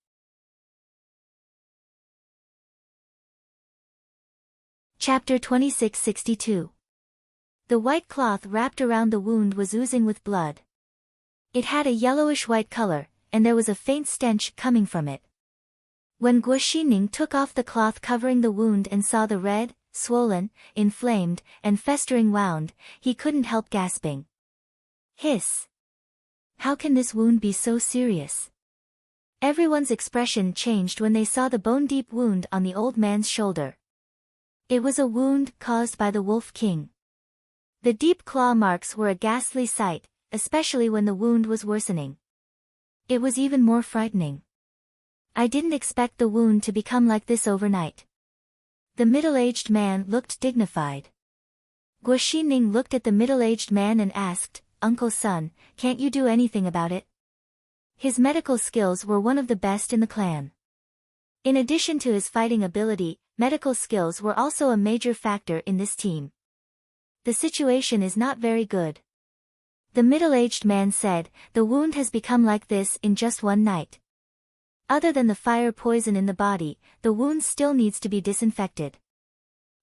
Chapter 2662. The white cloth wrapped around the wound was oozing with blood. It had a yellowish-white color, and there was a faint stench coming from it. When Guo Xinning took off the cloth covering the wound and saw the red, swollen, inflamed, and festering wound, he couldn't help gasping. Hiss! How can this wound be so serious? Everyone's expression changed when they saw the bone-deep wound on the old man's shoulder. It was a wound caused by the Wolf King. The deep claw marks were a ghastly sight, especially when the wound was worsening. It was even more frightening. I didn't expect the wound to become like this overnight. The middle-aged man looked dignified. Guo Xinning looked at the middle-aged man and asked, Uncle Sun, can't you do anything about it? His medical skills were one of the best in the clan. In addition to his fighting ability, medical skills were also a major factor in this team. The situation is not very good. The middle-aged man said, the wound has become like this in just one night. Other than the fire poison in the body, the wound still needs to be disinfected.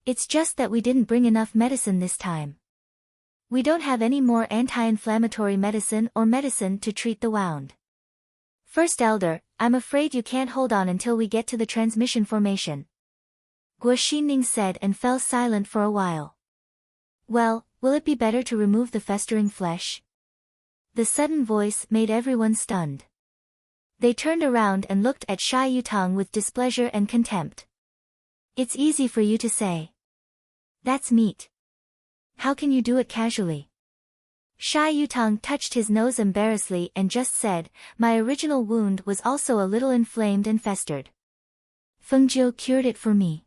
It's just that we didn't bring enough medicine this time. We don't have any more anti-inflammatory medicine or medicine to treat the wound. First Elder, I'm afraid you can't hold on until we get to the transmission formation. Guo Xinning said and fell silent for a while. Well, will it be better to remove the festering flesh? The sudden voice made everyone stunned. They turned around and looked at Sha Yutang with displeasure and contempt. It's easy for you to say. That's meat. How can you do it casually? Sha Yutang touched his nose embarrassedly and just said, my original wound was also a little inflamed and festered. Feng Jiu cured it for me.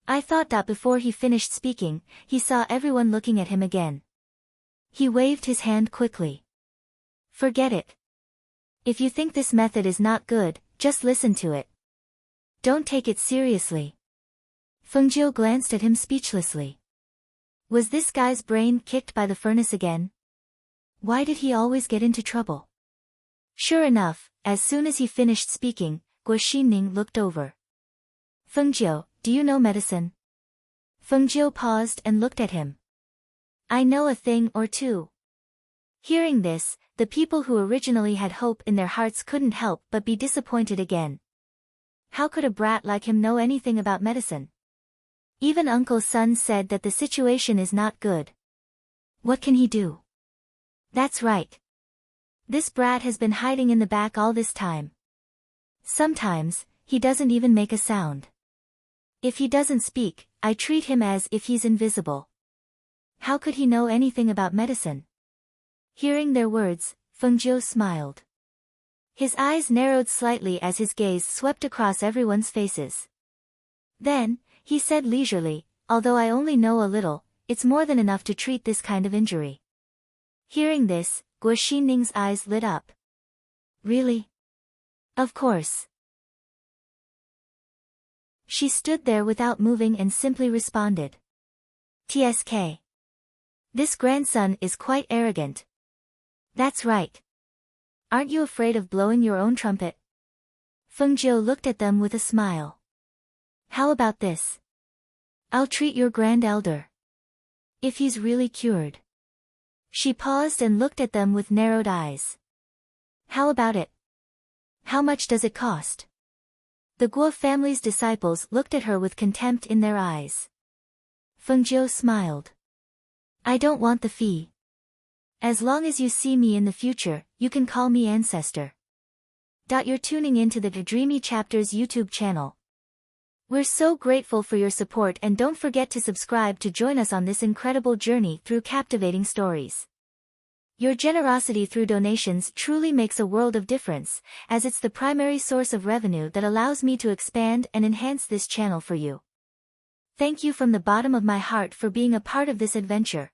I thought that before he finished speaking, he saw everyone looking at him again. He waved his hand quickly. Forget it. If you think this method is not good, just listen to it. Don't take it seriously. Feng Jiu glanced at him speechlessly. Was this guy's brain kicked by the furnace again? Why did he always get into trouble? Sure enough, as soon as he finished speaking, Guo Xinning looked over. Feng Jiu, do you know medicine? Feng Jiu paused and looked at him. I know a thing or two. Hearing this, the people who originally had hope in their hearts couldn't help but be disappointed again. How could a brat like him know anything about medicine? Even Uncle Sun said that the situation is not good. What can he do? That's right. This brat has been hiding in the back all this time. Sometimes, he doesn't even make a sound. If he doesn't speak, I treat him as if he's invisible. How could he know anything about medicine? Hearing their words, Feng Jiu smiled. His eyes narrowed slightly as his gaze swept across everyone's faces. Then, he said leisurely, although I only know a little, it's more than enough to treat this kind of injury. Hearing this, Guo Xinning's eyes lit up. Really? Of course. She stood there without moving and simply responded. TSK. This grandson is quite arrogant. That's right. Aren't you afraid of blowing your own trumpet? Feng Jiu looked at them with a smile. How about this? I'll treat your grand elder. If he's really cured. She paused and looked at them with narrowed eyes. How about it? How much does it cost? The Guo family's disciples looked at her with contempt in their eyes. Feng Jiu smiled. I don't want the fee. As long as you see me in the future, you can call me ancestor. You're tuning into the Dreamy Chapters YouTube channel. We're so grateful for your support and don't forget to subscribe to join us on this incredible journey through captivating stories. Your generosity through donations truly makes a world of difference, as it's the primary source of revenue that allows me to expand and enhance this channel for you. Thank you from the bottom of my heart for being a part of this adventure.